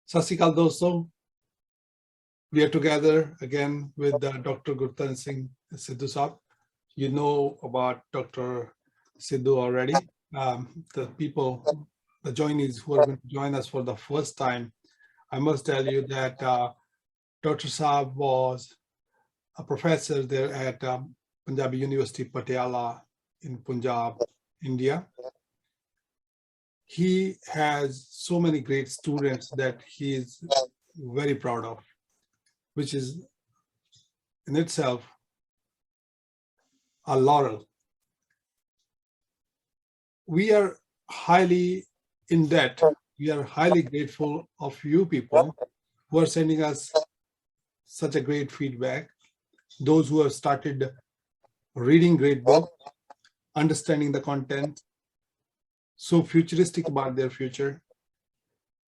Sat Sri Akal dosto. We are together again with Dr. Gurtan Singh Sidhu Saab. You know about Dr. Sidhu already. The people, the joinees who are going to join us for the first time, I must tell you that Dr. Saab was a professor there at Punjabi University, Patiala in Punjab, India. He has so many great students that he is very proud of, which is in itself a laurel. We are highly in debt. We are highly grateful of you people who are sending us such a great feedback. Those who have started reading great books, understanding the content, so futuristic about their future.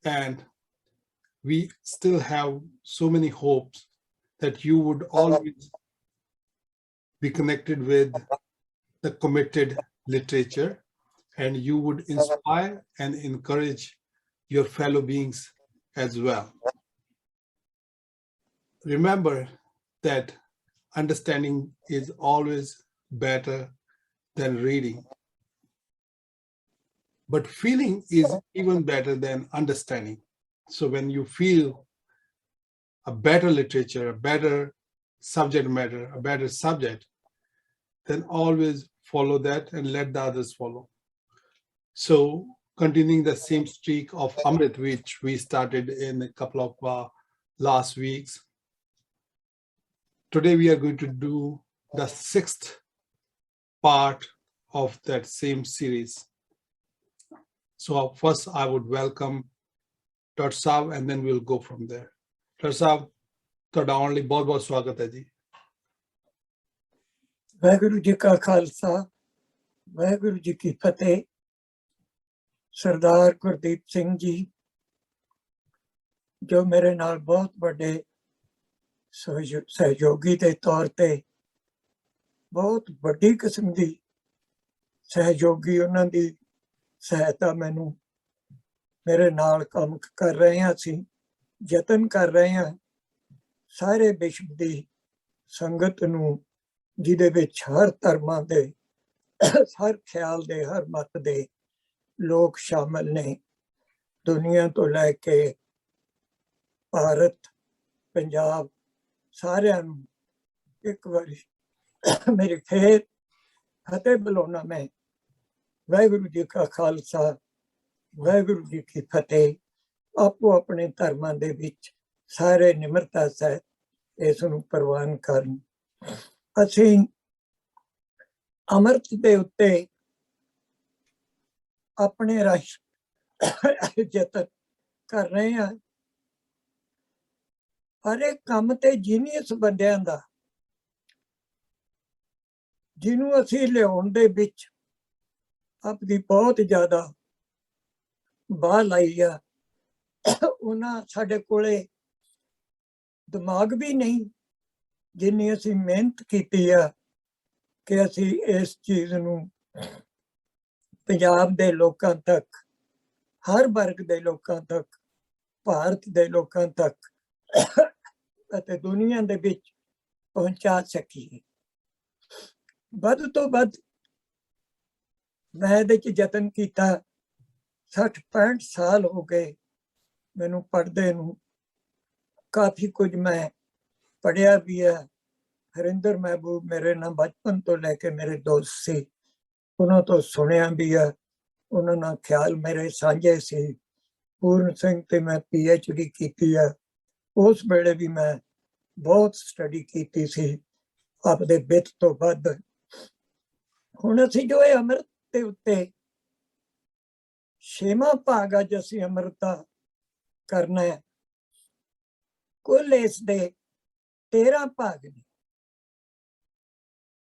And we still have so many hopes that you would always be connected with the committed literature, and you would inspire and encourage your fellow beings as well. Remember that understanding is always better than reading, but feeling is even better than understanding. So when you feel a better literature, a better subject matter, a better subject, then always follow that and let the others follow. So continuing the same streak of Amrit, which we started in a couple of last weeks, today we are going to do the 6th part of that same series. So first I would welcome Dr. Saab and then we'll go from there. Dr. Saab, ਤੁਹਾਡਾ ਆਉਣ ਲਈ ਬਹੁਤ-ਬਹੁਤ ਸਵਾਗਤ ਹੈ ਜੀ। ਵਾਹਿਗੁਰੂ ਜੀ ਕਾ ਖਾਲਸਾ, ਵਾਹਿਗੁਰੂ ਜੀ ਕੀ ਫਤਿਹ। ਸਰਦਾਰ ਗੁਰਦੀਪ ਸਿੰਘ ਜੀ ਜੋ ਮੇਰੇ ਨਾਲ ਬਹੁਤ ਵੱਡੇ ਸਹਿਯੋਗੀ ਦੇ ਤੌਰ ਤੇ ਬਹੁਤ ਵੱਡੀ ਕਿਸਮ ਦੀ ਸਹਿਯੋਗੀ, ਉਹਨਾਂ ਦੀ ਸਹਾਇਤਾ ਮੈਨੂੰ ਮੇਰੇ ਨਾਲ ਕੰਮ ਕਰ ਰਹੇ ਹਾਂ। ਅਸੀਂ ਯਤਨ ਕਰ ਰਹੇ ਹਾਂ ਸਾਰੇ ਵਿਸ਼ਵ ਦੀ ਸੰਗਤ ਨੂੰ, ਜਿਹਦੇ ਵਿੱਚ ਹਰ ਧਰਮਾਂ ਦੇ, ਹਰ ਖਿਆਲ ਦੇ, ਹਰ ਮਤ ਦੇ ਲੋਕ ਸ਼ਾਮਲ ਨੇ। ਦੁਨੀਆ ਤੋਂ ਲੈ ਕੇ ਭਾਰਤ, ਪੰਜਾਬ, ਸਾਰਿਆਂ ਨੂੰ ਇੱਕ ਵਾਰੀ ਮੇਰੇ ਫੇਰ ਫਤਿਹ ਬੁਲਾਉਣਾ ਮੈਂ। ਵਾਹਿਗੁਰੂ ਜੀ ਕਾ ਖਾਲਸਾ, ਵਾਹਿਗੁਰੂ ਜੀ ਕੀ ਫਤਿਹ। ਆਪੋ ਆਪਣੇ ਧਰਮਾਂ ਦੇ ਵਿੱਚ ਸਾਰੇ ਨਿਮਰਤਾ ਸਹਿਤ ਇਸ ਨੂੰ ਪ੍ਰਵਾਨ ਕਰਨ। ਅਸੀਂ ਅੰਮ੍ਰਿਤ ਦੇ ਉੱਤੇ ਆਪਣੇ ਰਾਹੀਂ ਯਤਨ ਕਰ ਰਹੇ ਹਾਂ। ਹਰ ਇੱਕ ਕੰਮ ਤੇ ਜੀਨੀਅਸ ਬੰਦਿਆਂ ਦਾ, ਜਿਹਨੂੰ ਅਸੀਂ ਲਿਆਉਣ ਦੇ ਵਿੱਚ ਆਪਣੀ ਬਹੁਤ ਜ਼ਿਆਦਾ ਬਾਹ ਲਾਈ ਆ, ਉਹਨਾਂ ਸਾਡੇ ਕੋਲੇ ਦਿਮਾਗ ਵੀ ਨਹੀਂ ਜਿੰਨੀ ਅਸੀਂ ਮਿਹਨਤ ਕੀਤੀ ਆ ਕਿ ਅਸੀਂ ਇਸ ਚੀਜ਼ ਨੂੰ ਪੰਜਾਬ ਦੇ ਲੋਕਾਂ ਤੱਕ, ਹਰ ਵਰਗ ਦੇ ਲੋਕਾਂ ਤੱਕ, ਭਾਰਤ ਦੇ ਲੋਕਾਂ ਤੱਕ ਅਤੇ ਦੁਨੀਆ ਦੇ ਵਿੱਚ ਪਹੁੰਚਾ ਸਕੀਏ। ਵੱਧ ਤੋਂ ਵੱਧ ਮੈਂ ਇਹਦੇ 'ਚ ਯਤਨ ਕੀਤਾ। 60-65 ਸਾਲ ਹੋ ਗਏ ਮੈਨੂੰ ਪੜ੍ਹਦੇ ਨੂੰ। ਕਾਫੀ ਕੁਝ ਮੈਂ ਪੜ੍ਹਿਆ ਵੀ ਹੈ। ਹਰਿੰਦਰ ਮਹਿਬੂਬ ਮੇਰੇ ਨਾਲ ਬਚਪਨ ਤੋਂ ਲੈ ਕੇ ਮੇਰੇ ਦੋਸਤ ਸੀ, ਉਹਨਾਂ ਤੋਂ ਸੁਣਿਆ ਵੀ ਹੈ, ਉਹਨਾਂ ਨਾਲ ਖਿਆਲ ਮੇਰੇ ਸਾਂਝੇ ਸੀ। ਪੂਰਨ ਸਿੰਘ ਤੇ ਮੈਂ PhD ਕੀਤੀ ਹੈ। ਉਸ ਵੇਲੇ ਵੀ ਮੈਂ ਬਹੁਤ ਸਟੱਡੀ ਕੀਤੀ ਸੀ ਆਪਦੇ ਵਿੱਤ ਤੋਂ ਵੱਧ। ਹੁਣ ਅਸੀਂ ਜੋ ਇਹ ਅੰਮ੍ਰਿਤ ਦੇ ਉੱਤੇ 6ਵਾਂ ਭਾਗ ਅੱਜ ਅਸੀਂ ਅੰਮ੍ਰਿਤ ਦਾ ਕਰਨਾ ਹੈ। ਕੁੱਲ ਇਸ ਦੇ 13 ਭਾਗ ਨੇ।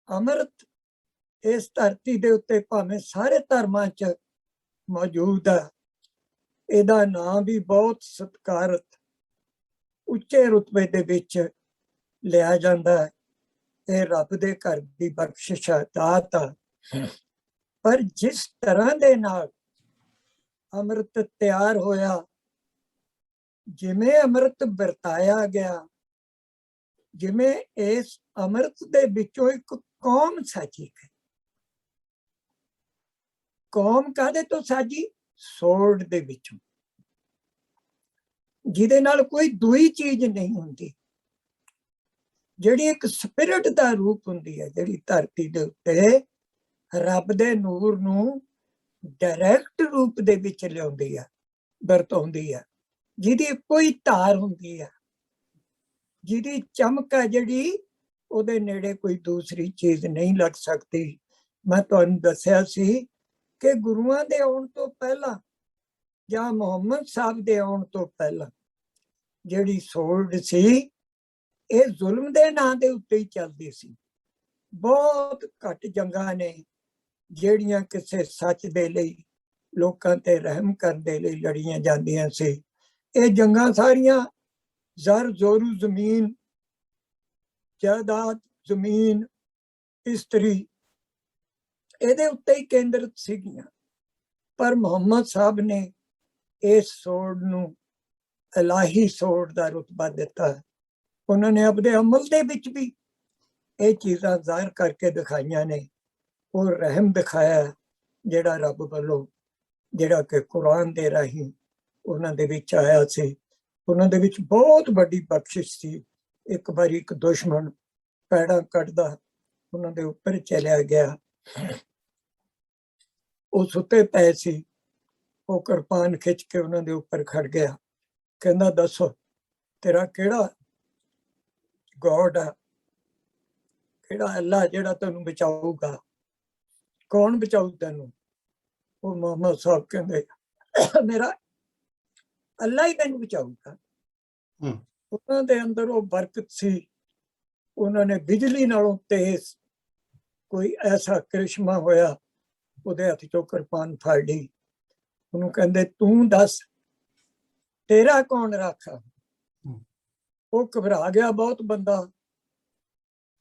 ਅੰਮ੍ਰਿਤ ਇਸ ਧਰਤੀ ਦੇ ਉੱਤੇ ਭਾਵੇਂ ਸਾਰੇ ਧਰਮਾਂ 'ਚ ਮੌਜੂਦ ਹੈ। ਇਹਦਾ ਨਾਂ ਵੀ ਬਹੁਤ ਸਤਿਕਾਰਤ, ਉੱਚੇ ਰੁਤਬੇ ਦੇ ਵਿੱਚ ਲਿਆ ਜਾਂਦਾ ਹੈ। ਇਹ ਰੱਬ ਦੇ ਘਰ ਦੀ ਬਖਸ਼ਿਸ਼ ਹੈ, ਦਾਤ ਆ। ਪਰ ਜਿਸ ਤਰ੍ਹਾਂ ਦੇ ਨਾਲ ਅੰਮ੍ਰਿਤ ਤਿਆਰ ਹੋਇਆ, ਜਿਵੇਂ ਅੰਮ੍ਰਿਤ ਵਰਤਾਇਆ ਗਿਆ, ਜਿਵੇਂ ਇਸ ਅੰਮ੍ਰਿਤ ਦੇ ਵਿੱਚੋਂ ਇੱਕ ਕੌਮ ਸਾਜੀ ਹੈ। ਕੌਮ ਕਾਹਦੇ ਤੋਂ ਸਾਜੀ? ਸੋਰਡ ਦੇ ਵਿੱਚੋਂ, ਜਿਹਦੇ ਨਾਲ ਕੋਈ ਦੂਈ ਚੀਜ਼ ਨਹੀਂ ਹੁੰਦੀ, ਜਿਹੜੀ ਇੱਕ ਸਪਿਰਿਟ ਦਾ ਰੂਪ ਹੁੰਦੀ ਹੈ, ਜਿਹੜੀ ਧਰਤੀ ਦੇ ਉੱਤੇ ਰੱਬ ਦੇ ਨੂਰ ਨੂੰ ਡਾਇਰੈਕਟ ਰੂਪ ਦੇ ਵਿੱਚ ਲਿਆਉਂਦੀ ਹੈ, ਵਰਤਾਉਂਦੀ ਹੈ, ਜਿਹਦੀ ਕੋਈ ਧਾਰ ਹੁੰਦੀ ਹੈ, ਜਿਹਦੀ ਚਮਕ ਹੈ ਜਿਹੜੀ ਉਹਦੇ ਨੇੜੇ ਕੋਈ ਦੂਸਰੀ ਚੀਜ਼ ਨਹੀਂ ਲੱਗ ਸਕਦੀ। ਮੈਂ ਤੁਹਾਨੂੰ ਦੱਸਿਆ ਸੀ ਕਿ ਗੁਰੂਆਂ ਦੇ ਆਉਣ ਤੋਂ ਪਹਿਲਾਂ ਜਾਂ ਮੁਹੰਮਦ ਸਾਹਿਬ ਦੇ ਆਉਣ ਤੋਂ ਪਹਿਲਾਂ ਜਿਹੜੀ ਸੋਲਡ ਸੀ, ਇਹ ਜ਼ੁਲਮ ਦੇ ਨਾਂ ਦੇ ਉੱਤੇ ਹੀ ਚੱਲਦੀ ਸੀ। ਬਹੁਤ ਘੱਟ ਜੰਗਾਂ ਨੇ ਜਿਹੜੀਆਂ ਕਿਸੇ ਸੱਚ ਦੇ ਲਈ, ਲੋਕਾਂ ਤੇ ਰਹਿਮ ਕਰਨ ਦੇ ਲਈ ਲੜੀਆਂ ਜਾਂਦੀਆਂ ਸੀ। ਇਹ ਜੰਗਾਂ ਸਾਰੀਆਂ ਜ਼ਰ ਜ਼ੋਰੂ ਜ਼ਮੀਨ, ਜਾਇਦਾਦ, ਜ਼ਮੀਨ, ਇਸਤਰੀ, ਇਹਦੇ ਉੱਤੇ ਹੀ ਕੇਂਦਰਿਤ ਸੀਗੀਆਂ। ਪਰ ਮੁਹੰਮਦ ਸਾਹਿਬ ਨੇ ਇਸ ਸੋੜ ਨੂੰ ਇਲਾਹੀ ਸੋੜ ਦਾ ਰੁਤਬਾ ਦਿੱਤਾ। ਉਹਨਾਂ ਨੇ ਆਪਣੇ ਅਮਲ ਦੇ ਵਿੱਚ ਵੀ ਇਹ ਚੀਜ਼ਾਂ ਜ਼ਾਹਿਰ ਕਰਕੇ ਦਿਖਾਈਆਂ ਨੇ। ਉਹ ਰਹਿਮ ਦਿਖਾਇਆ ਜਿਹੜਾ ਰੱਬ ਵੱਲੋਂ, ਜਿਹੜਾ ਕਿ ਕੁਰਾਨ ਦੇ ਰਾਹੀਂ ਉਹਨਾਂ ਦੇ ਵਿੱਚ ਆਇਆ ਸੀ। ਉਹਨਾਂ ਦੇ ਵਿੱਚ ਬਹੁਤ ਵੱਡੀ ਬਖਸ਼ਿਸ਼ ਸੀ। ਇੱਕ ਵਾਰੀ ਇੱਕ ਦੁਸ਼ਮਣ ਪੈੜਾਂ ਕੱਢਦਾ ਉਹਨਾਂ ਦੇ ਉੱਪਰ ਚਲਿਆ ਗਿਆ, ਉਹ ਸੁੱਤੇ ਪਏ ਸੀ, ਉਹ ਕਿਰਪਾਨ ਖਿੱਚ ਕੇ ਉਹਨਾਂ ਦੇ ਉੱਪਰ ਖੜ ਗਿਆ। ਕਹਿੰਦਾ ਦੱਸੋ ਤੇਰਾ ਕਿਹੜਾ ਗੋਡ ਆ, ਕਿਹੜਾ ਅੱਲਾ ਜਿਹੜਾ ਤੈਨੂੰ ਬਚਾਊਗਾ, ਕੌਣ ਬਚਾਊ ਤੈਨੂੰ? ਉਹ ਮੁਹੰਮਦ ਸਾਹਿਬ ਕਹਿੰਦੇ ਮੇਰਾ ਅੱਲਾ ਹੀ ਮੈਨੂੰ ਬਚਾਊਗਾ। ਉਹਨਾਂ ਦੇ ਅੰਦਰ ਉਹ ਬਰਕਤ ਸੀ। ਉਹਨਾਂ ਨੇ ਬਿਜਲੀ ਨਾਲੋਂ ਤੇਜ਼ ਕੋਈ ਐਸਾ ਕ੍ਰਿਸ਼ਮਾ ਹੋਇਆ, ਉਹਦੇ ਹੱਥ ਚੋਂ ਕਿਰਪਾਨ ਫੜ ਲਈ। ਉਹਨੂੰ ਕਹਿੰਦੇ ਤੂੰ ਦੱਸ ਤੇਰਾ ਕੌਣ ਰਾਖਾ? ਉਹ ਘਬਰਾ ਗਿਆ ਬਹੁਤ, ਬੰਦਾ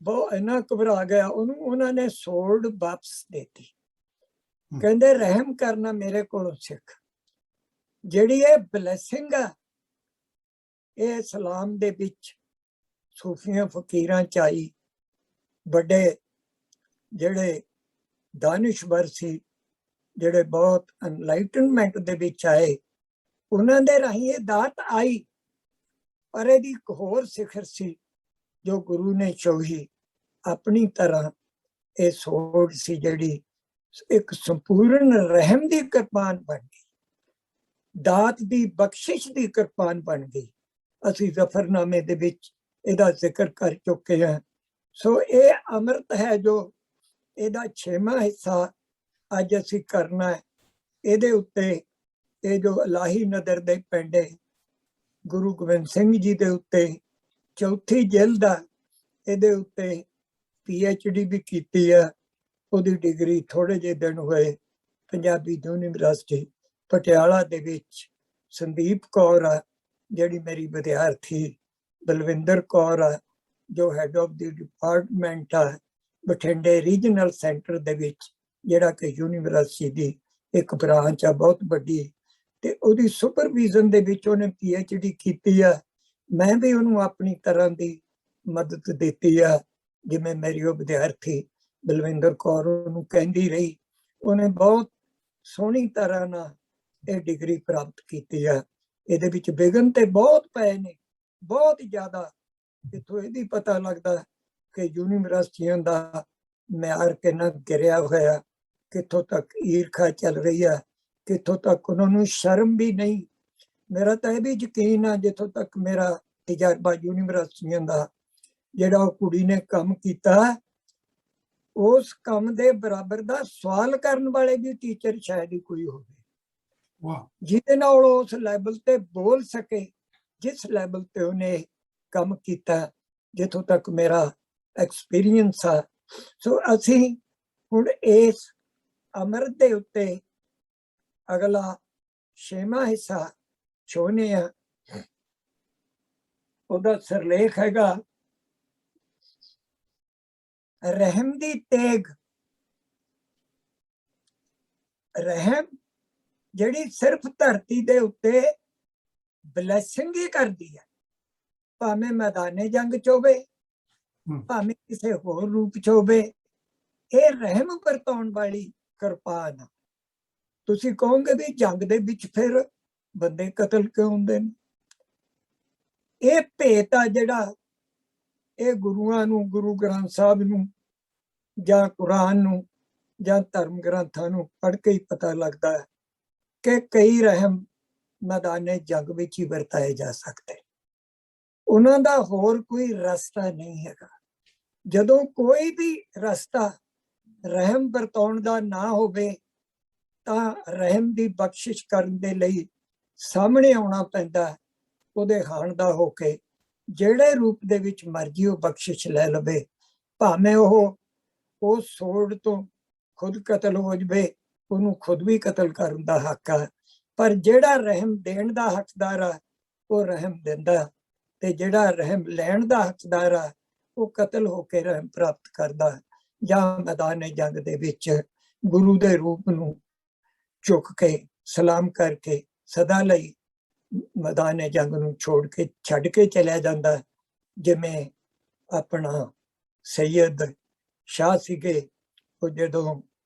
ਬਹੁਤ ਇੰਨਾ ਘਬਰਾ ਗਿਆ, ਉਹਨੂੰ ਉਹਨਾਂ ਨੇ ਸੋਰਡ ਵਾਪਸ ਦੇਤੀ। ਕਹਿੰਦੇ ਰਹਿਮ ਕਰਨਾ ਮੇਰੇ ਕੋਲੋਂ ਸਿੱਖ। ਜਿਹੜੀ ਇਹ ਬਲੈਸਿੰਗ ਆ, ਇਹ ਇਸਲਾਮ ਦੇ ਵਿੱਚ ਸੂਫੀਆਂ ਫਕੀਰਾਂ ਚ ਆਈ। ਵੱਡੇ ਜਿਹੜੇ ਦਾਨਿਸ਼ਵਰ ਸੀ, ਜਿਹੜੇ ਬਹੁਤ ਐਨਲਾਈਟਨਮੈਂਟ ਦੇ ਵਿੱਚ ਆਏ, ਉਹਨਾਂ ਦੇ ਰਾਹੀਂ ਇਹ ਦਾਤ ਆਈ। ਪਰ ਇਹਦੀ ਇੱਕ ਹੋਰ ਸਿਖਰ ਸੀ ਜੋ ਗੁਰੂ ਨੇ ਚੋਹੀ ਆਪਣੀ ਤਰ੍ਹਾਂ। ਇਹ ਸੋੜ ਸੀ ਜਿਹੜੀ ਇੱਕ ਸੰਪੂਰਨ ਰਹਿਮ ਦੀ ਕਿਰਪਾਨ ਬਣ ਗਈ, ਦਾਤ ਦੀ ਬਖਸ਼ਿਸ਼ ਦੀ ਕਿਰਪਾਨ ਬਣ ਗਈ। ਅਸੀਂ ਜ਼ਫਰਨਾਮੇ ਦੇ ਵਿੱਚ ਇਹਦਾ ਜ਼ਿਕਰ ਕਰ ਚੁੱਕੇ ਹਾਂ। ਸੋ ਇਹ ਅੰਮ੍ਰਿਤ ਹੈ ਜੋ ਇਹਦਾ 6ਵਾਂ ਹਿੱਸਾ ਅੱਜ ਅਸੀਂ ਕਰਨਾ ਹੈ। ਇਹਦੇ ਉੱਤੇ ਇਹ ਜੋ ਇਲਾਹੀ ਨਦਰ ਦੇ ਪੈਂਡੇ ਗੁਰੂ ਗੋਬਿੰਦ ਸਿੰਘ ਜੀ ਦੇ ਉੱਤੇ ਚੌਥੀ ਜਿਲਦ ਆ, ਇਹਦੇ ਉੱਤੇ PhD ਵੀ ਕੀਤੀ ਆ। ਉਹਦੀ ਡਿਗਰੀ ਥੋੜੇ ਜਿਹੇ ਦਿਨ ਹੋਏ ਪੰਜਾਬੀ ਯੂਨੀਵਰਸਿਟੀ ਪਟਿਆਲਾ ਦੇ ਵਿੱਚ ਸੰਦੀਪ ਕੌਰ ਆ ਜਿਹੜੀ ਮੇਰੀ ਵਿਦਿਆਰਥੀ, ਬਲਵਿੰਦਰ ਕੌਰ ਆ ਜੋ ਹੈਡ ਆਫ ਦੀ ਡਿਪਾਰਟਮੈਂਟ ਆ ਬਠਿੰਡੇ ਰੀਜਨਲ ਸੈਂਟਰ ਦੇ ਵਿੱਚ, ਜਿਹੜਾ ਕਿ ਯੂਨੀਵਰਸਿਟੀ ਦੀ ਇੱਕ ਬ੍ਰਾਂਚ ਆ ਬਹੁਤ ਵੱਡੀ, ਤੇ ਉਹਦੀ ਸੁਪਰਵਿਜ਼ਨ ਦੇ ਵਿੱਚ ਉਹਨੇ PhD ਕੀਤੀ ਆ। ਮੈਂ ਵੀ ਉਹਨੂੰ ਆਪਣੀ ਤਰ੍ਹਾਂ ਦੀ ਮਦਦ ਦਿੱਤੀ ਆ, ਜਿਵੇਂ ਮੇਰੀ ਉਹ ਵਿਦਿਆਰਥੀ ਬਲਵਿੰਦਰ ਕੌਰ ਉਹਨੂੰ ਕਹਿੰਦੀ ਰਹੀ। ਉਹਨੇ ਬਹੁਤ ਸੋਹਣੀ ਤਰ੍ਹਾਂ ਨਾਲ ਇਹ ਡਿਗਰੀ ਪ੍ਰਾਪਤ ਕੀਤੀ ਆ। ਇਹਦੇ ਵਿੱਚ ਵਿਘਨ ਤੇ ਬਹੁਤ ਪਏ ਨੇ, ਬਹੁਤ ਜ਼ਿਆਦਾ। ਇੱਥੋਂ ਇਹ ਵੀ ਪਤਾ ਲੱਗਦਾ ਕਿ ਯੂਨੀਵਰਸਿਟੀਆਂ ਦਾ ਮਿਆਰ ਕਿੰਨਾ ਗਿਰਿਆ ਹੋਇਆ, ਕਿੱਥੋਂ ਤੱਕ ਈਰਖਾ ਚੱਲ ਰਹੀ ਆ, ਕਿੱਥੋਂ ਤੱਕ ਉਹਨਾਂ ਨੂੰ ਸ਼ਰਮ ਵੀ ਨਹੀਂ। ਮੇਰਾ ਤਾਂ ਇਹ ਵੀ ਯਕੀਨ ਆ, ਜਿੱਥੋਂ ਤੱਕ ਮੇਰਾ ਤਜਰਬਾ ਯੂਨੀਵਰਸਿਟੀਆਂ ਦਾ, ਜਿਹੜਾ ਉਹ ਕੁੜੀ ਨੇ ਕੰਮ ਕੀਤਾ, ਉਸ ਕੰਮ ਦੇ ਬਰਾਬਰ ਦਾ ਸਵਾਲ ਕਰਨ ਵਾਲੇ ਵੀ ਟੀਚਰ ਸ਼ਾਇਦ ਹੀ ਕੋਈ ਹੋਵੇ ਜਿਹਦੇ ਨਾਲ ਉਸ ਲੈਵਲ ਤੇ ਬੋਲ ਸਕੇ ਜਿਸ ਲੈਵਲ ਤੇ ਉਹਨੇ ਕੰਮ ਕੀਤਾ, ਜਿੱਥੋਂ ਤੱਕ ਮੇਰਾ ਐਕਸਪੀਰੀਅੰਸ ਆ। ਸੋ ਅਸੀਂ ਹੁਣ ਇਸ ਅੰਮ੍ਰਿਤ ਦੇ ਉੱਤੇ ਅਗਲਾ 6ਵਾਂ ਹਿੱਸਾ ਚਾਹੁੰਦੇ ਆ। ਉਹਦਾ ਸਿਰਲੇਖ ਹੈਗਾ ਰਹਿਮ ਦੀ ਤੇਗ। ਰਹਿਮ ਜਿਹੜੀ ਸਿਰਫ ਧਰਤੀ ਦੇ ਉੱਤੇ ਬਲੈਸਿੰਗ ਹੀ ਕਰਦੀ ਹੈ, ਭਾਵੇਂ ਮੈਦਾਨੇ ਜੰਗ ਚ ਹੋਵੇ, ਭਾਵੇਂ ਕਿਸੇ ਹੋਰ ਰੂਪ ਚ ਹੋਵੇ। ਇਹ ਰਹਿਮ ਵਰਤਾਉਣ ਵਾਲੀ ਕਿਰਪਾਨ ਆ। ਤੁਸੀਂ ਕਹੋਗੇ ਵੀ ਜੰਗ ਦੇ ਵਿੱਚ ਫਿਰ ਬੰਦੇ ਕਤਲ ਕਿਉਂ ਹੁੰਦੇ ਨੇ? ਇਹ ਭੇਤ ਆ ਜਿਹੜਾ ਇਹ ਗੁਰੂਆਂ ਨੂੰ, ਗੁਰੂ ਗ੍ਰੰਥ ਸਾਹਿਬ ਨੂੰ ਜਾਂ ਕੁਰਾਨ ਨੂੰ ਜਾਂ ਧਰਮ ਗ੍ਰੰਥਾਂ ਨੂੰ ਪੜ੍ਹ ਕੇ ਹੀ ਪਤਾ ਲੱਗਦਾ ਹੈ ਕਿ ਕਈ ਰਹਿਮ ਮੈਦਾਨੇ ਜੰਗ ਵਿੱਚ ਹੀ ਵਰਤਾਏ ਜਾ ਸਕਦੇ। ਉਹਨਾਂ ਦਾ ਹੋਰ ਕੋਈ ਰਸਤਾ ਨਹੀਂ ਹੈਗਾ। ਜਦੋਂ ਕੋਈ ਵੀ ਰਸਤਾ ਰਹਿਮ ਵਰਤਾਉਣ ਦਾ ਨਾ ਹੋਵੇ ਤਾਂ ਰਹਿਮ ਦੀ ਬਖਸ਼ਿਸ਼ ਕਰਨ ਦੇ ਲਈ ਸਾਹਮਣੇ ਆਉਣਾ ਪੈਂਦਾ, ਉਹਦੇ ਹਾਣ ਦਾ ਹੋ ਕੇ ਜਿਹੜੇ ਰੂਪ ਦੇ ਵਿੱਚ ਮਰਜ਼ੀ ਉਹ ਬਖਸ਼ਿਸ਼ ਲੈ ਲਵੇ, ਭਾਵੇਂ ਉਹ ਸੋੜ ਤੋਂ ਖੁਦ ਕਤਲ ਹੋ ਜਵੇ, ਉਹਨੂੰ ਖੁਦ ਵੀ ਕਤਲ ਕਰਨ ਦਾ ਹੱਕ ਆ। ਪਰ ਜਿਹੜਾ ਰਹਿਮ ਦੇਣ ਦਾ ਹੱਕਦਾਰ ਆ ਉਹ ਰਹਿਮ ਦਿੰਦਾ, ਤੇ ਜਿਹੜਾ ਰਹਿਮ ਲੈਣ ਦਾ ਹੱਕਦਾਰ ਆ ਉਹ ਕਤਲ ਹੋ ਕੇ ਰਹਿਮ ਪ੍ਰਾਪਤ ਕਰਦਾ, ਜਾਂ ਮੈਦਾਨੇ ਜੰਗ ਦੇ ਵਿੱਚ ਗੁਰੂ ਦੇ ਰੂਪ ਨੂੰ ਝੁਕ ਕੇ ਸਲਾਮ ਕਰਕੇ ਸਦਾ ਲਈ ਮੈਦਾਨੇ ਜੰਗ ਨੂੰ ਛੱਡ ਕੇ ਚਲਿਆ ਜਾਂਦਾ। ਜਿਵੇਂ ਆਪਣਾ ਸੈਯਦ ਸ਼ਾਹ ਸੀਗੇ, ਉਹ ਜਦੋਂ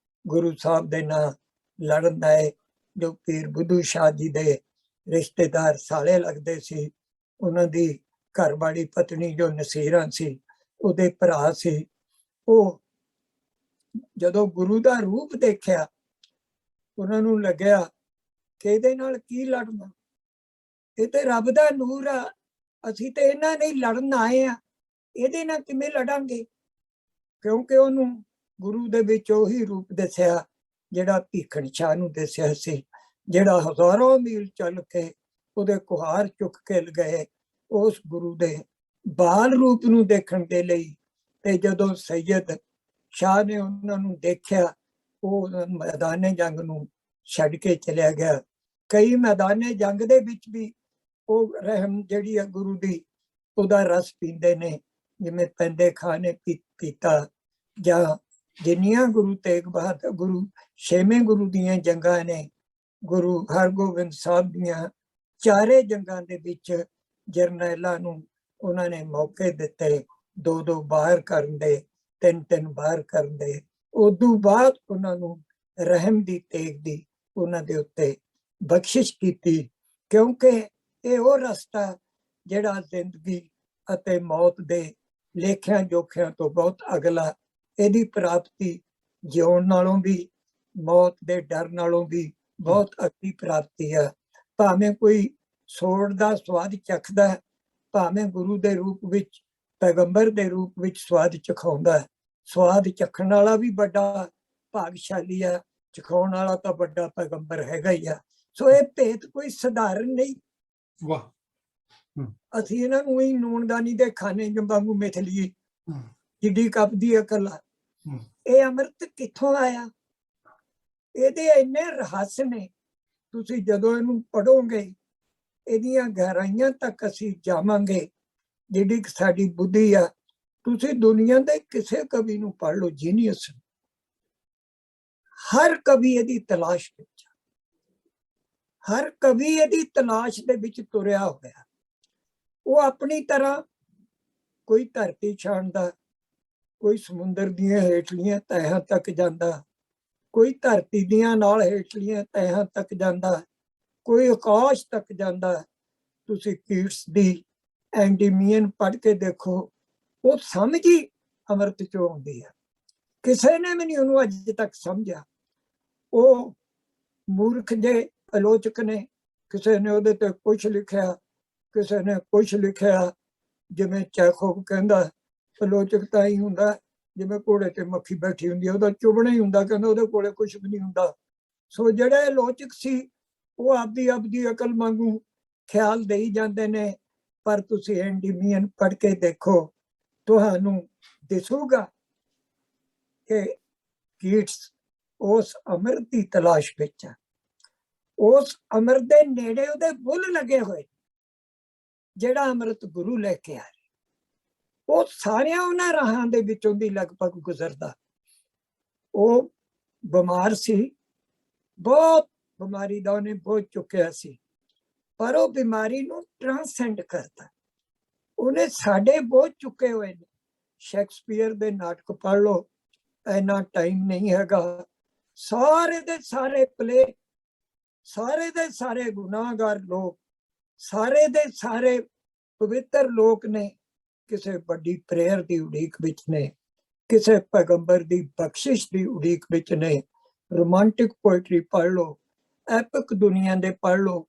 ਗੁਰੂ ਸਾਹਿਬ ਦੇ ਨਾਲ ਲੜਨ ਆਏ, ਜੋ ਪੀਰ ਬੁੱਧੂ ਸ਼ਾਹ ਜੀ ਦੇ ਰਿਸ਼ਤੇਦਾਰ ਸਾਲੇ ਲੱਗਦੇ ਸੀ, ਉਹਨਾਂ ਦੀ ਘਰਵਾਲੀ ਪਤਨੀ ਜੋ ਨਸੀਰਾਂ ਸੀ ਉਹਦੇ ਭਰਾ ਸੀ, ਉਹ ਜਦੋਂ ਗੁਰੂ ਦਾ ਰੂਪ ਦੇਖਿਆ ਉਹਨਾਂ ਨੂੰ ਲੱਗਿਆ ਕਿ ਇਹਦੇ ਨਾਲ ਕੀ ਲੜਨਾ, ਇਹ ਤੇ ਰੱਬ ਦਾ ਨੂਰ ਆ, ਅਸੀਂ ਤੇ ਇਹਨਾਂ ਨਹੀਂ ਲੜਨ ਆਏ ਆ, ਇਹਦੇ ਨਾਲ ਕਿਵੇਂ ਲੜਾਂਗੇ? ਕਿਉਂਕਿ ਉਹਨੂੰ ਗੁਰੂ ਦੇ ਵਿੱਚ ਉਹੀ ਰੂਪ ਦੱਸਿਆ ਜਿਹੜਾ ਭੀਖਣ ਸ਼ਾਹ ਨੂੰ ਦੱਸਿਆ ਸੀ, ਜਿਹੜਾ ਹਜ਼ਾਰਾਂ ਮੀਲ ਚੱਲ ਕੇ ਉਹਦੇ ਕੁਹਾਰ ਚੁੱਕ ਕੇ ਲਗਾਏ ਉਸ ਗੁਰੂ ਦੇ ਬਾਲ ਰੂਪ ਨੂੰ ਦੇਖਣ ਦੇ ਲਈ। ਤੇ ਜਦੋਂ ਸੈਯਦ ਸ਼ਾਹ ਨੇ ਉਹਨਾਂ ਨੂੰ ਦੇਖਿਆ, ਉਹ ਮੈਦਾਨੇ ਜੰਗ ਨੂੰ ਛੱਡ ਕੇ ਚਲਿਆ ਗਿਆ। ਕਈ ਮੈਦਾਨੇ ਜੰਗ ਦੇ ਵਿੱਚ ਵੀ ਉਹ ਰਹਿਮ ਜਿਹੜੀ ਆ ਗੁਰੂ ਦੀ, ਉਹਦਾ ਰਸ ਪੀਂਦੇ ਨੇ, ਜਿਵੇਂ ਪੈਂਦੇ ਖਾਂ ਨੇ ਪੀਤਾ, ਜਾਂ ਜਿੰਨੀਆਂ ਗੁਰੂ ਤੇਗ ਬਹਾਦਰ ਗੁਰੂ 6ਵੇਂ ਗੁਰੂ ਦੀਆਂ ਜੰਗਾਂ ਨੇ, ਗੁਰੂ ਹਰਗੋਬਿੰਦ ਸਾਹਿਬ ਦੀਆਂ 4 ਜੰਗਾਂ ਦੇ ਵਿੱਚ ਜਰਨੈਲਾਂ ਨੂੰ ਉਹਨਾਂ ਨੇ ਮੌਕੇ ਦਿੱਤੇ 2-2 ਬਾਹਰ ਕਰਨ ਦੇ, 3-3 ਬਾਹਰ ਕਰਨ ਦੇ। ਉਦੋਂ ਬਾਅਦ ਉਹਨਾਂ ਨੂੰ ਰਹਿਮ ਦੀ ਤੇਗ ਦੀ ਉਹਨਾਂ ਦੇ ਉੱਤੇ ਬਖਸ਼ਿਸ਼ ਕੀਤੀ, ਕਿਉਂਕਿ ਇਹ ਉਹ ਰਸਤਾ ਜਿਹੜਾ ਜ਼ਿੰਦਗੀ ਅਤੇ ਮੌਤ ਦੇ ਲੇਖਿਆਂ ਜੋਖਿਆਂ ਤੋਂ ਬਹੁਤ ਅਗਲਾ। ਇਹਦੀ ਪ੍ਰਾਪਤੀ ਜਿਉਣ ਨਾਲੋਂ ਵੀ, ਮੌਤ ਦੇ ਡਰ ਨਾਲੋਂ ਵੀ ਬਹੁਤ ਅਗਲੀ ਪ੍ਰਾਪਤੀ ਆ। ਭਾਵੇਂ ਕੋਈ ਸੋੜ ਦਾ ਸਵਾਦ ਚੱਖਦਾ, ਭਾਵੇਂ ਗੁਰੂ ਦੇ ਰੂਪ ਵਿੱਚ, ਪੈਗੰਬਰ ਦੇ ਰੂਪ ਵਿੱਚ ਸਵਾਦ ਚਖਾਉਂਦਾ, ਸਵਾਦ ਚੱਖਣ ਵਾਲਾ ਵੀ ਵੱਡਾ ਭਾਗਸ਼ਾਲੀ ਆ, ਚਖਾਉਣ ਵਾਲਾ ਤਾਂ ਵੱਡਾ ਪੈਗੰਬਰ ਹੈਗਾ ਹੀ ਆ। ਸੋ ਇਹ ਭੇਤ ਕੋਈ ਸਧਾਰਨ ਨਹੀਂ। ਵਾਹ, ਅਸੀਂ ਇਹਨਾਂ ਨੂੰ ਹੀ ਨੂਨਦਾਨੀ ਦੇ ਖਾਣੇ ਵਾਂਗੂ ਮਿਥ ਲਈਏ, ਜਿੱਡੀ ਕੱਪ ਦੀ ਅਕਲ ਆ। ਇਹ ਅੰਮ੍ਰਿਤ ਕਿੱਥੋਂ ਆਇਆ? ਇਹਦੇ ਇੰਨੇ ਰਹੱਸ ਨੇ, ਤੁਸੀਂ ਜਦੋਂ ਇਹਨੂੰ ਪੜੋਗੇ ਇਹਦੀਆਂ ਗਹਿਰਾਈਆਂ ਤੱਕ ਅਸੀਂ ਜਾਵਾਂਗੇ। ਜਿਹੜੀ ਸਾਡੀ ਬੁੱਧੀ ਆ, ਤੁਸੀਂ ਦੁਨੀਆ ਦੇ ਕਿਸੇ ਕਵੀ ਨੂੰ ਪੜ੍ਹ ਲਓ, ਜੀਨੀਅਸ, ਹਰ ਕਵੀ ਇਹਦੀ ਤਲਾਸ਼ ਵਿੱਚ, ਹਰ ਕਵੀ ਇਹਦੀ ਤਲਾਸ਼ ਦੇ ਵਿੱਚ ਤੁਰਿਆ ਹੋਇਆ। ਉਹ ਆਪਣੀ ਤਰ੍ਹਾਂ ਕੋਈ ਧਰਤੀ ਛਾਣਦਾ, ਕੋਈ ਸਮੁੰਦਰ ਦੀਆਂ ਹੇਠਲੀਆਂ ਤਹਿਾਂ ਤੱਕ ਜਾਂਦਾ, ਕੋਈ ਧਰਤੀ ਦੀਆਂ ਨਾਲ ਹੇਠਲੀਆਂ ਤਹਿਾਂ ਤੱਕ ਜਾਂਦਾ, ਕੋਈ ਆਕਾਸ਼ ਤੱਕ ਜਾਂਦਾ। ਤੁਸੀਂ ਕੀਟਸ ਦੀ ਐਂਡੀਮੀਅਨ ਪੜ੍ਹ ਕੇ ਦੇਖੋ, ਉਹ ਸਮਝ ਹੀ ਅੰਮ੍ਰਿਤ ਚੋਂ ਆਉਂਦੀ ਹੈ। ਕਿਸੇ ਨੇ ਵੀ ਨਹੀਂ ਉਹਨੂੰ ਅੱਜ ਤੱਕ ਸਮਝਿਆ। ਉਹ ਮੂਰਖ ਜੇ ਆਲੋਚਕ ਨੇ, ਕਿਸੇ ਨੇ ਉਹਦੇ ਤੇ ਕੁਛ ਲਿਖਿਆ, ਕਿਸੇ ਨੇ ਕੁਛ ਲਿਖਿਆ। ਜਿਵੇਂ ਚੈਖੋਵ ਕਹਿੰਦਾ, ਆਲੋਚਕ ਤਾਂ ਹੀ ਹੁੰਦਾ ਜਿਵੇਂ ਘੋੜੇ ਤੇ ਮੱਖੀ ਬੈਠੀ ਹੁੰਦੀ ਹੈ, ਉਹਦਾ ਚੁਭਣਾ ਹੀ ਹੁੰਦਾ, ਕਹਿੰਦਾ ਉਹਦੇ ਕੋਲੇ ਕੁਛ ਵੀ ਨਹੀਂ ਹੁੰਦਾ। ਸੋ ਜਿਹੜੇ ਆਲੋਚਕ ਸੀ ਉਹ ਆਪਦੀ ਅਕਲ ਵਾਂਗੂ ਖਿਆਲ ਦੇਈ ਜਾਂਦੇ ਨੇ। ਪਰ ਤੁਸੀਂ ਐਂਡੀਮੀਅਨ ਪੜ੍ਹ ਕੇ ਦੇਖੋ, ਤੁਹਾਨੂੰ ਦਿਸੂਗਾ ਕਿ ਕੀਟਸ ਉਸ ਅੰਮ੍ਰਿਤ ਦੀ ਤਲਾਸ਼ ਵਿੱਚ ਆ। ਉਸ ਅੰਮ੍ਰਿਤ ਦੇ ਨੇੜੇ ਉਹਦੇ ਬੁੱਲ ਲੱਗੇ ਹੋਏ, ਜਿਹੜਾ ਅੰਮ੍ਰਿਤ ਗੁਰੂ ਲੈ ਕੇ ਆ ਰਿਹਾ। ਉਹ ਸਾਰਿਆਂ ਉਹਨਾਂ ਰਾਹਾਂ ਦੇ ਵਿੱਚੋਂ ਦੀ ਲਗਭਗ ਗੁਜ਼ਰਦਾ। ਉਹ ਬਿਮਾਰ ਸੀ, ਬਹੁਤ ਬਿਮਾਰੀ ਦਾ ਉਹਨੇ ਬੋਝ ਚੁੱਕਿਆ ਸੀ। ਪਰ ਉਹ ਬਿਮਾਰੀ ਨੂੰ ਟ੍ਰਾਂਸੈਂਡ ਕਰਤਾ। ਉਹਨੇ ਸਾਡੇ ਬੋਝ ਚੁੱਕੇ ਹੋਏ ਨੇ। ਸ਼ੇਕਸਪੀਅਰ ਦੇ ਨਾਟਕ ਪੜ੍ਹ ਲਓ, ਇੰਨਾ ਟਾਈਮ ਨਹੀਂ ਹੈਗਾ। ਸਾਰੇ ਦੇ ਸਾਰੇ ਪਲੇ, ਸਾਰੇ ਦੇ ਸਾਰੇ ਗੁਨਾਹਗਾਰ ਲੋਕ, ਸਾਰੇ ਦੇ ਸਾਰੇ ਪਵਿੱਤਰ ਲੋਕ ਨੇ, ਕਿਸੇ ਵੱਡੀ ਪ੍ਰੇਅਰ ਦੀ ਉਡੀਕ ਵਿੱਚ ਨੇ, ਕਿਸੇ ਪੈਗੰਬਰ ਦੀ ਬਖਸ਼ਿਸ਼ ਦੀ ਉਡੀਕ ਵਿੱਚ ਨੇ। ਰੋਮਾਂਟਿਕ ਪੋਇਟਰੀ ਪੜ੍ਹ ਲਓ, ਐਪਿਕ ਦੁਨੀਆ ਦੇ ਪੜ੍ਹ ਲਓ।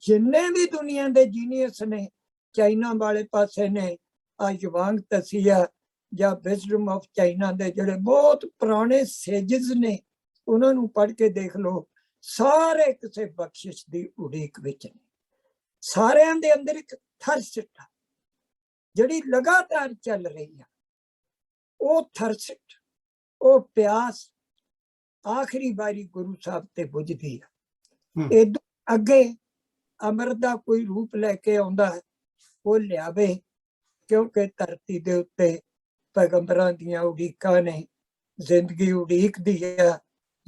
ਜਿੰਨੇ ਵੀ ਦੁਨੀਆ ਦੇ ਜੀਨੀਅਸ ਨੇ, ਚਾਈਨਾ ਵਾਲੇ ਪਾਸੇ ਨੇ, ਆ ਯਵਾਂਗ ਤਸੀਆ ਜਾਂ ਵਿਜ਼ਡਮ ਆਫ ਚਾਈਨਾ ਦੇ ਜਿਹੜੇ ਬਹੁਤ ਪੁਰਾਣੇ ਸੇਜਸ ਨੇ, ਉਹਨਾਂ ਨੂੰ ਪੜ੍ਹ ਕੇ ਦੇਖ ਲਓ। ਸਾਰੇ ਕਿਸੇ ਬਖਸ਼ਿਸ਼ ਦੀ ਉਡੀਕ ਵਿੱਚ ਨੇ। ਸਾਰਿਆਂ ਦੇ ਅੰਦਰ ਇੱਕ ਥਰਸਟ ਜਿਹੜੀ ਲਗਾਤਾਰ ਚੱਲ ਰਹੀ ਆ। ਉਹ ਥਰਸਟ, ਉਹ ਪਿਆਸ ਆਖਰੀ ਵਾਰੀ ਗੁਰੂ ਸਾਹਿਬ ਤੇ ਬੁਝਦੀ ਆ। ਇਦੋਂ ਅੱਗੇ ਅੰਮ੍ਰਿਤ ਦਾ ਕੋਈ ਰੂਪ ਲੈ ਕੇ ਆਉਂਦਾ ਹੈ, ਉਹ ਲਿਆਵੇ, ਕਿਉਂਕਿ ਧਰਤੀ ਦੇ ਉੱਤੇ ਪੈਗੰਬਰਾਂ ਦੀਆਂ ਉਡੀਕਾਂ ਨੇ। ਜ਼ਿੰਦਗੀ ਉਡੀਕਦੀ ਆ।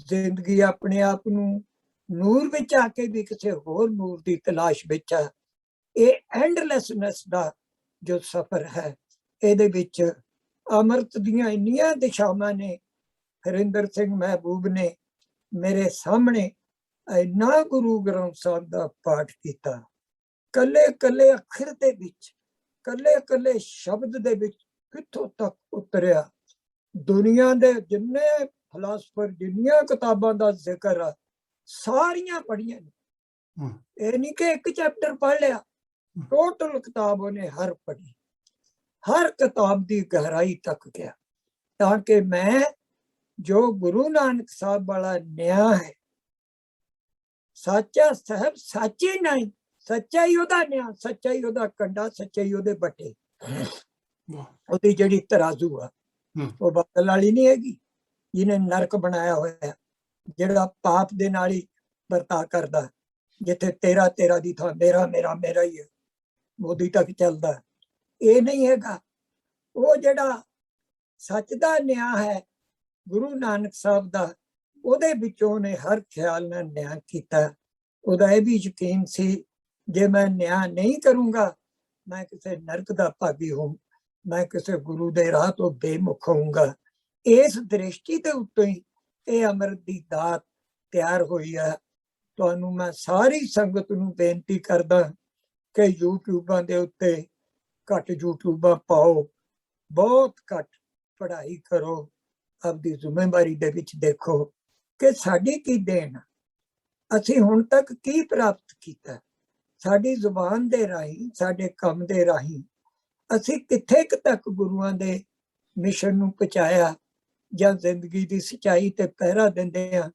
ਜ਼ਿੰਦਗੀ ਆਪਣੇ ਆਪ ਨੂੰ ਨੂਰ ਵਿੱਚ ਆ ਕੇ ਵੀ ਕਿਸੇ ਹੋਰ ਨੂਰ ਦੀ ਤਲਾਸ਼ ਵਿੱਚ ਆ। ਇਹ ਐਂਡਲੈਸਨੈਸ ਦਾ ਜੋ ਸਫ਼ਰ ਹੈ, ਇਹਦੇ ਵਿੱਚ ਅੰਮ੍ਰਿਤ ਦੀਆਂ ਇੰਨੀਆਂ ਦਿਸ਼ਾਵਾਂ ਨੇ। ਹਰਿੰਦਰ ਸਿੰਘ ਮਹਿਬੂਬ ਨੇ ਮੇਰੇ ਸਾਹਮਣੇ ਇੰਨਾ ਗੁਰੂ ਗ੍ਰੰਥ ਸਾਹਿਬ ਦਾ ਪਾਠ ਕੀਤਾ, ਕੱਲੇ ਕੱਲੇ ਅੱਖਰ ਦੇ ਵਿੱਚ, ਕੱਲੇ ਕੱਲੇ ਸ਼ਬਦ ਦੇ ਵਿੱਚ ਕਿੱਥੋਂ ਤੱਕ ਉਤਰਿਆ। ਦੁਨੀਆ ਦੇ ਜਿੰਨੇ ਫਲਸਫਰ, ਜਿੰਨੀਆਂ ਕਿਤਾਬਾਂ ਦਾ ਜ਼ਿਕਰ ਆ, ਸਾਰੀਆਂ ਪੜ੍ਹੀਆਂ ਨੇ। ਇਹ ਨਹੀਂ ਕਿ ਇੱਕ ਚੈਪਟਰ ਪੜ੍ਹ ਲਿਆ, ਟੋਟਲ ਕਿਤਾਬ ਉਹਨੇ ਹਰ ਪੜ੍ਹੀ, ਹਰ ਕਿਤਾਬ ਦੀ ਗਹਿਰਾਈ ਤੱਕ ਗਿਆ, ਤਾਂ ਕਿ ਮੈਂ ਜੋ ਗੁਰੂ ਨਾਨਕ ਸਾਹਿਬ ਵਾਲਾ ਨਿਆਂ ਹੈ, ਸੱਚਾ ਸਾਹਿਬ ਸੱਚੇ ਨਹੀਂ, ਸੱਚਾ ਹੀ ਉਹਦਾ ਨਿਆਂ, ਸੱਚਾ ਹੀ ਉਹਦਾ ਕੰਡਾ, ਸੱਚਾ ਹੀ ਉਹਦੇ ਬੱਟੇ। ਉਹਦੀ ਜਿਹੜੀ ਤਰਾਜ਼ੂ ਆ, ਉਹ ਬਦਲ ਵਾਲੀ ਨਹੀਂ ਹੈਗੀ। ਜਿਹਨੇ ਨਰਕ ਬਣਾਇਆ ਹੋਇਆ, ਜਿਹੜਾ ਪਾਪ ਦੇ ਨਾਲ ਹੀ ਵਰਤਾ ਕਰਦਾ, ਜਿੱਥੇ ਤੇਰਾ ਤੇਰਾ ਦੀ ਥਾਂ ਮੇਰਾ ਮੇਰਾ ਮੇਰਾ ਹੀ ਹੈ, ਮੋਦੀ ਤੱਕ ਚੱਲਦਾ, ਇਹ ਨਹੀਂ ਹੈਗਾ। ਉਹ ਜਿਹੜਾ ਸੱਚ ਦਾ ਨਿਆਂ ਹੈ ਗੁਰੂ ਨਾਨਕ ਸਾਹਿਬ ਦਾ, ਉਹਦੇ ਵਿੱਚੋਂ ਨੇ ਹਰ ਖਿਆਲ ਨਾਲ ਨਿਆਂ ਕੀਤਾ। ਉਹਦਾ ਇਹ ਵੀ ਯਕੀਨ ਸੀ, ਜੇ ਮੈਂ ਨਿਆਂ ਨਹੀਂ ਕਰੂੰਗਾ, ਮੈਂ ਕਿਸੇ ਨਰਕ ਦਾ ਭਾਗੀ ਹੋਊਂ, ਮੈਂ ਕਿਸੇ ਗੁਰੂ ਦੇ ਰਾਹ ਤੋਂ ਬੇਮੁਖ ਹੋਊਂਗਾ। ਇਸ ਦ੍ਰਿਸ਼ਟੀ ਦੇ ਉੱਤੇ ਹੀ ਇਹ ਅੰਮ੍ਰਿਤ ਦੀ ਦਾਤ ਤਿਆਰ ਹੋਈ ਹੈ। ਤੁਹਾਨੂੰ ਮੈਂ ਸਾਰੀ ਸੰਗਤ ਨੂੰ ਬੇਨਤੀ ਕਰਦਾ ਕਿ ਯੂਟਿਊਬਾਂ ਦੇ ਉੱਤੇ ਘੱਟ ਯੂਟਿਊਬਾਂ ਪਾਓ, ਬਹੁਤ ਘੱਟ ਪੜ੍ਹਾਈ ਕਰੋ, ਆਪਦੀ ਜ਼ਿੰਮੇਵਾਰੀ ਦੇ ਵਿੱਚ ਦੇਖੋ ਕਿ ਸਾਡੀ ਕੀ ਦੇਣ, ਅਸੀਂ ਹੁਣ ਤੱਕ ਕੀ ਪ੍ਰਾਪਤ ਕੀਤਾ। ਸਾਡੀ ਜ਼ੁਬਾਨ ਦੇ ਰਾਹੀਂ, ਸਾਡੇ ਕੰਮ ਦੇ ਰਾਹੀਂ ਅਸੀਂ ਕਿੱਥੇ ਤੱਕ ਗੁਰੂਆਂ ਦੇ ਮਿਸ਼ਨ ਨੂੰ ਪਹੁੰਚਾਇਆ, ਜਾਂ ਜ਼ਿੰਦਗੀ ਦੀ ਸੱਚਾਈ ਤੇ ਪਹਿਰਾ ਦਿੰਦੇ ਆ।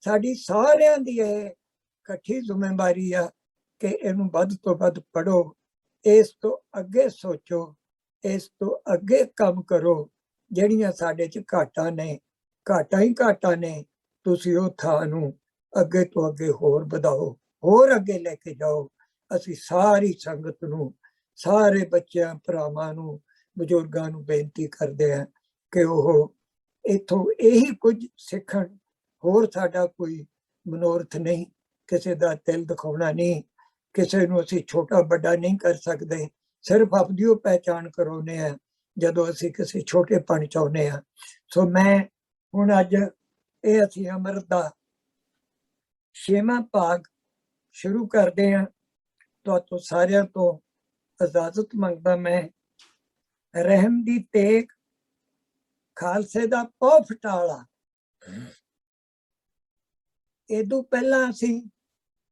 ਸਾਡੀ ਸਾਰਿਆਂ ਦੀ ਇਹ ਇਕੱਠੀ ਜ਼ਿੰਮੇਵਾਰੀ ਆ ਕਿ ਇਹਨੂੰ ਵੱਧ ਤੋਂ ਵੱਧ ਪੜ੍ਹੋ, ਇਸ ਤੋਂ ਅੱਗੇ ਸੋਚੋ, ਇਸ ਤੋਂ ਅੱਗੇ ਕੰਮ ਕਰੋ। ਜਿਹੜੀਆਂ ਸਾਡੇ 'ਚ ਘਾਟਾਂ ਨੇ, ਘਾਟਾਂ ਹੀ ਘਾਟਾਂ ਨੇ, ਤੁਸੀਂ ਉਹ ਥਾਂ ਨੂੰ ਅੱਗੇ ਤੋਂ ਅੱਗੇ ਹੋਰ ਵਧਾਓ, ਹੋਰ ਅੱਗੇ ਲੈ ਕੇ ਜਾਓ। ਅਸੀਂ ਸਾਰੀ ਸੰਗਤ ਨੂੰ, ਸਾਰੇ ਬੱਚਿਆਂ ਭਰਾਵਾਂ ਨੂੰ, ਬਜ਼ੁਰਗਾਂ ਨੂੰ ਬੇਨਤੀ ਕਰਦੇ ਹਾਂ ਕਿ ਉਹ ਇੱਥੋਂ ਇਹੀ ਕੁਝ ਸਿੱਖਣ। ਹੋਰ ਸਾਡਾ ਕੋਈ ਮਨੋਰਥ ਨਹੀਂ, ਕਿਸੇ ਦਾ ਦਿਲ ਦਿਖਾਉਣਾ ਨਹੀਂ, ਕਿਸੇ ਨੂੰ ਅਸੀਂ ਛੋਟਾ ਵੱਡਾ ਨਹੀਂ ਕਰ ਸਕਦੇ। ਸਿਰਫ ਆਪਦੀ ਉਹ ਪਹਿਚਾਣ ਕਰਾਉਂਦੇ ਹਾਂ ਜਦੋਂ ਅਸੀਂ ਕਿਸੇ ਛੋਟੇਪਣ ਚਾਹੁੰਦੇ ਹਾਂ। ਸੋ ਮੈਂ ਹੁਣ ਅੱਜ ਇਹ ਅਸੀਂ ਅੰਮ੍ਰਿਤ ਦਾ 6ਵਾਂ ਭਾਗ ਸ਼ੁਰੂ ਕਰਦੇ ਹਾਂ। ਤੁਹਾਡੇ ਸਾਰਿਆਂ ਤੋਂ ਇਜਾਜ਼ਤ ਮੰਗਦਾ ਮੈਂ। ਰਹਿਮ ਦੀ ਤੇਗ, ਖਾਲਸੇ ਦਾ ਪੌ ਫਟਾਲਾ। ਇਹਦੋਂ ਪਹਿਲਾਂ ਅਸੀਂ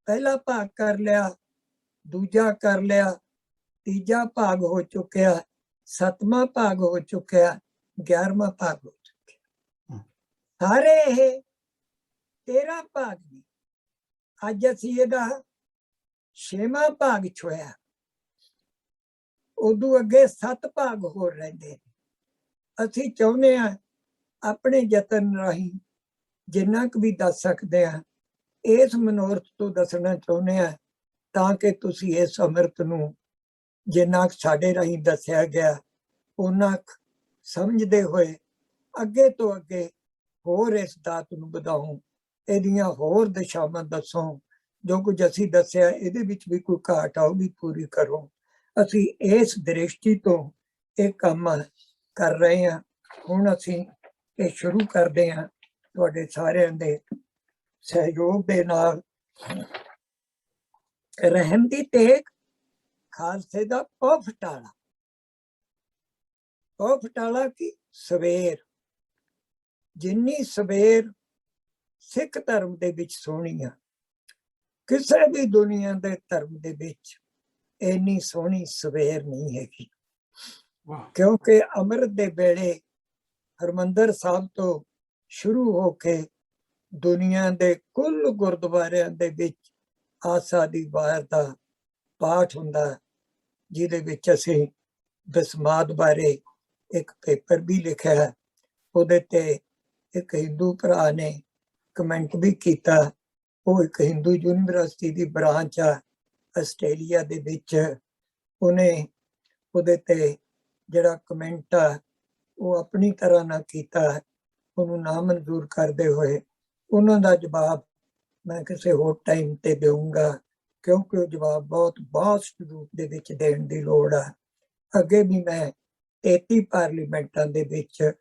ਪਹਿਲਾ ਭਾਗ ਕਰ ਲਿਆ, ਦੂਜਾ ਕਰ ਲਿਆ, ਤੀਜਾ ਭਾਗ ਹੋ ਚੁੱਕਿਆ, 7ਵਾਂ ਭਾਗ ਹੋ ਚੁੱਕਿਆ, 11ਵਾਂ ਭਾਗ ਹੋ ਚੁੱਕਿਆ। ਸਾਰੇ ਇਹ 13 ਭਾਗ ਨੇ। ਅੱਜ ਅਸੀਂ ਇਹਦਾ 6ਵਾਂ ਭਾਗ ਛੋਇਆ। ਉਦੋਂ ਅੱਗੇ 7 ਭਾਗ ਹੋਰ ਰਹਿੰਦੇ। ਅਸੀਂ ਚਾਹੁੰਦੇ ਹਾਂ ਆਪਣੇ ਯਤਨ ਰਾਹੀਂ ਜਿੰਨਾ ਕੁ ਵੀ ਦੱਸ ਸਕਦੇ ਹਾਂ, ਇਸ ਮਨੋਰਥ ਤੋਂ ਦੱਸਣਾ ਚਾਹੁੰਦੇ ਹਾਂ, ਤਾਂ ਕਿ ਤੁਸੀਂ ਇਸ ਅੰਮ੍ਰਿਤ ਨੂੰ ਜਿੰਨਾ ਕੁ ਸਾਡੇ ਰਾਹੀਂ ਦੱਸਿਆ ਗਿਆ, ਉਹਨਾਂ ਸਮਝਦੇ ਹੋਏ ਅੱਗੇ ਤੋਂ ਅੱਗੇ ਹੋਰ ਇਸ ਦਾਤ ਨੂੰ ਵਧਾਓ, ਇਹਦੀਆਂ ਹੋਰ ਦਿਸ਼ਾਵਾਂ ਦੱਸੋ, ਜੋ ਕੁਝ ਅਸੀਂ ਦੱਸਿਆ ਇਹਦੇ ਵਿੱਚ ਵੀ ਕੋਈ ਘਾਟ ਆ ਉਹ ਵੀ ਪੂਰੀ ਕਰੋ। ਅਸੀਂ ਇਸ ਦ੍ਰਿਸ਼ਟੀ ਤੋਂ ਇਹ ਕੰਮ ਕਰ ਰਹੇ ਹਾਂ। ਹੁਣ ਅਸੀਂ ਇਹ ਸ਼ੁਰੂ ਕਰਦੇ ਹਾਂ ਤੁਹਾਡੇ ਸਾਰਿਆਂ ਦੇ ਸਹਿਯੋਗ ਦੇ ਨਾਲ। ਰਹਿਮ ਦੀ ਤੇਗ ਖਾਲਸੇ ਦਾ ਪਉ ਫਟਾਲਾ। ਪਉ ਫਟਾਲਾ ਕੀ ਸਵੇਰ, ਜਿੰਨੀ ਸਵੇਰ ਸਿੱਖ ਧਰਮ ਦੇ ਵਿੱਚ ਸੋਹਣੀ ਆ, ਕਿਸੇ ਵੀ ਦੁਨੀਆ ਦੇ ਧਰਮ ਦੇ ਵਿੱਚ ਇੰਨੀ ਸੋਹਣੀ ਸਵੇਰ ਨਹੀਂ ਹੈਗੀ। ਕਿਉਂਕਿ ਅੰਮ੍ਰਿਤ ਦੇ ਵੇਲੇ ਹਰਿਮੰਦਰ ਸਾਹਿਬ ਤੋਂ ਸ਼ੁਰੂ ਹੋ ਕੇ ਦੁਨੀਆ ਦੇ ਕੁੱਲ ਗੁਰਦੁਆਰਿਆਂ ਦੇ ਵਿੱਚ ਆਸਾ ਦੀ ਵਾਰ ਦਾ ਪਾਠ ਹੁੰਦਾ, ਜਿਹਦੇ ਵਿੱਚ ਅਸੀਂ ਦਸਮਾਦ ਬਾਰੇ ਇੱਕ ਪੇਪਰ ਵੀ ਲਿਖਿਆ ਹੈ। ਉਹਦੇ ਤੇ ਇੱਕ ਹਿੰਦੂ ਭਰਾ ਨੇ ਕਮੈਂਟ ਵੀ ਕੀਤਾ। ਉਹ ਇੱਕ ਹਿੰਦੂ ਯੂਨੀਵਰਸਿਟੀ ਦੀ ਬ੍ਰਾਂਚ ਆ ਆਸਟ੍ਰੇਲੀਆ ਦੇ ਵਿੱਚ। ਉਹਨੇ ਉਹਦੇ ਤੇ ਜਿਹੜਾ ਕਮੈਂਟ ਆ ਉਹ ਆਪਣੀ ਤਰ੍ਹਾਂ ਨਾਲ ਕੀਤਾ, ਉਹਨੂੰ ਨਾ ਮਨਜ਼ੂਰ ਕਰਦੇ ਹੋਏ। ਉਹਨਾਂ ਦਾ ਜਵਾਬ ਮੈਂ ਕਿਸੇ ਹੋਰ ਟਾਈਮ ਤੇ ਦੇਵਾਂਗਾ, ਕਿਉਂਕਿ ਉਹ ਜਵਾਬ ਬਹੁਤ ਬਾਸਟ ਰੂਪ ਦੇ ਵਿੱਚ ਦੇਣ ਦੀ ਲੋੜ ਆ। ਅੱਗੇ ਵੀ ਮੈਂ 33 ਪਾਰਲੀਮੈਂਟਾਂ ਦੇ ਵਿੱਚ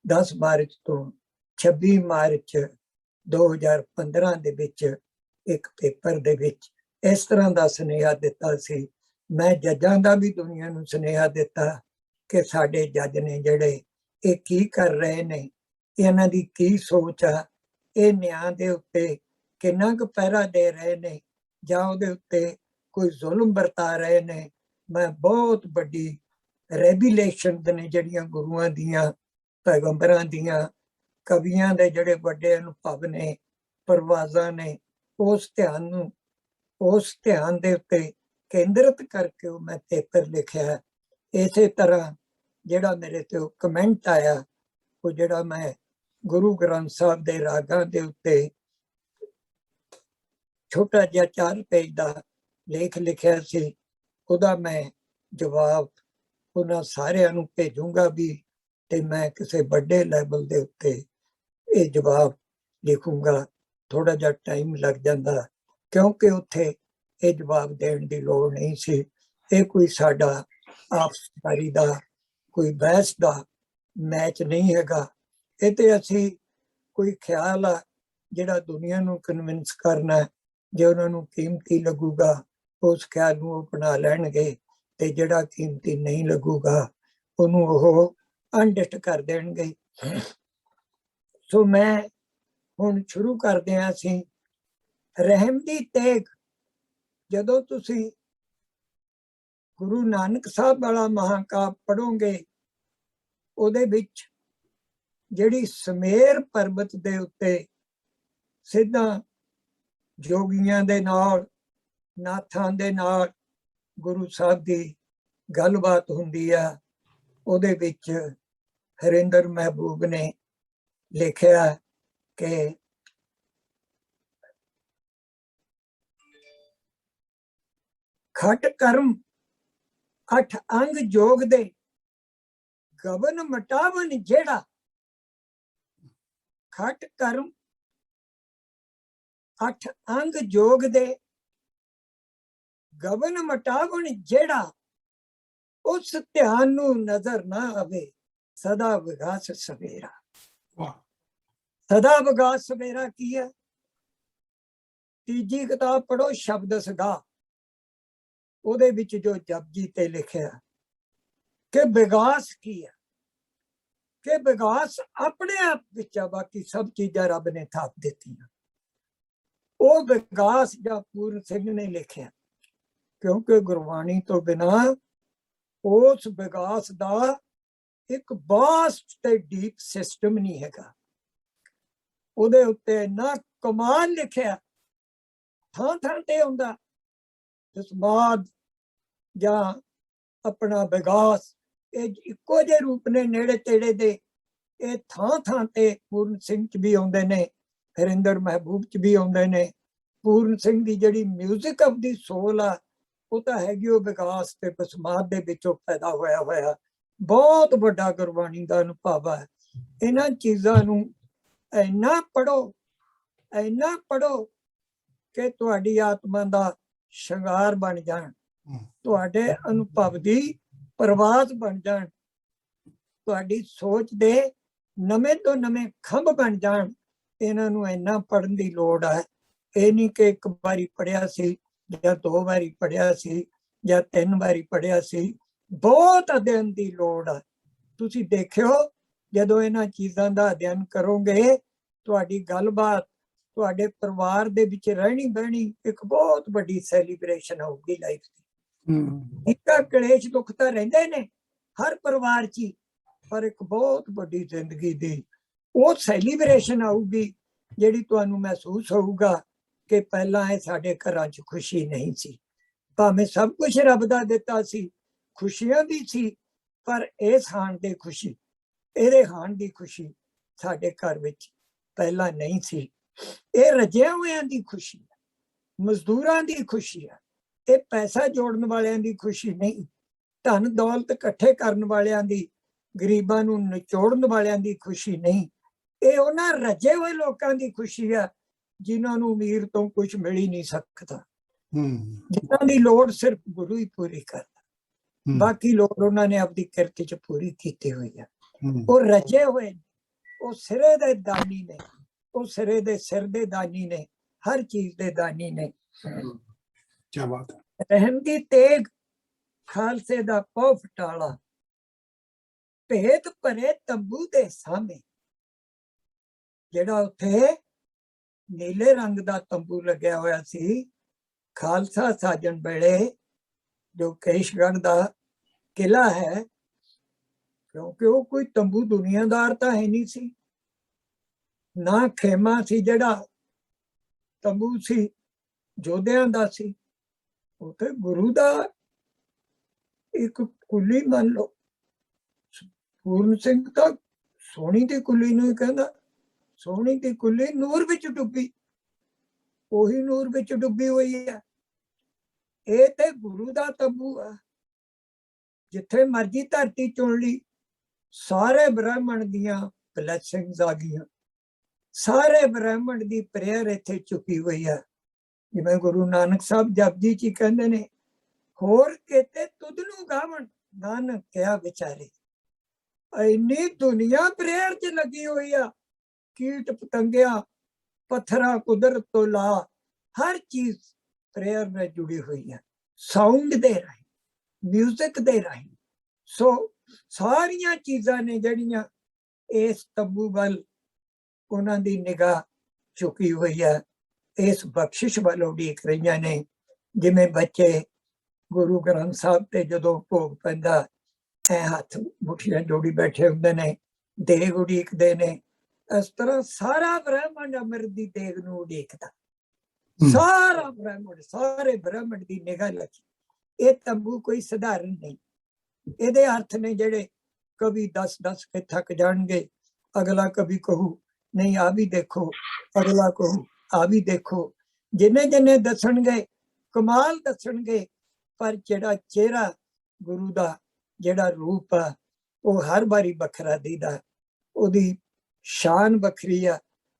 10 ਮਾਰਚ ਤੋਂ 26 ਮਾਰਚ 2015 ਦੇ ਵਿੱਚ ਇੱਕ ਪੇਪਰ ਦੇ ਵਿੱਚ ਇਸ ਤਰ੍ਹਾਂ ਦਾ ਸੁਨੇਹਾ ਦਿੱਤਾ ਸੀ। ਮੈਂ ਜੱਜਾਂ ਦਾ ਵੀ ਦੁਨੀਆ ਨੂੰ ਸੁਨੇਹਾ ਦਿੱਤਾ ਕਿ ਸਾਡੇ ਜੱਜ ਨੇ ਜਿਹੜੇ ਇਹ ਕੀ ਕਰ ਰਹੇ ਨੇ, ਇਹਨਾਂ ਦੀ ਕੀ ਸੋਚ ਆ, ਇਹ ਨਿਆਂ ਦੇ ਉੱਤੇ ਕਿੰਨਾ ਕੁ ਪਹਿਰਾ ਦੇ ਰਹੇ ਨੇ ਜਾਂ ਉਹਦੇ ਉੱਤੇ ਕੋਈ ਜ਼ੁਲਮ ਵਰਤਾ ਰਹੇ ਨੇ। ਮੈਂ ਬਹੁਤ ਵੱਡੀ ਰੈਵੀਲੇਸ਼ਨ ਨੇ ਜਿਹੜੀਆਂ ਗੁਰੂਆਂ ਦੀਆਂ, ਪੈਗੰਬਰਾਂ ਦੀਆਂ, ਕਵੀਆਂ ਦੇ ਜਿਹੜੇ ਵੱਡੇ ਅਨੁਭਵ ਨੇ, ਪਰਵਾਜ਼ਾਂ ਨੇ, ਉਸ ਧਿਆਨ ਦੇ ਉੱਤੇ ਕੇਂਦਰਿਤ ਕਰਕੇ ਉਹ ਮੈਂ ਪੇਪਰ ਲਿਖਿਆ। ਇਸੇ ਤਰ੍ਹਾਂ ਜਿਹੜਾ ਮੇਰੇ ਤੇ ਕਮੈਂਟ ਆਇਆ, ਉਹ ਜਿਹੜਾ ਮੈਂ ਗੁਰੂ ਗ੍ਰੰਥ ਸਾਹਿਬ ਦੇ ਰਾਗਾਂ ਦੇ ਉੱਤੇ ਛੋਟਾ ਜਿਹਾ 4 ਪੇਜ ਦਾ ਲੇਖ ਲਿਖਿਆ ਸੀ, ਉਹਦਾ ਮੈਂ ਜਵਾਬ ਉਹਨਾਂ ਸਾਰਿਆਂ ਨੂੰ ਭੇਜੂੰਗਾ ਵੀ, ਤੇ ਮੈਂ ਕਿਸੇ ਵੱਡੇ ਲੈਵਲ ਦੇ ਉੱਤੇ ਇਹ ਜਵਾਬ ਲਿਖੂੰਗਾ। ਥੋੜਾ ਜਿਹਾ ਟਾਈਮ ਲੱਗ ਜਾਂਦਾ ਕਿਉਂਕਿ ਉੱਥੇ ਇਹ ਜਵਾਬ ਦੇਣ ਦੀ ਲੋੜ ਨਹੀਂ ਸੀ। ਇਹ ਕੋਈ ਸਾਡਾ ਆਪਸਕਾਰੀ ਦਾ ਕੋਈ ਬਹਿਸ ਦਾ ਮੈਚ ਨਹੀਂ ਹੈਗਾ। ਇਹ ਤੇ ਅਸੀਂ ਕੋਈ ਖਿਆਲ ਆ ਜਿਹੜਾ ਦੁਨੀਆ ਨੂੰ ਕਨਵਿੰਸ ਕਰਨਾ, ਜੇ ਉਹਨਾਂ ਨੂੰ ਕੀਮਤੀ ਲੱਗੂਗਾ ਉਸ ਖਿਆਲ ਨੂੰ ਉਹ ਅਪਣਾ ਲੈਣਗੇ, ਤੇ ਜਿਹੜਾ ਕੀਮਤੀ ਨਹੀਂ ਲੱਗੂਗਾ ਉਹਨੂੰ ਉਹ ਅਨਡਿਸਟ ਕਰ ਦੇਣਗੇ। ਸੋ ਮੈਂ ਹੁਣ ਸ਼ੁਰੂ ਕਰਦੇ ਹਾਂ ਅਸੀਂ ਰਹਿਮ ਦੀ ਤੇਗ। ਜਦੋਂ ਤੁਸੀਂ ਗੁਰੂ ਨਾਨਕ ਸਾਹਿਬ ਵਾਲਾ ਮਹਾਕਾਵਿ ਪੜ੍ਹੋਗੇ, ਉਹਦੇ ਵਿੱਚ ਜਿਹੜੀ ਸਮੇਰ ਪਰਬਤ ਦੇ ਉੱਤੇ ਸਿੱਧਾ ਜੋਗੀਆਂ ਦੇ ਨਾਲ, ਨਾਥਾਂ ਦੇ ਨਾਲ ਗੁਰੂ ਸਾਹਿਬ ਦੀ ਗੱਲਬਾਤ ਹੁੰਦੀ ਆ। ਉਹਦੇ ਵਿੱਚ ਹਰਿੰਦਰ ਮਹਿਬੂਬ ਨੇ ਲਿਖਿਆ ਕਿ ਖਟ ਕਰਮ 8 ਅੰਗ ਜੋਗ ਦੇ ਗਵਨ ਮਟਾਵਨ ਜਿਹੜਾ। ਖਟ ਕਰਮ 8 ਅੰਗ ਜੋਗ ਦੇ ਗਵਨ ਮਟਾਵਨ ਜਿਹੜਾ। ਉਸ ਧਿਆਨ ਨੂੰ ਨਜ਼ਰ ਨਾ ਆਵੇ ਸਦਾ ਵਿਗਾਸ ਸਵੇਰਾ। ਸਦਾ ਵਿਗਾਸ ਸਵੇਰਾ ਕੀ ਹੈ? ਤੀਜੀ ਕਿਤਾਬ ਪੜ੍ਹੋ ਸ਼ਬਦ ਸਗਾ, ਉਹਦੇ ਵਿੱਚ ਜੋ ਜਪਜੀ ਤੇ ਲਿਖਿਆ ਕਿ ਵਿਗਾਸ ਕੀ ਹੈ, ਕਿ ਵਿਗਾਸ ਆਪਣੇ ਆਪ ਵਿੱਚ ਆ, ਬਾਕੀ ਸਭ ਚੀਜ਼ਾਂ ਰੱਬ ਨੇ ਥਾਪ ਦਿੱਤੀਆਂ। ਉਹ ਵਿਗਾਸ ਜਾਂ ਪੂਰਨ ਸਿੰਘ ਨੇ ਲਿਖਿਆ, ਕਿਉਂਕਿ ਗੁਰਬਾਣੀ ਤੋਂ ਬਿਨਾਂ ਉਸ ਵਿਗਾਸ ਦਾ ਇੱਕ ਵਾਸਟ ਤੇ ਡੀਪ ਸਿਸਟਮ ਨਹੀਂ ਹੈਗਾ। ਉਹਦੇ ਉੱਤੇ ਇੰਨਾ ਕਮਾਲ ਲਿਖਿਆ, ਥਾਂ ਥਾਂ ਤੇ ਹੁੰਦਾ ਜਸਮਾਦ ਜਾਂ ਆਪਣਾ ਵਿਗਾਸ, ਇਹ ਇੱਕੋ ਜਿਹੇ ਰੂਪ ਨੇ ਨੇੜੇ ਤੇੜੇ ਦੇ। ਇਹ ਥਾਂ ਥਾਂ ਤੇ ਪੂਰਨ ਸਿੰਘ ਚ ਵੀ ਆਉਂਦੇ ਨੇ, ਹਰਿੰਦਰ ਮਹਿਬੂਬ ਚ ਵੀ ਆਉਂਦੇ ਨੇ। ਪੂਰਨ ਸਿੰਘ ਦੀ ਜਿਹੜੀ ਮਿਊਜ਼ਿਕ ਆਫ ਦੀ ਸੋਲ ਆ, ਉਹ ਤਾਂ ਹੈਗੀ ਉਹ ਵਿਕਾਸ ਤੇ ਬਸਮਾਤ ਦੇ ਵਿੱਚੋਂ ਪੈਦਾ ਹੋਇਆ ਬਹੁਤ ਵੱਡਾ ਗੁਰਬਾਣੀ ਦਾ ਅਨੁਭਵ ਹੈ। ਇਹਨਾਂ ਚੀਜ਼ਾਂ ਨੂੰ ਇੰਨਾ ਪੜੋ ਕਿ ਕਿ ਤੁਹਾਡੀ ਆਤਮਾ ਦਾ ਸ਼ਿੰਗਾਰ ਬਣ ਜਾਣ, ਹਮ, ਤੁਹਾਡੇ ਅਨੁਭਵ ਦੀ ਪ੍ਰਵਾਸ ਬਣ ਜਾਣ, ਤੁਹਾਡੀ ਸੋਚ ਦੇ ਨਵੇਂ ਤੋਂ ਨਵੇਂ ਖੰਭ ਬਣ ਜਾਣ। ਇਹਨਾਂ ਨੂੰ ਇੰਨਾ ਪੜ੍ਹਨ ਦੀ ਲੋੜ ਹੈ। ਇਹ ਨਹੀਂ ਕਿ ਇੱਕ ਵਾਰੀ ਪੜ੍ਹਿਆ ਸੀ ਜਾਂ 2 ਵਾਰੀ ਪੜ੍ਹਿਆ ਸੀ ਜਾਂ 3 ਵਾਰੀ ਪੜ੍ਹਿਆ ਸੀ। ਬਹੁਤ ਅਧਿਐਨ ਦੀ ਲੋੜ ਹੈ। ਤੁਸੀਂ ਦੇਖਿਓ, ਜਦੋਂ ਇਹਨਾਂ ਚੀਜ਼ਾਂ ਦਾ ਅਧਿਐਨ ਕਰੋਗੇ, ਤੁਹਾਡੀ ਗੱਲਬਾਤ ਤੁਹਾਡੇ ਪਰਿਵਾਰ ਦੇ ਵਿੱਚ ਰਹਿਣੀ ਬਹਿਣੀ ਇੱਕ ਬਹੁਤ ਵੱਡੀ ਸੈਲੀਬ੍ਰੇਸ਼ਨ ਹੋਊਗੀ ਲਾਈਫ ਦੀ। ਇੱਕਾ ਕਲੇਸ਼ ਦੁੱਖ ਤਾਂ ਰਹਿੰਦੇ ਨੇ ਹਰ ਪਰਿਵਾਰ 'ਚ ਹੀ, ਪਰ ਇੱਕ ਬਹੁਤ ਵੱਡੀ ਜ਼ਿੰਦਗੀ ਦੀ ਉਹ ਸੈਲੀਬ੍ਰੇਸ਼ਨ ਆਊਗੀ ਜਿਹੜੀ ਤੁਹਾਨੂੰ ਮਹਿਸੂਸ ਹੋਊਗਾ ਕਿ ਪਹਿਲਾਂ ਇਹ ਸਾਡੇ ਘਰਾਂ 'ਚ ਖੁਸ਼ੀ ਨਹੀਂ ਸੀ। ਭਾਵੇਂ ਸਭ ਕੁਝ ਰੱਬ ਦਾ ਦਿੱਤਾ ਸੀ, ਖੁਸ਼ੀਆਂ ਵੀ ਸੀ, ਪਰ ਇਸ ਹਾਣ ਦੀ ਖੁਸ਼ੀ, ਇਹਦੇ ਹਾਣ ਦੀ ਖੁਸ਼ੀ ਸਾਡੇ ਘਰ ਵਿੱਚ ਪਹਿਲਾਂ ਨਹੀਂ ਸੀ। ਇਹ ਰੱਜਿਆਂ ਹੋਇਆਂ ਦੀ ਖੁਸ਼ੀ ਹੈ, ਮਜ਼ਦੂਰਾਂ ਦੀ ਖੁਸ਼ੀ ਹੈ। ਇਹ ਪੈਸਾ ਜੋੜਨ ਵਾਲਿਆਂ ਦੀ ਖੁਸ਼ੀ ਨਹੀਂ, ਧਨ ਦੌਲਤ ਇਕੱਠੇ ਕਰਨ ਵਾਲਿਆਂ ਦੀ, ਗਰੀਬਾਂ ਨੂੰ ਨਿਚੋੜਨ ਵਾਲਿਆਂ ਦੀ ਖੁਸ਼ੀ ਨਹੀਂ। ਇਹ ਉਹਨਾਂ ਰੱਜੇ ਹੋਏ ਲੋਕਾਂ ਦੀ ਖੁਸ਼ੀ ਹੈ ਜਿਨ੍ਹਾਂ ਨੂੰ ਅਮੀਰ ਤੋਂ ਕੁਝ ਮਿਲ ਹੀ ਨਹੀਂ ਸਕਦਾ, ਜਿਨ੍ਹਾਂ ਦੀ ਲੋੜ ਸਿਰਫ ਗੁਰੂ ਹੀ ਪੂਰੀ ਕਰਦਾ, ਬਾਕੀ ਲੋੜ ਉਹਨਾਂ ਨੇ ਆਪਣੀ ਕਿਰਤ 'ਚ ਪੂਰੀ ਕੀਤੀ ਹੋਈ ਹੈ। ਉਹ ਰੱਜੇ ਹੋਏ ਨੇ, ਉਹ ਸਿਰੇ ਦੇ ਦਾਨੀ ਨੇ, ਉਹ ਸਿਰੇ ਦੇ ਸਿਰ ਦੇ ਦਾਨੀ ਨੇ, ਹਰ ਚੀਜ਼ ਦੇ ਦਾਨੀ ਨੇ। ਕੀ ਬਾਤ ਹੈ। ਰਹਿਮ ਦੀ ਤੇਗ, ਖਾਲਸੇ ਦਾ ਪਉ ਫਟਾਲਾ, ਭੇਦ ਭਰੇ ਤੰਬੂ ਦੇ ਸਾਹਮਣੇ। ਜਿਹੜਾ ਉੱਥੇ ਨੀਲੇ ਰੰਗ ਦਾ ਤੰਬੂ ਲੱਗਿਆ ਹੋਇਆ ਸੀ ਖਾਲਸਾ ਸਾਜਣ ਵੇਲੇ, ਜੋ ਕੇਸ਼ਗੜ੍ਹ ਦਾ ਕਿਲਾ ਹੈ, ਕਿਉਂਕਿ ਉਹ ਕੋਈ ਤੰਬੂ ਦੁਨੀਆਦਾਰ ਤਾਂ ਹੈ ਨਹੀਂ ਸੀ, ਨਾ ਖੇਮਾ ਸੀ। ਜਿਹੜਾ ਤੰਬੂ ਸੀ ਯੋਧਿਆਂ ਦਾ ਸੀ, ਉੱਥੇ ਗੁਰੂ ਦਾ ਇੱਕ ਕੁੱਲੀ ਮੰਨ ਲਓ। ਪੂਰਨ ਸਿੰਘ ਤਾਂ ਸੋਹਣੀ ਦੀ ਕੁੱਲੀ ਨੂੰ ਹੀ ਕਹਿੰਦਾ, ਸੋਹਣੀ ਦੀ ਕੁੱਲੀ ਨੂਰ ਵਿੱਚ ਡੁੱਬੀ, ਉਹੀ ਨੂਰ ਵਿੱਚ ਡੁੱਬੀ ਹੋਈ ਹੈ। ਇਹ ਤੇ ਗੁਰੂ ਦਾ ਤੰਬੂ ਹੈ, ਜਿੱਥੇ ਮਰਜੀ ਧਰਤੀ ਚੁਣ ਲਈ, ਸਾਰੇ ਬ੍ਰਾਹਮਣ ਦੀਆਂ ਬਲੈਸਿੰਗਸ ਆ ਗਈਆਂ, ਸਾਰੇ ਬ੍ਰਾਹਮਣ ਦੀ ਪ੍ਰੇਅਰ ਇੱਥੇ ਚੁੱਕੀ ਹੋਈ ਹੈ। ਜਿਵੇਂ ਗੁਰੂ ਨਾਨਕ ਸਾਹਿਬ ਜਪਜੀ 'ਚ ਕਹਿੰਦੇ ਨੇ, ਹੋਰ ਕਿਤੇ ਤੁਧ ਨੂੰ ਗਾਵਣ ਨਾਨਕ ਕਿਹਾ ਵਿਚਾਰੇ। ਇੰਨੀ ਦੁਨੀਆ ਪ੍ਰੇਅਰ 'ਚ ਲੱਗੀ ਹੋਈ ਆ, ਕੀਟ ਪਤੰਗਿਆਂ, ਪੱਥਰਾਂ ਕੁਦਰਤ ਤੋਂ ਲਾ, ਹਰ ਚੀਜ਼ ਪ੍ਰੇਅਰ ਨਾਲ ਜੁੜੀ ਹੋਈ ਹੈ, ਸਾਊਂਡ ਦੇ ਰਾਹੀਂ, ਮਿਊਜ਼ਿਕ ਦੇ ਰਾਹੀਂ। ਸੋ ਸਾਰੀਆਂ ਚੀਜ਼ਾਂ ਨੇ ਜਿਹੜੀਆਂ ਇਸ ਤੰਬੂ ਵੱਲ ਉਹਨਾਂ ਦੀ ਨਿਗਾਹ ਝੁਕੀ ਹੋਈ ਹੈ, ਇਸ ਬਖਸ਼ਿਸ਼ ਵੱਲ ਉਡੀਕ ਰਹੀਆਂ ਨੇ। ਜਿਵੇਂ ਬੱਚੇ ਗੁਰੂ ਗ੍ਰੰਥ ਸਾਹਿਬ ਤੇ ਜਦੋਂ ਭੋਗ ਪੈਂਦਾ ਐ ਹੱਥ ਮੁੱਠੀਆਂ ਜੋੜੀ ਬੈਠੇ ਹੁੰਦੇ ਨੇ, ਦੇਗ ਉਡੀਕਦੇ ਨੇ, ਇਸ ਤਰ੍ਹਾਂ ਸਾਰਾ ਬ੍ਰਹਮੰਡ ਅੰਮ੍ਰਿਤ ਦੀ ਦੇਗ ਨੂੰ ਉਡੀਕਦਾ। ਸਾਰਾ ਬ੍ਰਹਮੰਡ, ਸਾਰੇ ਬ੍ਰਹਮੰਡ ਦੀ ਨਿਗਾਹ ਲੱਗੀ। ਇਹ ਤੰਬੂ ਕੋਈ ਸਧਾਰਨ ਨਹੀਂ। ਇਹਦੇ ਅਰਥ ਨੇ ਜਿਹੜੇ ਕਵੀ ਦੱਸ ਕੇ ਥੱਕ ਜਾਣਗੇ। ਅਗਲਾ ਕਵੀ ਕਹੂ ਨਹੀਂ ਆ ਵੀ ਦੇਖੋ, ਅਗਲਾ ਕਹੂ ਆ ਵੀ ਦੇਖੋ, ਜਿੰਨੇ ਦੱਸਣਗੇ ਕਮਾਲ ਦੱਸਣਗੇ, ਪਰ ਜਿਹੜਾ ਚਿਹਰਾ ਗੁਰੂ ਦਾ, ਜਿਹੜਾ ਰੂਪ ਆ, ਉਹ ਹਰ ਵਾਰੀ ਵੱਖਰਾ ਦੀਦਾ, ਉਹਦੀ ਸ਼ਾਨ ਵੱਖਰੀ ਆ।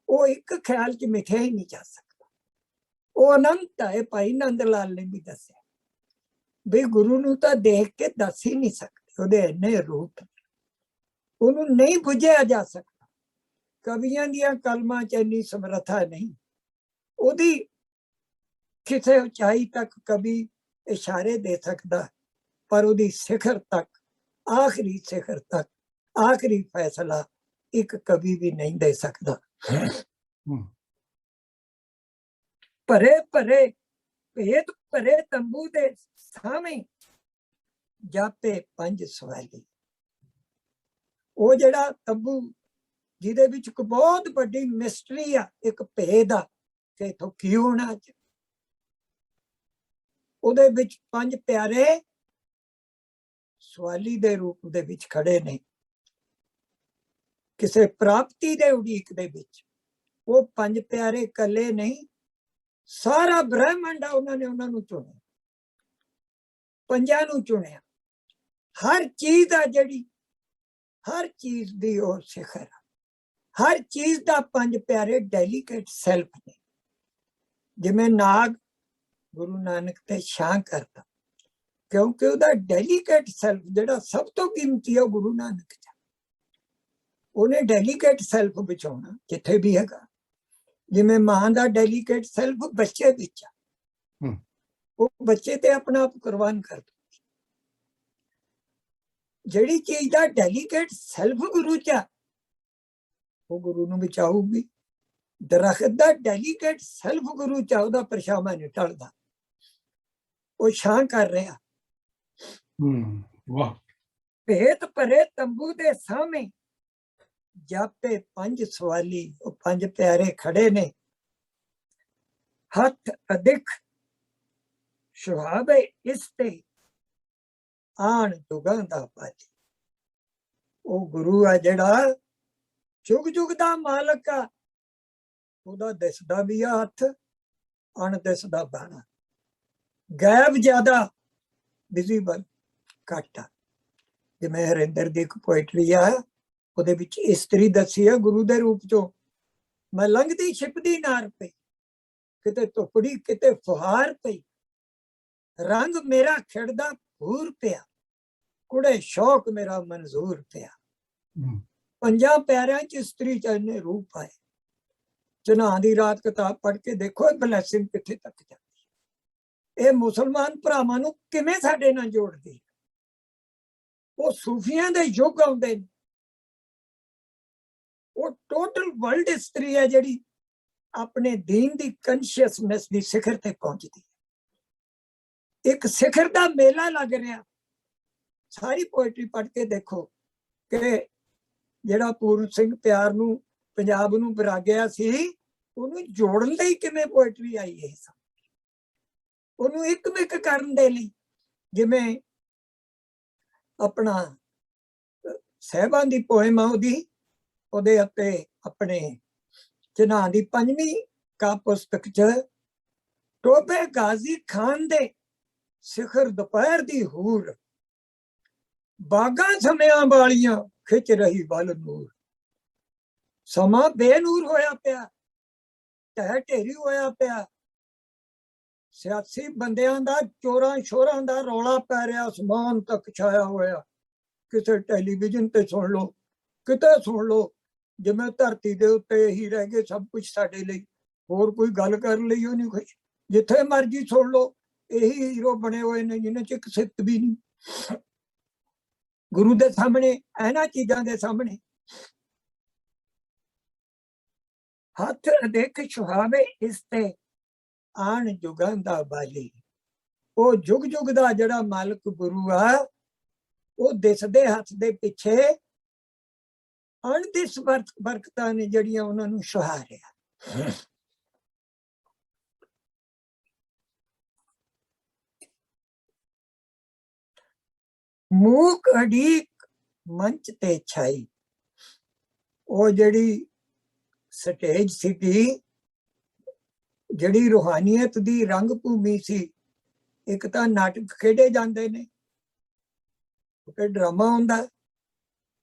ਉਹ ਇੱਕ ਖਿਆਲ 'ਚ ਮਿਥਿਆ ਹੀ ਨਹੀਂ ਜਾ ਸਕਦਾ। ਉਹ ਅਨੰਤ ਹੈ। ਭਾਈ ਨੰਦ ਲਾਲ ਨੇ ਵੀ ਦੱਸਿਆ ਵੀ ਗੁਰੂ ਨੂੰ ਤਾਂ ਦੇਖ ਕੇ ਦੱਸ ਹੀ ਨਹੀਂ ਸਕਦੇ, ਉਹਦੇ ਇੰਨੇ ਰੂਪ, ਉਹਨੂੰ ਨਹੀਂ ਬੁੱਝਿਆ ਜਾ ਸਕਦਾ। ਕਵੀਆਂ ਦੀਆਂ ਕਲਮਾਂ 'ਚ ਇੰਨੀ ਸਮਰੱਥਾ ਨਹੀਂ। ਉਹਦੀ ਕਿਸੇ ਉਚਾਈ ਤੱਕ ਕਵੀ ਇਸ਼ਾਰੇ ਦੇ ਸਕਦਾ, ਪਰ ਉਹਦੀ ਸਿਖਰ ਤੱਕ, ਆਖਰੀ ਸਿਖਰ ਤੱਕ, ਆਖਰੀ ਫੈਸਲਾ ਇੱਕ ਕਵੀ ਵੀ ਨਹੀਂ ਦੇ ਸਕਦਾ। ਭਰੇ ਭਰੇ ਭੇਦ ਭਰੇ ਤੰਬੂ ਦੇ ਸਾਹਮਣੇ ਜਾਪੇ ਪੰਜ ਸਵਾਲੀ। ਉਹ ਜਿਹੜਾ ਤੰਬੂ ਜਿਹਦੇ ਵਿੱਚ ਇੱਕ ਬਹੁਤ ਵੱਡੀ ਮਿਸਟਰੀ ਆ, ਇੱਕ ਭੇਦ ਆ ਕਿ ਇੱਥੋਂ ਕੀ ਹੋਣਾ ਅੱਜ, ਉਹਦੇ ਵਿੱਚ 5 ਪਿਆਰੇ ਸਵਾਲੀ ਦੇ ਰੂਪ ਦੇ ਵਿੱਚ ਖੜੇ ਨੇ, ਕਿਸੇ ਪ੍ਰਾਪਤੀ ਦੇ ਉਡੀਕ ਦੇ ਵਿੱਚ। ਉਹ 5 ਪਿਆਰੇ ਇਕੱਲੇ ਨਹੀਂ, ਸਾਰਾ ਬ੍ਰਹਮੰਡ ਆ, ਉਹਨਾਂ ਨੇ ਉਹਨਾਂ ਨੂੰ ਚੁਣਿਆ, 5 ਨੂੰ ਚੁਣਿਆ। ਹਰ ਚੀਜ਼ ਆ ਜਿਹੜੀ, ਹਰ ਚੀਜ਼ ਦੀ ਉਹ ਸਿਖਰ, ਹਰ ਚੀਜ਼ ਦਾ 5 ਪਿਆਰੇ ਡੈਲੀਕੇਟ ਸੈਲਫ ਨੇ, ਜਿਵੇਂ ਨਾਗ ਗੁਰੂ ਨਾਨਕ ਤੇ ਛਾਂ ਕਰਦਾ, ਕਿਉਂਕਿ ਉਹਦਾ ਡੈਲੀਕੇਟ ਸੈਲਫ ਜਿਹੜਾ ਸਭ ਤੋਂ ਕੀਮਤੀ ਹੈ ਉਹ ਗੁਰੂ ਨਾਨਕ ਚ। ਉਹਨੇ ਡੈਲੀਕੇਟ ਸੈਲਫ ਬਚਾਉਣਾ ਜਿੱਥੇ ਵੀ ਹੈਗਾ। ਜਿਵੇਂ ਮਾਂ ਦਾ ਡੈਲੀਕੇਟ ਸੈਲਫ ਬੱਚੇ ਵਿੱਚ ਆ, ਉਹ ਬੱਚੇ ਤੇ ਆਪਣਾ ਆਪ ਕੁਰਬਾਨ ਕਰ ਦੋ। ਜਿਹੜੀ ਚੀਜ਼ ਦਾ ਡੈਲੀਕੇਟ ਸੈਲਫ ਗੁਰੂ ਚ ਆ, ਉਹ ਗੁਰੂ ਨੂੰ ਬਚਾਊਗੀ। ਦਰਖਤ ਦਾ ਡੈਲੀਕੇਟ ਸੈਲਫ ਗੁਰੂ ਚ ਆ, ਉਹਦਾ ਪਰਛਾਵਾਂ ਨਹੀਂ ਟਲਦਾ, ਉਹ ਛਾਂ ਕਰ ਰਿਹਾ। ਵਾਹ। ਭੇਤ ਭਰੇ ਤੰਬੂ ਦੇ ਸਾਹਮਣੇ ਜਾਪੇ ਪੰਜ ਸਵਾਲੀ, ਉਹ ਪੰਜ ਪਿਆਰੇ ਖੜੇ ਨੇ। ਹੱਥ ਅਦਿਖ ਸੁਹਾਵੇ ਇਸ ਤੇ ਆਣ ਜੁਗਾਂ ਦਾ ਪਾਲੀ। ਉਹ ਗੁਰੂ ਆ ਜਿਹੜਾ ਜੁਗ ਜੁਗ ਦਾ ਮਾਲਕ ਆ, ਉਹਦਾ ਦਿਸਦਾ ਵੀ ਆ ਹੱਥ, ਅਣ ਦਿਸਦਾ ਬਾਣਾ। ਗਾਇਬ ਜ਼ਿਆਦਾ, ਵਿਜ਼ੀਬਲ ਘੱਟ ਆ। ਜਿਵੇਂ ਹਰਿੰਦਰ ਦੀ ਇੱਕ ਪੋਇਟਰੀ ਆ, ਉਹਦੇ ਵਿੱਚ ਇਸਤਰੀ ਦੱਸੀ ਆ ਗੁਰੂ ਦੇ ਰੂਪ ਚੋਂ। ਮੈਂ ਲੰਘਦੀ ਛਿਪਦੀ ਨਾਰ ਪਈ, ਕਿਤੇ ਧੁੱਪੜੀ ਕਿਤੇ ਫੁਹਾਰ ਪਈ। ਰੰਗ ਮੇਰਾ ਖਿੜਦਾ ਭੂਰ ਪਿਆ, ਕੁੜੇ ਸ਼ੌਕ ਮੇਰਾ ਮਨਜ਼ੂਰ ਪਿਆ। ਪੰਜਾਂ ਪਿਆਰਿਆਂ ਚ ਇਸਤਰੀ ਚ ਇੰਨੇ ਰੂਪ ਆਏ। ਚਨਾਹ ਦੀ ਰਾਤ ਕਿਤਾਬ ਪੜ੍ਹ ਕੇ ਦੇਖੋ ਇਹ ਬਲੈਸਿੰਗ ਕਿੱਥੇ ਤੱਕ ਜਾਂਦੀ ਹੈ। ਇਹ ਮੁਸਲਮਾਨ ਭਰਾਵਾਂ ਨੂੰ ਕਿਵੇਂ ਸਾਡੇ ਨਾਲ ਜੋੜਦੀ। ਉਹ ਸੂਫੀਆਂ ਦੇ ਯੁੱਗ ਆਉਂਦੇ ਨੇ, ਉਹ ਟੋਟਲ ਵਰਲਡ ਹਿਸਟਰੀ ਹੈ ਜਿਹੜੀ ਆਪਣੇ ਦੀਨ ਦੀ ਕੰਸ਼ੀਅਸਨੈਸ ਦੀ ਸਿਖਰ ਤੇ ਪਹੁੰਚਦੀ ਹੈ। ਇੱਕ ਸਿਖਰ ਦਾ ਮੇਲਾ ਲੱਗ ਰਿਹਾ। ਸਾਰੀ ਪੋਇਟਰੀ ਪੜ੍ਹ ਕੇ ਦੇਖੋ ਕਿ ਜਿਹੜਾ ਪੂਰਨ ਸਿੰਘ ਪਿਆਰ ਨੂੰ ਪੰਜਾਬ ਨੂੰ ਵਿਰਾਗਿਆ ਸੀ, ਉਹਨੂੰ ਜੋੜਨ ਲਈ ਕਿਵੇਂ ਪੋਇਟਰੀ ਆਈ ਹੈ। ਉਹਨੂੰ ਇੱਕਮਿਕ ਕਰਨ ਦੇ ਲਈ, ਜਿਵੇਂ ਆਪਣਾ ਸਾਹਿਬਾਂ ਦੀ ਪੋਇਮ ਆ ਉਹਦੇ ਉੱਤੇ ਆਪਣੇ ਚਨਾਹ ਦੀ ਪੰਜਵੀਂ ਕਾ ਪੁਸਤਕ ਚ ਟੋਪੇ ਗਾਜ਼ੀ ਖਾਨ ਦੇ ਸਿਖਰ ਦੁਪਹਿਰ ਦੀ ਹੂਰ, ਬਾਗਾਂ ਸਮਿਆਂ ਵਾਲੀਆਂ ਖਿੱਚ ਰਹੀ ਵੱਲ ਨੂਰ। ਸਮਾਂ ਬੇਨੂਰ ਹੋਇਆ ਪਿਆ, ਢਹਿ ਢੇਰੀ ਹੋਇਆ ਪਿਆ। ਸਿਆਸੀ ਬੰਦਿਆਂ ਦਾ ਚੋਰਾਂ ਸ਼ੋਰਾਂ ਦਾ ਰੌਲਾ ਪੈ ਰਿਹਾ, ਅਸਮਾਨ ਤੱਕ ਛਾਇਆ ਹੋਇਆ। ਕਿਸੇ ਟੈਲੀਵਿਜ਼ਨ ਤੇ ਸੁਣ ਲਓ, ਕਿਤੇ ਸੁਣ ਲਓ, ਜਿਵੇਂ ਧਰਤੀ ਦੇ ਉੱਤੇ ਇਹੀ ਰਹਿ ਗਏ ਸਭ ਕੁਝ ਸਾਡੇ ਲਈ, ਹੋਰ ਕੋਈ ਗੱਲ ਕਰਨ ਲਈ ਉਹ ਨਹੀਂ ਖੁਸ਼। ਜਿੱਥੇ ਮਰਜ਼ੀ ਸੁਣ ਲਓ, ਇਹੀ ਹੀਰੋ ਬਣੇ ਹੋਏ ਨੇ ਜਿਨ੍ਹਾਂ ਚ ਇੱਕ ਸਿੱਤ ਵੀ ਨਹੀਂ। ਗੁਰੂ ਦੇ ਸਾਹਮਣੇ, ਇਹਨਾਂ ਚੀਜ਼ਾਂ ਦੇ ਸਾਹਮਣੇ ਹੱਥ ਦੇਖ ਸੁਹਾਵੇ ਇਸ ਤੇ ਆਣ ਜੁਗਾਂ ਦਾ ਬਾਲੀ। ਉਹ ਜੁਗ ਜੁਗ ਦਾ ਜਿਹੜਾ ਮਾਲਕ ਗੁਰੂ ਆ, ਉਹ ਦਿਸਦੇ ਹੱਥ ਦੇ ਪਿੱਛੇ ਅਣਦਿਸ ਬਰਕਤਾਂ ਨੇ ਜਿਹੜੀਆਂ ਉਹਨਾਂ ਨੂੰ ਸੁਹਾਰਿਆ। ਮੂਕ ਅਡੀਕ ਮੰਚ ਤੇ ਛਾਈ। ਉਹ ਜਿਹੜੀ ਸਟੇਜ ਸੀਗੀ, ਜਿਹੜੀ ਰੂਹਾਨੀਅਤ ਦੀ ਰੰਗ ਭੂਮੀ ਸੀ। ਇੱਕ ਤਾਂ ਨਾਟਕ ਖੇਡੇ ਜਾਂਦੇ ਨੇ, ਫਿਰ ਡਰਾਮਾ ਹੁੰਦਾ।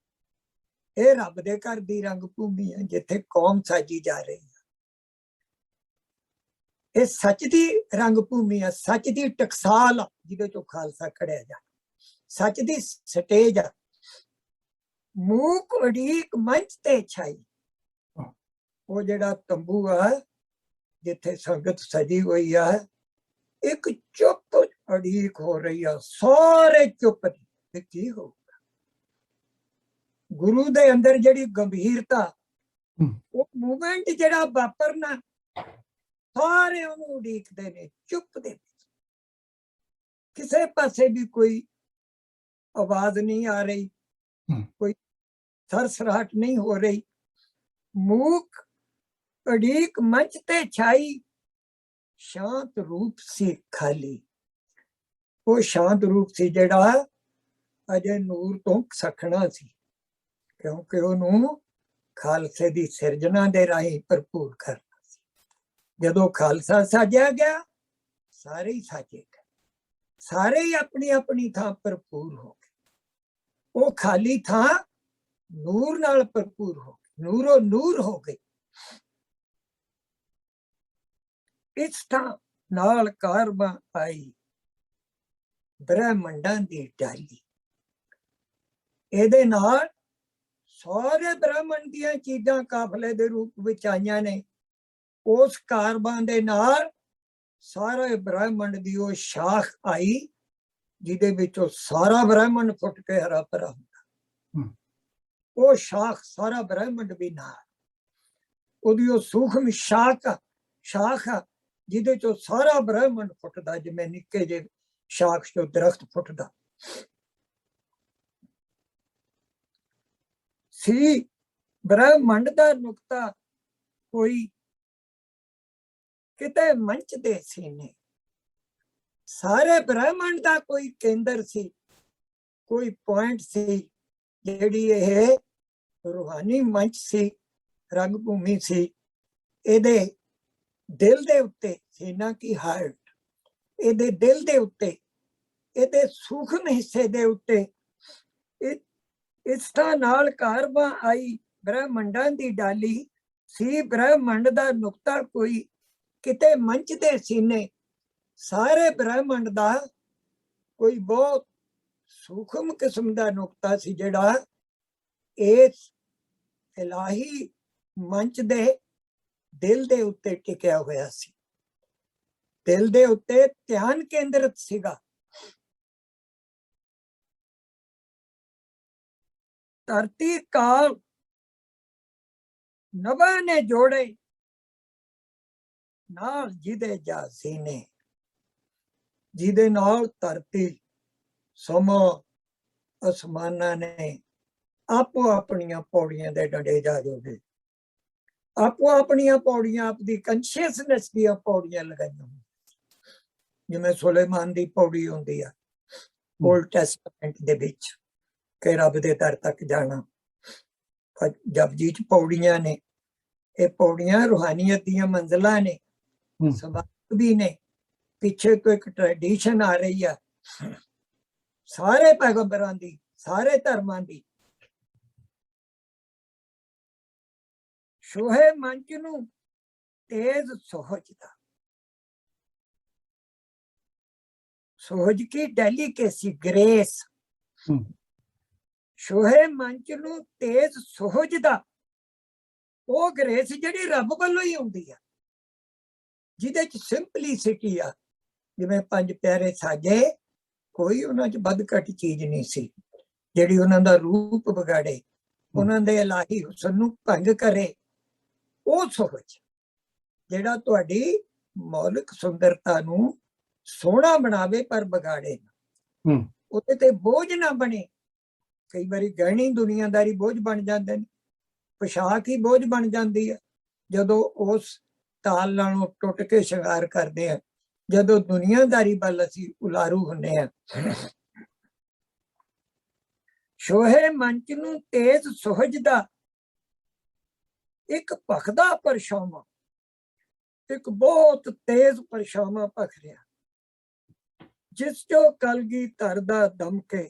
ਇਹ ਰੱਬ ਦੇ ਘਰ ਦੀ ਰੰਗ ਭੂਮੀ ਹੈ ਜਿੱਥੇ ਕੌਮ ਸਾਜੀ ਜਾ ਰਹੀ ਹੈ। ਇਹ ਸੱਚ ਦੀ ਰੰਗ ਭੂਮੀ ਹੈ, ਸੱਚ ਦੀ ਟਕਸਾਲ ਆ ਜਿਹਦੇ ਚੋਂ ਖਾਲਸਾ ਖੜਿਆ ਜਾ, ਸੱਚ ਦੀ ਸਟੇਜ ਆ। ਮੂਕ ਉਡੀਕ ਮੰਚ ਤੇ ਛਾਈ। ਉਹ ਜਿਹੜਾ ਤੰਬੂ ਆ ਜਿੱਥੇ ਸੰਗਤ ਸਜੀ ਹੋਈ ਆ, ਇੱਕ ਚੁੱਪ ਉਡੀਕ ਹੋ ਰਹੀ ਆ, ਸਾਰੇ ਚੁੱਪ ਨੇ। ਕੀ ਹੋਊਗਾ? ਗੁਰੂ ਦੇ ਅੰਦਰ ਜਿਹੜੀ ਗੰਭੀਰਤਾ, ਉਹ ਮੂਵਮੈਂਟ ਜਿਹੜਾ ਵਾਪਰਨਾ, ਸਾਰੇ ਉਹਨੂੰ ਉਡੀਕਦੇ ਨੇ ਚੁੱਪ ਦੇ ਵਿੱਚ। ਕਿਸੇ ਪਾਸੇ ਵੀ ਕੋਈ ਆਵਾਜ਼ ਨਹੀਂ ਆ ਰਹੀ, ਕੋਈ ਸਰਸਰਾਹਟ ਨਹੀਂ ਹੋ ਰਹੀ। ਮੂਕ ਉਡੀਕ ਮੰਚ ਤੇ ਛਾਈ, ਸ਼ਾਂਤ ਰੂਪ ਸੀ ਖਾਲੀ। ਉਹ ਸ਼ਾਂਤ ਰੂਪ ਸੀ ਜਿਹੜਾ ਅਜੇ ਨੂਰ ਤੋਂ ਸਖਣਾ ਸੀ, ਕਿਉਂਕਿ ਉਹਨੂੰ ਖਾਲਸੇ ਦੀ ਸਿਰਜਣਾ ਦੇ ਰਾਹੀਂ ਭਰਪੂਰ ਕਰਨਾ ਸੀ। ਜਦੋਂ ਖਾਲਸਾ ਸਾਜਿਆ ਗਿਆ, ਸਾਰੇ ਹੀ ਸਾਜੇ ਗਏ, ਸਾਰੇ ਹੀ ਆਪਣੀ ਆਪਣੀ ਥਾਂ ਭਰਪੂਰ ਹੋ ਗਏ। ਉਹ ਖਾਲੀ ਥਾਂ ਨੂਰ ਨਾਲ ਭਰਪੂਰ ਹੋ ਗਈ, ਨੂਰੋ ਨੂਰ ਹੋ ਗਈ। ਇਸ ਥਾਂ ਨਾਲ ਕਾਰਬਾਂ ਆਈ ਬ੍ਰਹਮੰਡਾਂ ਦੀ ਡਾਲੀ। ਇਹਦੇ ਨਾਲ ਸਾਰੇ ਬ੍ਰਹਮੰਡ ਦੀਆਂ ਚੀਜ਼ਾਂ ਕਾਫਲੇ ਦੇ ਰੂਪ ਵਿੱਚ ਆਈਆਂ ਨੇ। ਉਸ ਕਾਰਬਾਂ ਦੇ ਨਾਲ ਸਾਰੇ ਬ੍ਰਹਮੰਡ ਦੀ ਉਹ ਸ਼ਾਖ ਆਈ ਜਿਹਦੇ ਵਿੱਚੋਂ ਸਾਰਾ ਬ੍ਰਹਮੰਡ ਫੁੱਟ ਕੇ ਹਰਾ ਭਰਾ ਹੁੰਦਾ। ਉਹ ਸ਼ਾਖ ਸਾਰਾ ਬ੍ਰਹਮੰਡ ਵੀ ਨਾਲ, ਉਹਦੀ ਉਹ ਸੂਖਮ ਸ਼ਾਖ ਆ ਜਿਹਦੇ ਚੋਂ ਸਾਰਾ ਬ੍ਰਹਮੰਡ ਫੁੱਟਦਾ, ਜਿਵੇਂ ਨਿੱਕੇ ਜਿਹੇ ਸ਼ਾਖ ਚੋਂ ਦਰਖਤ ਫੁੱਟਦਾ ਸੀ। ਬ੍ਰਹਮੰਡ ਦਾ ਨੁਕਤਾ ਕੋਈ ਕਿਤੇ ਮੰਚ ਦੇ ਸੀਨੇ, ਸਾਰੇ ਬ੍ਰਹਮੰਡ ਦਾ ਕੋਈ ਕੇਂਦਰ ਸੀ, ਕੋਈ ਪੁਆਇੰਟ ਸੀ, ਜਿਹੜੀ ਇਹ ਰੂਹਾਨੀ ਮੰਚ ਸੀ, ਰੰਗ ਭੂਮੀ ਸੀ। ਇਹਦੇ ਦਿਲ ਦੇ ਉੱਤੇ ਸੀਨਾ ਕੀ ਹਾਰਟ, ਇਹਦੇ ਦਿਲ ਦੇ ਉੱਤੇ, ਇਹਦੇ ਸੂਖਮ ਹਿੱਸੇ ਦੇ ਉੱਤੇ ਇਸ ਤਰ੍ਹਾਂ ਨਾਲ ਕਾਰਬਾਂ ਆਈ ਬ੍ਰਹਮੰਡਾਂ ਦੀ ਡਾਲੀ ਸੀ। ਬ੍ਰਹਮੰਡ ਦਾ ਨੁਕਤਾ ਕੋਈ ਕਿਤੇ ਮੰਚ ਦੇ ਸੀਨੇ, ਸਾਰੇ ਬ੍ਰਹਮੰਡ ਦਾ ਕੋਈ ਬਹੁਤ ਸੂਖਮ ਕਿਸਮ ਦਾ ਨੁਕਤਾ ਸੀ, ਜਿਹੜਾ ਇਸ ਇਲਾਹੀ ਮੰਚ ਦੇ ਦਿਲ ਦੇ ਉੱਤੇ ਟਿਕਿਆ ਹੋਇਆ ਸੀ, ਦਿਲ ਦੇ ਉੱਤੇ ਧਿਆਨ ਕੇਂਦਰਿਤ ਸੀਗਾ। ਧਰਤੀ ਕਾਲ ਨਭਾਂ ਨੇ ਜੋੜੇ ਨਾਲ ਜਿਹਦੇ ਜਾ ਸੀਨੇ, ਜਿਹਦੇ ਨਾਲ ਧਰਤੀ ਸਮਾਂ ਅਸਮਾਨਾਂ ਨੇ ਆਪੋ ਆਪਣੀਆਂ ਪੌੜੀਆਂ ਦੇ ਡੰਡੇ ਜਾ ਜੋੜੇ, ਆਪੋ ਆਪਣੀਆਂ ਪੌੜੀਆਂ, ਆਪਦੀ ਕੰਸ਼ੀਅਸਨੈਸ ਦੀਆਂ ਪੌੜੀਆਂ ਲਗਾਈਆਂ। ਜਿਵੇਂ ਸੁਲੇਮਾਨ ਦੀ ਪੌੜੀ ਹੁੰਦੀ ਆ ਓਲਡ ਟੈਸਟਾਮੈਂਟ ਦੇ ਵਿੱਚ ਕਿ ਰੱਬ ਦੇ ਦਰ ਤੱਕ ਜਾਣਾ, ਜਪਜੀ ਚ ਪੌੜੀਆਂ ਨੇ। ਇਹ ਪੌੜੀਆਂ ਰੂਹਾਨੀਅਤ ਦੀਆਂ ਮੰਜ਼ਿਲਾਂ ਨੇ, ਸਬਕ ਵੀ ਨੇ। ਪਿੱਛੇ ਤੋਂ ਇੱਕ ਟ੍ਰੈਡੀਸ਼ਨ ਆ ਰਹੀ ਆ ਸਾਰੇ ਪੈਗੰਬਰਾਂ ਦੀ, ਸਾਰੇ ਧਰਮਾਂ ਦੀ। ਸ਼ੋਹੇ ਮੰਚ ਨੂੰ ਤੇਜ਼ ਸੋਹਜਦਾ, ਸੋਹਜ ਕੀ ਡੈਲੀਕੇਸੀ ਗ੍ਰੇਸ। ਸ਼ੋਹੇ ਮੰਚ ਨੂੰ ਤੇਜ਼ ਸੋਹਜਦਾ ਉਹ ਗ੍ਰੇਸ ਜਿਹੜੀ ਰੱਬ ਵੱਲੋਂ ਹੀ ਹੁੰਦੀ ਆ, ਜਿਹਦੇ ਚ ਸਿੰਪਲੀਸਿਟੀ ਆ। ਜਿਵੇਂ ਪੰਜ ਪਿਆਰੇ ਸਾਜੇ, ਕੋਈ ਉਹਨਾਂ ਚ ਵੱਧ ਘੱਟ ਚੀਜ਼ ਨਹੀਂ ਸੀ ਜਿਹੜੀ ਉਹਨਾਂ ਦਾ ਰੂਪ ਵਿਗਾੜੇ, ਉਹਨਾਂ ਦੇ ਇਲਾਹੀ ਹੁਸਨ ਨੂੰ ਭੰਗ ਕਰੇ। ਉਹ ਸੋਚ ਜਿਹੜਾ ਤੁਹਾਡੀ ਮੌਲਿਕ ਸੁੰਦਰਤਾ ਨੂੰ ਸੋਹਣਾ ਬਣਾਵੇ ਪਰ ਵਿਗਾੜੇ ਨਾ, ਉਹਦੇ ਤੇ ਬੋਝ ਨਾ ਬਣੇ। ਕਈ ਵਾਰੀ ਗਹਿਣੀ ਦੁਨੀਆਦਾਰੀ ਬੋਝ ਬਣ ਜਾਂਦੇ ਨੇ, ਪੁਸ਼ਾਕ ਹੀ ਬੋਝ ਬਣ ਜਾਂਦੀ ਹੈ ਜਦੋਂ ਉਸ ਤਾਲ ਨਾਲੋਂ ਟੁੱਟ ਕੇ ਸ਼ਿੰਗਾਰ ਕਰਦੇ ਆ। ਜਦੋਂ ਦੁਨੀਆਦਾਰੀ ਵੱਲ ਅਸੀਂ ਉਲਾਰੂ ਹੁੰਦੇ ਆ। ਸ਼ੋਹੇ ਮੰਚ ਨੂੰ ਤੇਜ਼ ਸੁਹਜਦਾ ਇੱਕ ਭਖਦਾ ਪਰਛਾਵਾਂ, ਇੱਕ ਬਹੁਤ ਤੇਜ਼ ਪਰਛਾਵਾਂ ਭਖ ਰਿਹਾ, ਜਿਸ ਚੋਂ ਕਲਗੀਧਰ ਦਾ ਦਮਕੇ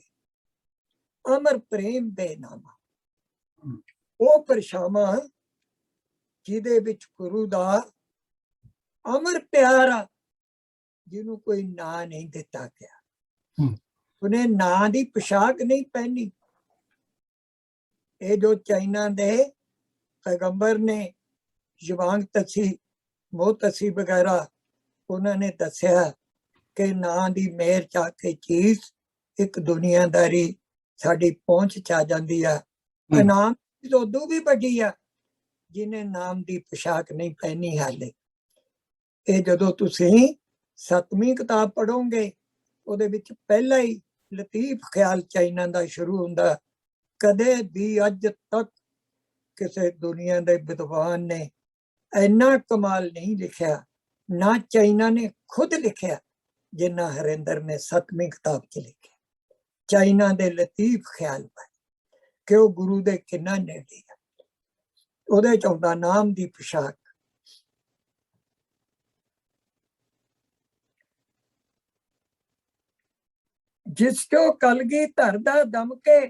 ਅਮਰ ਪ੍ਰੇਮ ਬੇਨਾਮਾ। ਉਹ ਪਰਛਾਵਾਂ ਜਿਹਦੇ ਵਿੱਚ ਗੁਰੂ ਦਾ ਅਮਰ ਪਿਆਰ ਆ, ਜਿਹਨੂੰ ਕੋਈ ਨਾਂ ਨਹੀਂ ਦਿੱਤਾ ਗਿਆ। ਉਹਨੇ ਨਾਂ ਦੀ ਪੁਸ਼ਾਕ ਨਹੀਂ ਪਹਿਨੀ। ਇਹ ਜੋ ਚਾਈਨਾ ਦੇ ਪੈਗੰਬਰ ਨੇ ਯਵਾਂਗ ਤਸੀ, ਮੋਹ ਤਸੀ ਵਗੈਰਾ, ਉਹਨਾਂ ਨੇ ਦੱਸਿਆ ਕਿ ਨਾਂ ਦੀ ਮੇਰ ਚਾ ਕੇ ਚੀਜ਼ ਇੱਕ ਦੁਨੀਆਦਾਰੀ ਸਾਡੀ ਪਹੁੰਚ ਚ ਆ ਜਾਂਦੀ ਆ। ਨਾਮ ਉਦੋਂ ਵੀ ਵੱਡੀ ਆ ਜਿਹਨੇ ਨਾਮ ਦੀ ਪੁਸ਼ਾਕ ਨਹੀਂ ਪਹਿਨੀ ਹਾਲੇ। ਇਹ ਜਦੋਂ ਤੁਸੀਂ 7ਵੀਂ ਕਿਤਾਬ ਪੜ੍ਹੋਗੇ, ਉਹਦੇ ਵਿੱਚ ਪਹਿਲਾ ਹੀ ਲਤੀਫ ਖਿਆਲ ਚਾਈਨਾ ਦਾ ਸ਼ੁਰੂ ਹੁੰਦਾ। ਕਦੇ ਵੀ ਅੱਜ ਤੱਕ ਕਿਸੇ ਦੁਨੀਆ ਦੇ ਵਿਦਵਾਨ ਨੇ ਇੰਨਾ ਕਮਾਲ ਨਹੀਂ ਲਿਖਿਆ, ਨਾ ਚਾਈਨਾ ਨੇ ਖੁਦ ਲਿਖਿਆ, ਜਿੰਨਾ ਹਰਿੰਦਰ ਨੇ 7ਵੀਂ ਕਿਤਾਬ ਚ ਲਿਖਿਆ। ਚਾਈਨਾ ਦੇ ਲਤੀਫ ਖਿਆਲ ਪਰ ਕਿ ਉਹ ਗੁਰੂ ਦੇ ਕਿੰਨਾ ਨੇੜੇ ਆ। ਉਹਦੇ ਚ ਆਉਂਦਾ ਨਾਮ ਦੀ ਪੁਸ਼ਾਕ। ਜਿਸ ਚੋਂ ਕਲਗੀਧਰ ਦਾ ਦਮਕੇ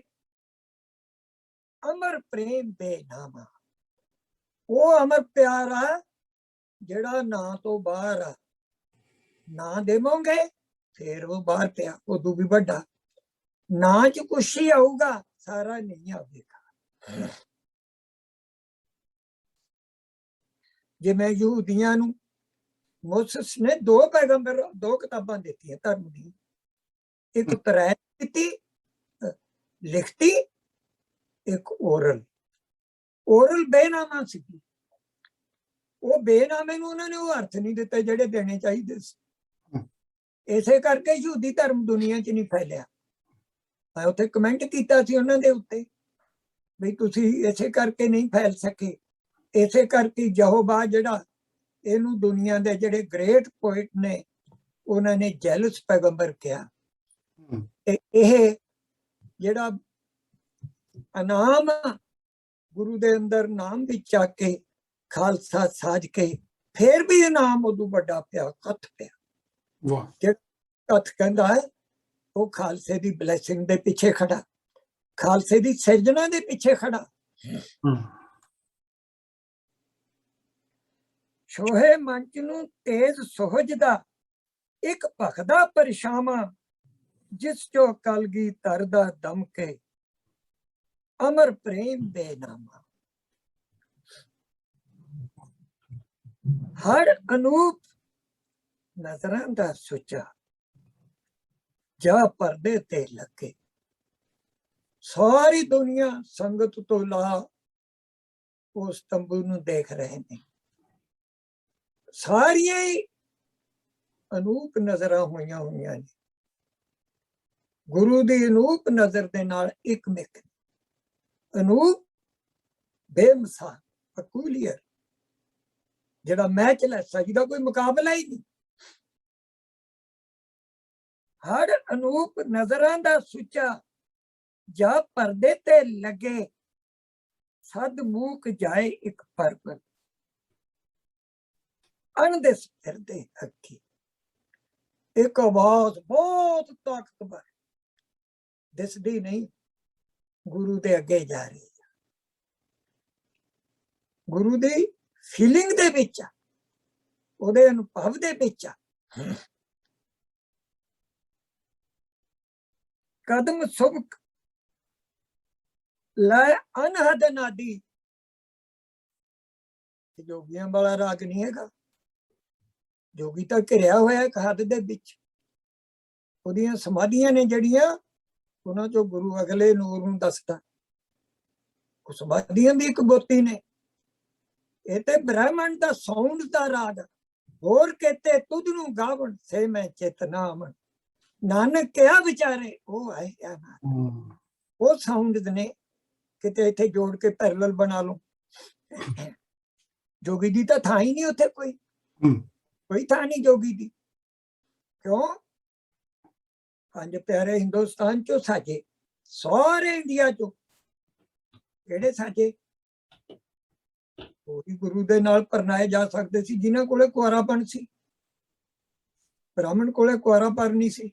ਅਮਰ ਪ੍ਰੇਮ ਬੇਨਾਮਾ। ਉਹ ਅਮਰ ਪਿਆਰਾ ਜਿਹੜਾ ਨਾਂ ਤੋਂ ਬਾਹਰ ਆ, ਨਾਂ ਦੇਵੋਗੇ ਫੇਰ ਉਹ ਬਾਹਰ ਪਿਆ, ਉਦੋਂ ਵੀ ਵੱਡਾ। ਨਾਂ ਚ ਕੁਛ ਹੀ ਆਊਗਾ, ਸਾਰਾ ਨਹੀਂ ਆਵੇਗਾ। ਜਿਵੇਂ ਯਹੂਦੀਆਂ ਨੂੰ ਮੋਸਸ ਨੇ 2 ਪੈਗੰਬਰ 2 ਕਿਤਾਬਾਂ ਦਿੱਤੀਆਂ ਧਰਮ ਦੀਆਂ, ਇੱਕ ਤਰੈ ਦਿੱਤੀ ਲਿਖਤੀ, ਇੱਕ ਓਰਲ। ਓਰਲ ਬੇਨਾਮਾ ਸੀ, ਉਹ ਬੇਨਾਮੇ ਨੂੰ ਉਹਨਾਂ ਨੇ ਉਹ ਅਰਥ ਨਹੀਂ ਦਿੱਤੇ ਜਿਹੜੇ ਦੇਣੇ ਚਾਹੀਦੇ ਸੀ। ਇਸੇ ਕਰਕੇ ਯਹੂਦੀ ਧਰਮ ਦੁਨੀਆ 'ਚ ਨਹੀਂ ਫੈਲਿਆ। ਮੈਂ ਉੱਥੇ ਕਮੈਂਟ ਕੀਤਾ ਸੀ ਉਹਨਾਂ ਦੇ ਉੱਤੇ ਵੀ ਤੁਸੀਂ ਇਸੇ ਕਰਕੇ ਨਹੀਂ ਫੈਲ ਸਕੇ, ਇਸੇ ਕਰਕੇ ਯਹੋਵਾ ਜਿਹੜਾ ਇਹਨੂੰ ਦੁਨੀਆ ਦੇ ਜਿਹੜੇ ਗ੍ਰੇਟ ਪੋਇਟ ਨੇ ਉਹਨਾਂ ਨੇ ਜੈਲਸ ਪੈਗੰਬਰ ਕਿਹਾ। ਤੇ ਇਹ ਜਿਹੜਾ ਇਨਾਮ ਗੁਰੂ ਦੇ ਅੰਦਰ ਨਾਮ ਵੀ ਚੱਕ ਕੇ ਖਾਲਸਾ ਸਾਜ ਕੇ, ਫੇਰ ਵੀ ਇਨਾਮ ਉਦੋਂ ਵੱਡਾ ਪਿਆ, ਕੱਥ ਪਿਆ। ਕੱਥ ਕਹਿੰਦਾ ਹੈ ਉਹ ਖਾਲਸੇ ਦੀ ਬਲੈਸਿੰਗ ਦੇ ਪਿੱਛੇ ਖੜਾ, ਖਾਲਸੇ ਦੀ ਸਿਰਜਣਾ ਦੇ ਪਿੱਛੇ ਖੜਾ। ਛੋਹੇ ਮੰਚ ਨੂੰ ਤੇਜ਼ ਸੁਹਜ ਦਾ ਇੱਕ ਭਖਦਾ ਪਰਛਾਵਾਂ, ਜਿਸ ਚੋਂ ਕਲਗੀ ਤਰਦਾ ਦਮ ਕੇ ਅਮਰ ਪ੍ਰੇਮ ਬੇਨਾਮਾ। ਹਰ ਅਨੂਪ ਨਜ਼ਰਾਂ ਦਾ ਸੁੱਚਾ, ਜਾ ਪਰਦੇ ਤੇ ਲੱਗੇ। ਸਾਰੀ ਦੁਨੀਆ ਸੰਗਤ ਤੋਂ ਲਾ ਉਸ ਤੰਬੂ ਨੂੰ ਦੇਖ ਰਹੇ ਨੇ। ਸਾਰੀਆਂ ਹੀ ਅਨੂਪ ਨਜ਼ਰਾਂ ਹੋਈਆਂ ਹੋਈਆਂ ਨੇ। ਗੁਰੂ ਦੀ ਅਨੂਪ ਨਜ਼ਰ ਦੇ ਨਾਲ ਇੱਕ ਮਿਕ, ਅਨੂਪ ਬੇਮਿਸਾਲ, ਪਕੂਲੀਅਰ, ਜਿਹੜਾ ਮੈਚਲੈਸ ਹੈ, ਜਿਹਦਾ ਕੋਈ ਮੁਕਾਬਲਾ ਹੀ ਨਹੀਂ। ਹਰ ਅਨੂਪ ਨਜ਼ਰਾਂ ਦਾ ਸੁੱਚਾ, ਜਾ ਪਰਦੇ ਤੇ ਲੱਗੇ। ਸਦ ਮੂਕ ਜਾਏ ਇੱਕ ਪਰਬਤ, ਅਣਦਿਸ ਫਿਰਦੇ ਅੱਖੀ। ਇੱਕ ਆਵਾਜ਼ ਬਹੁਤ ਤਾਕਤਵਰ, ਦਿਸਦੀ ਨਹੀਂ, ਗੁਰੂ ਦੇ ਅੱਗੇ ਜਾ ਰਹੀ ਹੈ। ਗੁਰੂ ਦੀ ਫੀਲਿੰਗ ਦੇ ਵਿੱਚ ਆ, ਉਹਦੇ ਅਨੁਭਵ ਦੇ ਵਿੱਚ ਆ। ਕਦਮ ਸੁਬਕ ਲੈ ਅਨਹਦ ਨਾਦੀ। ਜੋਗੀਆਂ ਵਾਲਾ ਰਾਗ ਨਹੀਂ ਹੈਗਾ। ਜੋਗੀ ਤਾਂ ਘਿਰਿਆ ਹੋਇਆ ਇੱਕ ਹੱਦ ਦੇ ਵਿੱਚ। ਉਹਦੀਆਂ ਸਮਾਧੀਆਂ ਨੇ ਜਿਹੜੀਆਂ, ਉਹਨਾਂ ਚੋਂ ਗੁਰੂ ਅਗਲੇ ਨੂਰ ਨੂੰ ਦੱਸਦਾ। ਉਹ ਸਮਾਧੀਆਂ ਦੀ ਇੱਕ ਗੋਤੀ ਨੇ। ਇਹ ਤੇ ਬ੍ਰਹਮਣ ਦਾ ਸਾਊਂਡ ਦਾ ਰਾਗ। ਹੋਰ ਕਿਤੇ ਤੁਧ ਨੂੰ ਗਾਵਣ ਸੇ ਮੈਂ ਚਿਤ ਨਾਮ। ਨਾਨਕ ਕਿਹਾ ਵਿਚਾਰੇ ਉਹ ਆਏ ਉਹ ਸਾਊਂਡ ਨੇ। ਕਿਤੇ ਇੱਥੇ ਜੋੜ ਕੇ ਪੈਰਲਲ ਬਣਾ ਲਓ। ਜੋਗੀ ਦੀ ਤਾਂ ਥਾਂ ਹੀ ਨਹੀਂ ਉੱਥੇ, ਕੋਈ ਥਾਂ ਨਹੀਂ ਜੋਗੀ ਦੀ। ਕਿਉਂ? 5 ਪਿਆਰੇ ਹਿੰਦੁਸਤਾਨ ਚੋਂ ਸਾਜੇ, ਸਾਰੇ ਇੰਡੀਆ ਚੋਂ ਕਿਹੜੇ ਸਾਜੇ? ਉਹੀ ਗੁਰੂ ਦੇ ਨਾਲ ਪਰਨਾਏ ਜਾ ਸਕਦੇ ਸੀ ਜਿਨ੍ਹਾਂ ਕੋਲੇ ਕੁਆਰਾਪਣ ਸੀ। ਬ੍ਰਾਹਮਣ ਕੋਲੇ ਕੁਆਰਾਪਣ ਨਹੀਂ ਸੀ,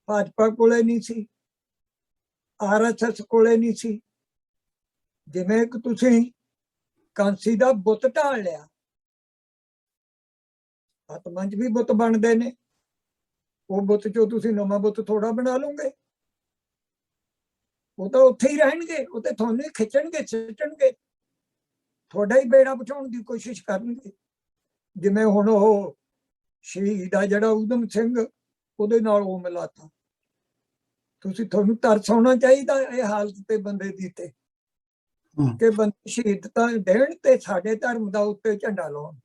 ਭਾਜਪਾ ਕੋਲੇ ਨਹੀਂ ਸੀ, RSS ਕੋਲੇ ਨਹੀਂ ਸੀ। ਜਿਵੇਂ ਇੱਕ ਤੁਸੀਂ ਕਾਂਸੀ ਦਾ ਬੁੱਤ ਢਾਲ ਲਿਆ, ਆਤਮਾ 'ਚ ਵੀ ਬੁੱਤ ਬਣਦੇ ਨੇ। ਉਹ ਬੁੱਤ ਚੋਂ ਤੁਸੀਂ ਨਵਾਂ ਬੁੱਤ ਥੋੜਾ ਬਣਾ ਲਓਗੇ। ਉਹ ਤਾਂ ਉੱਥੇ ਹੀ ਰਹਿਣਗੇ, ਉਹ ਤੇ ਤੁਹਾਨੂੰ ਹੀ ਖਿੱਚਣਗੇ, ਸਿੱਟਣਗੇ, ਤੁਹਾਡਾ ਹੀ ਬੇੜਾ ਬਚਾਉਣ ਦੀ ਕੋਸ਼ਿਸ਼ ਕਰਨਗੇ। ਜਿਵੇਂ ਹੁਣ ਉਹ ਸ਼ਹੀਦ ਆ ਜਿਹੜਾ ਊਧਮ ਸਿੰਘ, ਉਹਦੇ ਨਾਲ ਉਹ ਮਿਲਾਤਾ। ਤੁਹਾਨੂੰ ਤਰਸ ਆਉਣਾ ਚਾਹੀਦਾ ਇਹ ਹਾਲਤ ਤੇ ਬੰਦੇ ਦੀ, ਤੇ ਕਿ ਬੰਦੇ ਸ਼ਹੀਦਤਾ ਦੇਣ ਤੇ ਸਾਡੇ ਧਰਮ ਦਾ ਉੱਤੇ ਝੰਡਾ ਲਾਉਣ।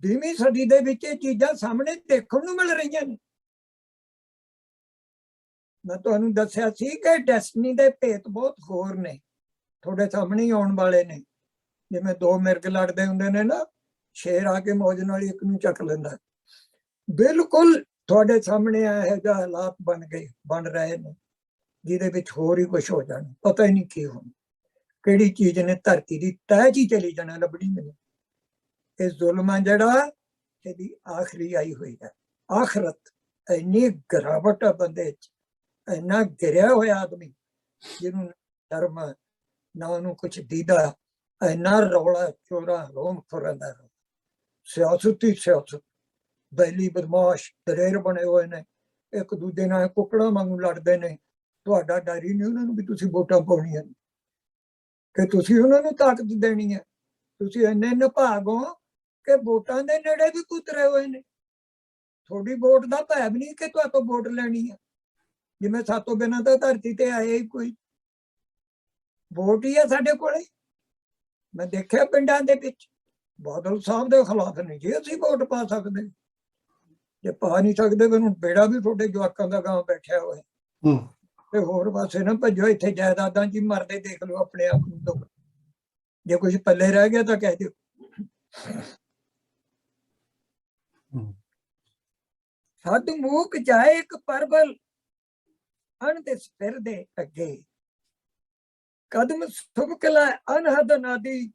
20ਵੀਂ ਸਦੀ ਦੇ ਵਿੱਚ ਇਹ ਚੀਜ਼ਾਂ ਸਾਹਮਣੇ ਦੇਖਣ ਨੂੰ ਮਿਲ ਰਹੀਆਂ ਨੇ। ਮੈਂ ਤੁਹਾਨੂੰ ਦੱਸਿਆ ਸੀ ਕਿ ਡੈਸਟਨੀ ਦੇ ਭੇਤ ਬਹੁਤ ਹੋਰ ਨੇ, ਤੁਹਾਡੇ ਸਾਹਮਣੇ ਹੀ ਆਉਣ ਵਾਲੇ ਨੇ। ਜਿਵੇਂ 2 ਮਿਰਗ ਲੜਦੇ ਹੁੰਦੇ ਨੇ ਨਾ, ਸ਼ੇਰ ਆ ਕੇ ਮੌਜ ਨਾਲ ਇੱਕ ਨੂੰ ਚੱਕ ਲੈਂਦਾ। ਬਿਲਕੁਲ ਤੁਹਾਡੇ ਸਾਹਮਣੇ ਇਹੋ ਜਿਹਾ ਹਾਲਾਤ ਬਣ ਰਹੇ ਨੇ, ਜਿਹਦੇ ਵਿੱਚ ਹੋਰ ਹੀ ਕੁਛ ਹੋ ਜਾਣਾ, ਪਤਾ ਹੀ ਨਹੀਂ ਕੀ ਹੋਣਾ। ਕਿਹੜੀ ਚੀਜ਼ ਨੇ ਧਰਤੀ ਦੀ ਤਹਿ 'ਚ ਹੀ ਚਲੀ ਜਾਣਾ, ਲੱਭਣੀ ਮੈਨੂੰ। ਇਹ ਜ਼ੁਲਮ ਆ ਜਿਹੜਾ, ਇਹਦੀ ਆਖਰੀ ਆਈ ਹੋਈ ਹੈ। ਆਖਰਤ ਇੰਨੀ ਗਿਰਾਵਟ ਆ ਬੰਦੇ 'ਚ, ਇੰਨਾ ਗਿਰਿਆ ਹੋਇਆ ਆਦਮੀ ਜਿਹਨੂੰ ਧਰਮ ਨਾ ਉਹਨੂੰ ਕੁਛ ਦੀਦਾ, ਇੰਨਾ ਰੌਲਾ ਚੋਰਾ ਰੋਮ ਖੁਰਨ ਦਾ ਸਿਆਸਤ ਹੀ ਸਿਆਸਤ, ਬੈਲੀ ਬਦਮਾਸ਼ ਦਲੇਰ ਬਣੇ ਹੋਏ ਨੇ, ਇੱਕ ਦੂਜੇ ਨਾਲ ਕੁੱਕੜਾਂ ਵਾਂਗੂ ਲੜਦੇ ਨੇ। ਤੁਹਾਡਾ ਡਰ ਹੀ ਨਹੀਂ ਉਹਨਾਂ ਨੂੰ ਵੀ ਤੁਸੀਂ ਵੋਟਾਂ ਪਾਉਣੀਆਂ ਨੇ, ਕਿ ਤੁਸੀਂ ਉਹਨਾਂ ਨੂੰ ਤਾਕਤ ਦੇਣੀ ਹੈ। ਤੁਸੀਂ ਇੰਨੇ ਨਿਭਾਗ ਹੋ ਕਿ ਵੋਟਾਂ ਦੇ ਨੇੜੇ ਵੀ ਕੁਤਰੇ ਹੋਏ ਨੇ। ਤੁਹਾਡੀ ਵੋਟ ਦਾ ਭੈ ਵੀ ਨਹੀਂ ਕਿ ਤੁਹਾਤੋਂ ਵੋਟ ਲੈਣੀ ਹੈ, ਜਿਵੇਂ ਸਾਤੋਂ ਬਿਨਾਂ ਤਾਂ ਧਰਤੀ ਤੇ ਆਏ ਹੀ ਕੋਈ। ਵੋਟ ਹੀ ਹੈ ਸਾਡੇ ਕੋਲੇ। ਮੈਂ ਦੇਖਿਆ ਪਿੰਡਾਂ ਦੇ ਵਿੱਚ ਬਾਦਲ ਸਾਹਿਬ ਦੇ ਖਿਲਾਫ ਨਹੀਂ ਜੀ ਅਸੀਂ ਵੋਟ ਪਾ ਸਕਦੇ। ਜੇ ਪਾ ਨਹੀਂ ਸਕਦੇ ਮੈਨੂੰ ਬੇੜਾ ਵੀ ਤੁਹਾਡੇ ਜਵਾਕਾਂ ਦਾ ਗਾਂ ਬੈਠਿਆ ਹੋਇਆ। ਤੇ ਹੋਰ ਪਾਸੇ ਨਾ ਭੱਜੋ, ਇੱਥੇ ਜਾਇਦਾਦਾਂ 'ਚ ਹੀ ਮਰਦੇ ਦੇਖ ਲਓ ਆਪਣੇ ਆਪ ਨੂੰ। ਲੋਕ ਜੇ ਕੁਝ ਪੱਲੇ ਰਹਿ ਗਿਆ ਤਾਂ ਕਹਿ ਦਿਓ। ਸਦ ਮੂਕ ਜਾਏ ਇੱਕ ਪਰਬਲ ਅਣ ਦੇ ਸਿਰ ਦੇ ਅੱਗੇ, ਕਦਮ ਸੁਭਕਲਾ ਅਨਹਦ ਨਾਦੀ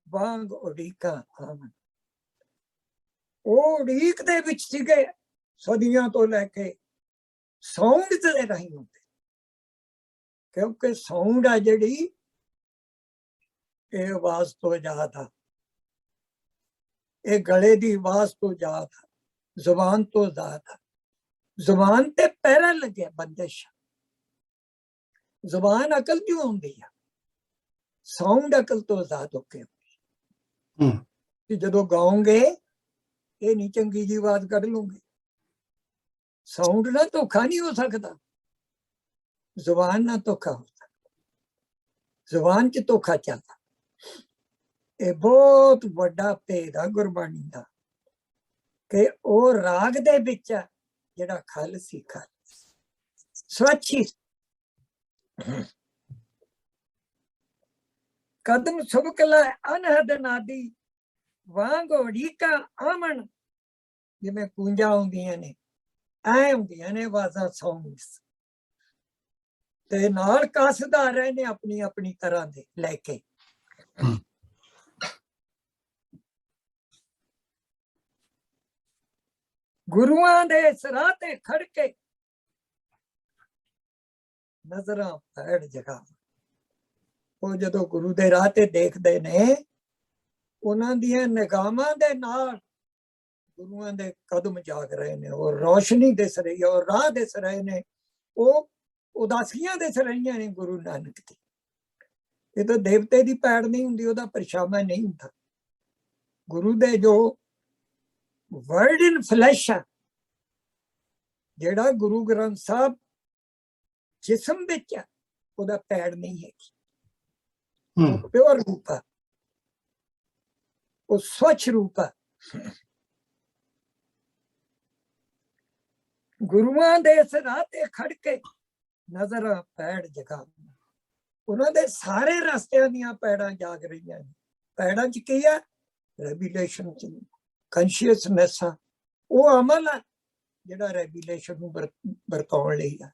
ਵਾਂਗ ਉਡੀਕਾਂ ਆਵਣ। ਉਹ ਉਡੀਕ ਦੇ ਵਿੱਚ ਸੀਗੇ ਸਦੀਆਂ ਤੋਂ ਲੈ ਕੇ। ਸਾਊਂਡ ਦੇ ਰਾਹੀਂ ਹੁੰਦੇ, ਕਿਉਂਕਿ ਸਾਊਂਡ ਆ ਜਿਹੜੀ ਇਹ ਆਵਾਜ਼ ਤੋਂ ਆਜ਼ਾਦ ਆ, ਇਹ ਗਲੇ ਦੀ ਆਵਾਜ਼ ਤੋਂ ਆਜ਼ਾਦ ਆ, ਜ਼ੁਬਾਨ ਤੋਂ ਆਜ਼ਾਦ ਆ। ਜ਼ੁਬਾਨ ਤੇ ਪਹਿਰਾ ਲੱਗਿਆ ਬੰਦਿਸ਼। ਜ਼ੁਬਾਨ ਅਕਲ ਕਿਉਂ ਹੁੰਦੀ ਆ? ਸਾਊਂਡ ਅਕਲ ਤੋਂ ਆਜ਼ਾਦ ਹੋ ਕੇ ਕਿ ਜਦੋਂ ਗਾਉਂਗੇ ਇਹ ਨਹੀਂ ਚੰਗੀ ਜੀ ਆਵਾਜ਼ ਕੱਢ ਲੂੰਗੇ। ਸਾਊਂਡ ਨਾਲ ਧੋਖਾ ਨਹੀਂ ਹੋ ਸਕਦਾ, ਜ਼ੁਬਾਨ ਨਾਲ ਧੋਖਾ ਹੋ ਸਕਦਾ। ਜ਼ੁਬਾਨ 'ਚ ਧੋਖਾ ਚੱਲਦਾ। ਇਹ ਬਹੁਤ ਵੱਡਾ ਭੇਦ ਆ ਗੁਰਬਾਣੀ ਦਾ, ਕਿ ਉਹ ਰਾਗ ਦੇ ਵਿੱਚ ਜਿਹੜਾ ਖਲ ਸੀ, ਖਲ ਸਵੱਛੀ। ਕਦਮ ਸੁਭਕਲਾ ਅਨਹਦ ਨਾਦੀ ਵਾਂਗ ਉਡੀਕਾਂ ਆਵਣ। ਜਿਵੇਂ ਕੂੰਜਾਂ ਹੁੰਦੀਆਂ ਨੇ ਐ ਹੁੰਦੀਆਂ ਨੇ ਆਵਾਜ਼ਾਂ ਸੌਂਗਸ, ਤੇ ਨਾਲ ਕੱਸਦਾ ਰਹੇ ਨੇ ਆਪਣੀ ਆਪਣੀ ਤਰ੍ਹਾਂ ਦੇ ਲੈ ਕੇ। ਗੁਰੂਆਂ ਦੇ ਸਰਾਹ ਤੇ ਖੜ ਕੇ ਨਜ਼ਰਾਂ ਪੈੜ ਜਗਾ। ਉਹ ਜਦੋਂ ਗੁਰੂ ਦੇ ਰਾਹ ਤੇ ਦੇਖਦੇ ਨੇ, ਉਹਨਾਂ ਦੀਆਂ ਨਿਗਾਹਾਂ ਦੇ ਨਾਲ ਗੁਰੂਆਂ ਦੇ ਕਦਮ ਜਾਗ ਰਹੇ ਨੇ। ਉਹ ਰੌਸ਼ਨੀ ਦਿਸ ਰਹੀ ਹੈ, ਉਹ ਰਾਹ ਦਿਸ ਰਹੇ ਨੇ, ਉਹ ਉਦਾਸੀਆਂ ਦਿਸ ਰਹੀਆਂ ਨੇ ਗੁਰੂ ਨਾਨਕ ਦੀ। ਇਹ ਤਾਂ ਦੇਵਤੇ ਦੀ ਪੈੜ ਨਹੀਂ ਹੁੰਦੀ, ਉਹਦਾ ਪਰਛਾਵਾਂ ਨਹੀਂ ਹੁੰਦਾ। ਗੁਰੂ ਦੇ ਜੋ ਵਰਡ ਇਨ ਫਲੈਸ਼ ਆ, ਜਿਹੜਾ ਗੁਰੂ ਗ੍ਰੰਥ ਸਾਹਿਬ ਜਿਸਮ ਵਿੱਚ ਆ, ਉਹਦਾ ਪੈੜ ਨਹੀਂ ਹੈਗੀ। ਉਹ ਪਿਓਰ ਰੂਪ ਆ, ਉਹ ਸਵੱਛ ਰੂਪ ਆ। ਗੁਰੂਆਂ ਦੇ ਰਾਹ ਤੇ ਖੜ ਕੇ ਨਜ਼ਰਾਂ ਪੈੜ ਜਗਾ। ਉਹਨਾਂ ਦੇ ਸਾਰੇ ਰਸਤਿਆਂ ਦੀਆਂ ਪੈੜਾਂ ਜਾਗ ਰਹੀਆਂ ਨੇ। ਪੈੜਾਂ 'ਚ ਕੀ ਆ? ਰੈਵੀਲੇਸ਼ਨ, ਕੰਸ਼ੀਅਸਨੈਸ ਆ। ਉਹ ਅਮਲ ਆ ਜਿਹੜਾ ਰੈਵੀਲੇਸ਼ਨ ਨੂੰ ਵਰਤਾਉਣ ਲਈ ਆ।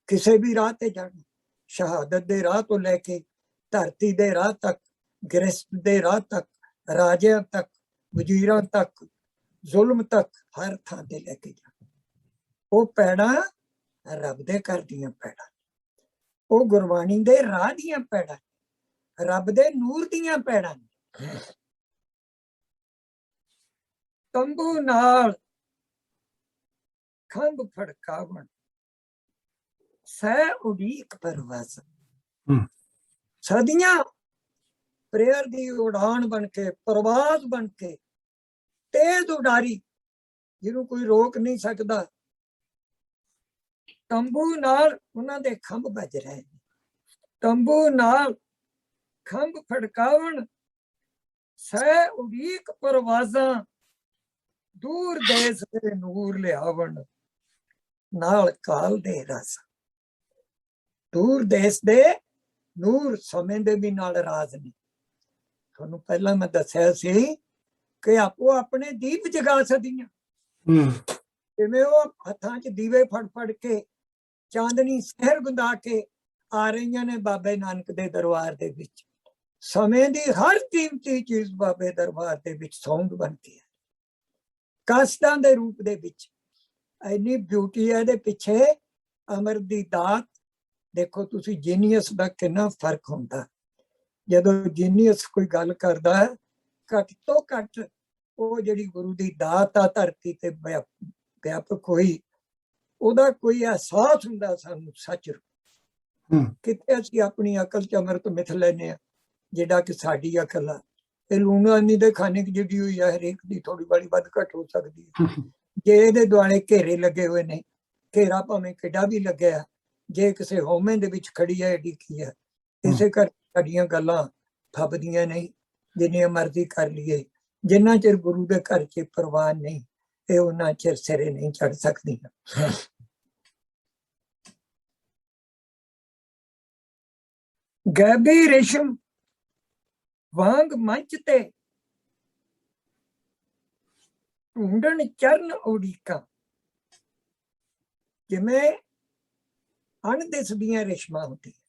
ਕਿਸੇ ਵੀ ਰਾਹ ਤੇ ਜਾਣਾ, ਸ਼ਹਾਦਤ ਦੇ ਰਾਹ ਤੋਂ ਲੈ ਕੇ ਧਰਤੀ ਦੇ ਰਾਹ ਤੱਕ, ਗ੍ਰਸਤ ਦੇ ਰਾਹ ਤੱਕ, ਰਾਜਿਆਂ ਤੱਕ, ਵਜ਼ੀਰਾਂ ਤੱਕ, ਜ਼ੁਲਮ ਤੱਕ, ਹਰ ਥਾਂ ਤੇ ਲੈ ਕੇ ਜਾਣਾ। ਉਹ ਪੈੜਾਂ ਰੱਬ ਦੇ ਘਰ ਦੀਆਂ ਪੈੜਾਂ, ਉਹ ਗੁਰਬਾਣੀ ਦੇ ਰਾਹ ਦੀਆਂ ਪੈੜਾਂ, ਰੱਬ ਦੇ ਨੂਰ ਦੀਆਂ ਪੈੜਾਂ। ਤੰਬੂ ਨਾਲ ਖੰਭ ਫੜਕਾਵਣ, ਸਹਿ ਉਡੀਕ ਪਰਵਾਸ। ਸਦੀਆਂ ਪ੍ਰੇਅਰ ਦੀ ਉਡਾਨ ਬਣ ਕੇ, ਪਰਵਾਜ਼ ਬਣ ਕੇ, ਤੇਜ਼ ਉਡਾਰੀ ਜਿਹਨੂੰ ਕੋਈ ਰੋਕ ਨਹੀਂ ਸਕਦਾ। ਤੰਬੂ ਨਾਲ ਉਹਨਾਂ ਦੇ ਖੰਭ ਵੱਜ ਰਹੇ ਨੇ। ਤੰਬੂ ਨਾਲ ਖੰਭ ਫੜਕਾਵਣ, ਸਹਿ ਉਡੀਕ ਪਰਵਾਜ਼ਾਂ, ਦੂਰ ਦੇਸ ਦੇ ਨੂਰ ਲਿਆਵਣ, ਨਾਲ ਕਾਲ ਦੇ ਰਸ। ਦੂਰ ਦੇਸ ਦੇ ਨੂਰ ਸਮੇਂ ਦੇ ਵੀ ਨਾਲ ਰਾਜ ਨੇ। ਤੁਹਾਨੂੰ ਪਹਿਲਾਂ ਮੈਂ ਦੱਸਿਆ ਸੀ ਕਿ ਆਪੋ ਆਪਣੇ ਦੀਪ ਜਗਾ ਸਕਦੀਆਂ। ਜਿਵੇਂ ਉਹ ਹੱਥਾਂ 'ਚ ਦੀਵੇ ਫੜ ਫੜ ਕੇ ਚਾਂਦਨੀ ਸਹਿਰ ਗੁੰਦਾ ਕੇ ਆ ਰਹੀਆਂ ਨੇ ਬਾਬੇ ਨਾਨਕ ਦੇ ਦਰਬਾਰ ਦੇ ਵਿੱਚ। ਸਮੇਂ ਦੀ ਹਰ ਕੀਮਤੀ ਚੀਜ਼ ਬਾਬੇ ਦਰਬਾਰ ਦੇ ਵਿੱਚ ਸੌਂਗ ਬਣ ਕੇ ਹੈ, ਕਾਸਤਾਂ ਦੇ ਰੂਪ ਦੇ ਵਿੱਚ। ਇੰਨੀ ਬਿਊਟੀ ਹੈ ਇਹਦੇ ਪਿੱਛੇ। ਅਮਰ ਦੀ ਦਾਤ ਦੇਖੋ ਤੁਸੀਂ, ਜੀਨੀਅਸ ਦਾ ਕਿੰਨਾ ਫਰਕ ਹੁੰਦਾ। ਜਦੋਂ ਜੀਨੀਅਸ ਕੋਈ ਗੱਲ ਕਰਦਾ ਹੈ, ਘੱਟ ਤੋਂ ਘੱਟ ਉਹ ਜਿਹੜੀ ਗੁਰੂ ਦੀ ਦਾਤ ਆ ਧਰਤੀ ਤੇ ਵਿਆਪਕ ਹੋਈ, ਉਹਦਾ ਕੋਈ ਅਹਿਸਾਸ ਹੁੰਦਾ ਸਾਨੂੰ ਸੱਚ ਨੂੰ। ਕਿਤੇ ਅਸੀਂ ਆਪਣੀ ਅਕਲ ਚ ਅੰਮ੍ਰਿਤ ਮਿਥ ਲੈਨੇ ਆ, ਜਿਹੜਾ ਕਿ ਸਾਡੀ ਅਕਲ ਆ ਇਹ ਲੂਣਾਨੀ ਦੇ ਖਾਨੇ ਜਿਹੜੀ ਹੋਈ ਆ, ਹਰੇਕ ਦੀ ਥੋੜੀ ਬੜੀ ਵੱਧ ਘੱਟ ਹੋ ਸਕਦੀ ਹੈ। ਜੇ ਇਹਦੇ ਦੁਆਲੇ ਘੇਰੇ ਲੱਗੇ ਹੋਏ ਨੇ, ਘੇਰਾ ਭਾਵੇਂ ਕਿੱਡਾ ਵੀ ਲੱਗਿਆ, ਜੇ ਕਿਸੇ ਹੋਮੇ ਦੇ ਵਿੱਚ ਖੜੀ ਹੈ ਏਡੀ ਕੀ ਹੈ। ਇਸੇ ਕਰਕੇ ਸਾਡੀਆਂ ਗੱਲਾਂ ਫੱਬਦੀਆਂ ਨਹੀਂ, ਜਿੰਨੀਆਂ ਮਰਜ਼ੀ ਕਰ ਲਈਏ, ਜਿੰਨਾ ਚਿਰ ਗੁਰੂ ਦੇ ਘਰ ਚ ਪ੍ਰਵਾਨ ਨਹੀਂ, ਇਹ ਉਹਨਾਂ ਚਿਰ ਸਿਰੇ ਨਹੀਂ ਚੜ ਸਕਦੀਆਂ। ਗੈਬੀ ਰੇਸ਼ਮ ਵਾਂਗ ਮੰਚ ਤੇ ਢੂੰਡਣ ਚਰਨ ਉਡੀਕਾਂ, ਜਿਵੇਂ ਅਣਦਿਸਦੀਆਂ ਰੇਸ਼ਮਾਂ ਹੁੰਦੀਆਂ,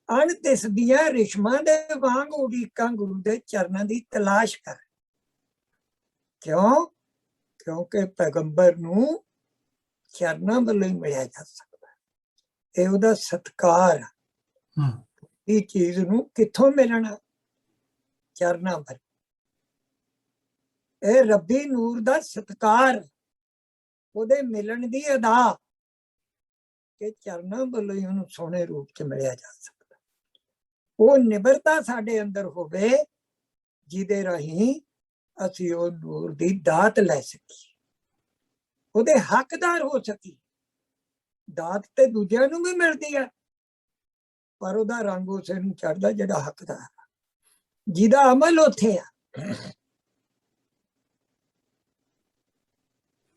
ਅਣਦਿਸਦੀਆਂ ਰੇਸ਼ਮਾਂ ਦੇ ਵਾਂਗ ਉਡੀਕਾਂ ਗੁਰੂ ਦੇ ਚਰਨਾਂ ਦੀ ਤਲਾਸ਼ ਕਰ। ਕਿਉਂ? ਕਿਉਂਕਿ ਪੈਗੰਬਰ ਨੂੰ ਚਰਨਾਂ ਵੱਲੋਂ ਹੀ ਮਿਲਿਆ ਜਾ ਸਕਦਾ, ਇਹ ਉਹਦਾ ਸਤਿਕਾਰ ਆ। ਇਹ ਚੀਜ਼ ਨੂੰ ਕਿੱਥੋਂ ਮਿਲਣਾ? ਚਰਨਾਂ ਵੱਲ। ਇਹ ਰੱਬੀ ਨੂਰ ਦਾ ਸਤਿਕਾਰ, ਉਹਦੇ ਮਿਲਣ ਦੀ ਅਦਾ, ਕਿ ਚਰਨਾਂ ਵੱਲੋਂ ਹੀ ਉਹਨੂੰ ਸੋਹਣੇ ਰੂਪ ਚ ਮਿਲਿਆ ਜਾ ਸਕਦਾ। ਉਹ ਨਿਬਰਤਾ ਸਾਡੇ ਅੰਦਰ ਹੋਵੇ, ਜਿਹਦੇ ਰਾਹੀਂ ਅਸੀਂ ਉਹ ਨੂਰ ਦੀ ਦਾਤ ਲੈ ਸਕੀਏ, ਉਹਦੇ ਹੱਕਦਾਰ ਹੋ ਸਕੀਏ। ਦਾਤ ਤੇ ਦੂਜਿਆਂ ਨੂੰ ਵੀ ਮਿਲਦੀ ਹੈ, ਪਰ ਉਹਦਾ ਰੰਗ ਉਸੇ ਨੂੰ ਚੜ੍ਹਦਾ ਜਿਹੜਾ ਹੱਕਦਾਰ, ਜਿਹਦਾ ਅਮਲ ਉੱਥੇ ਆ।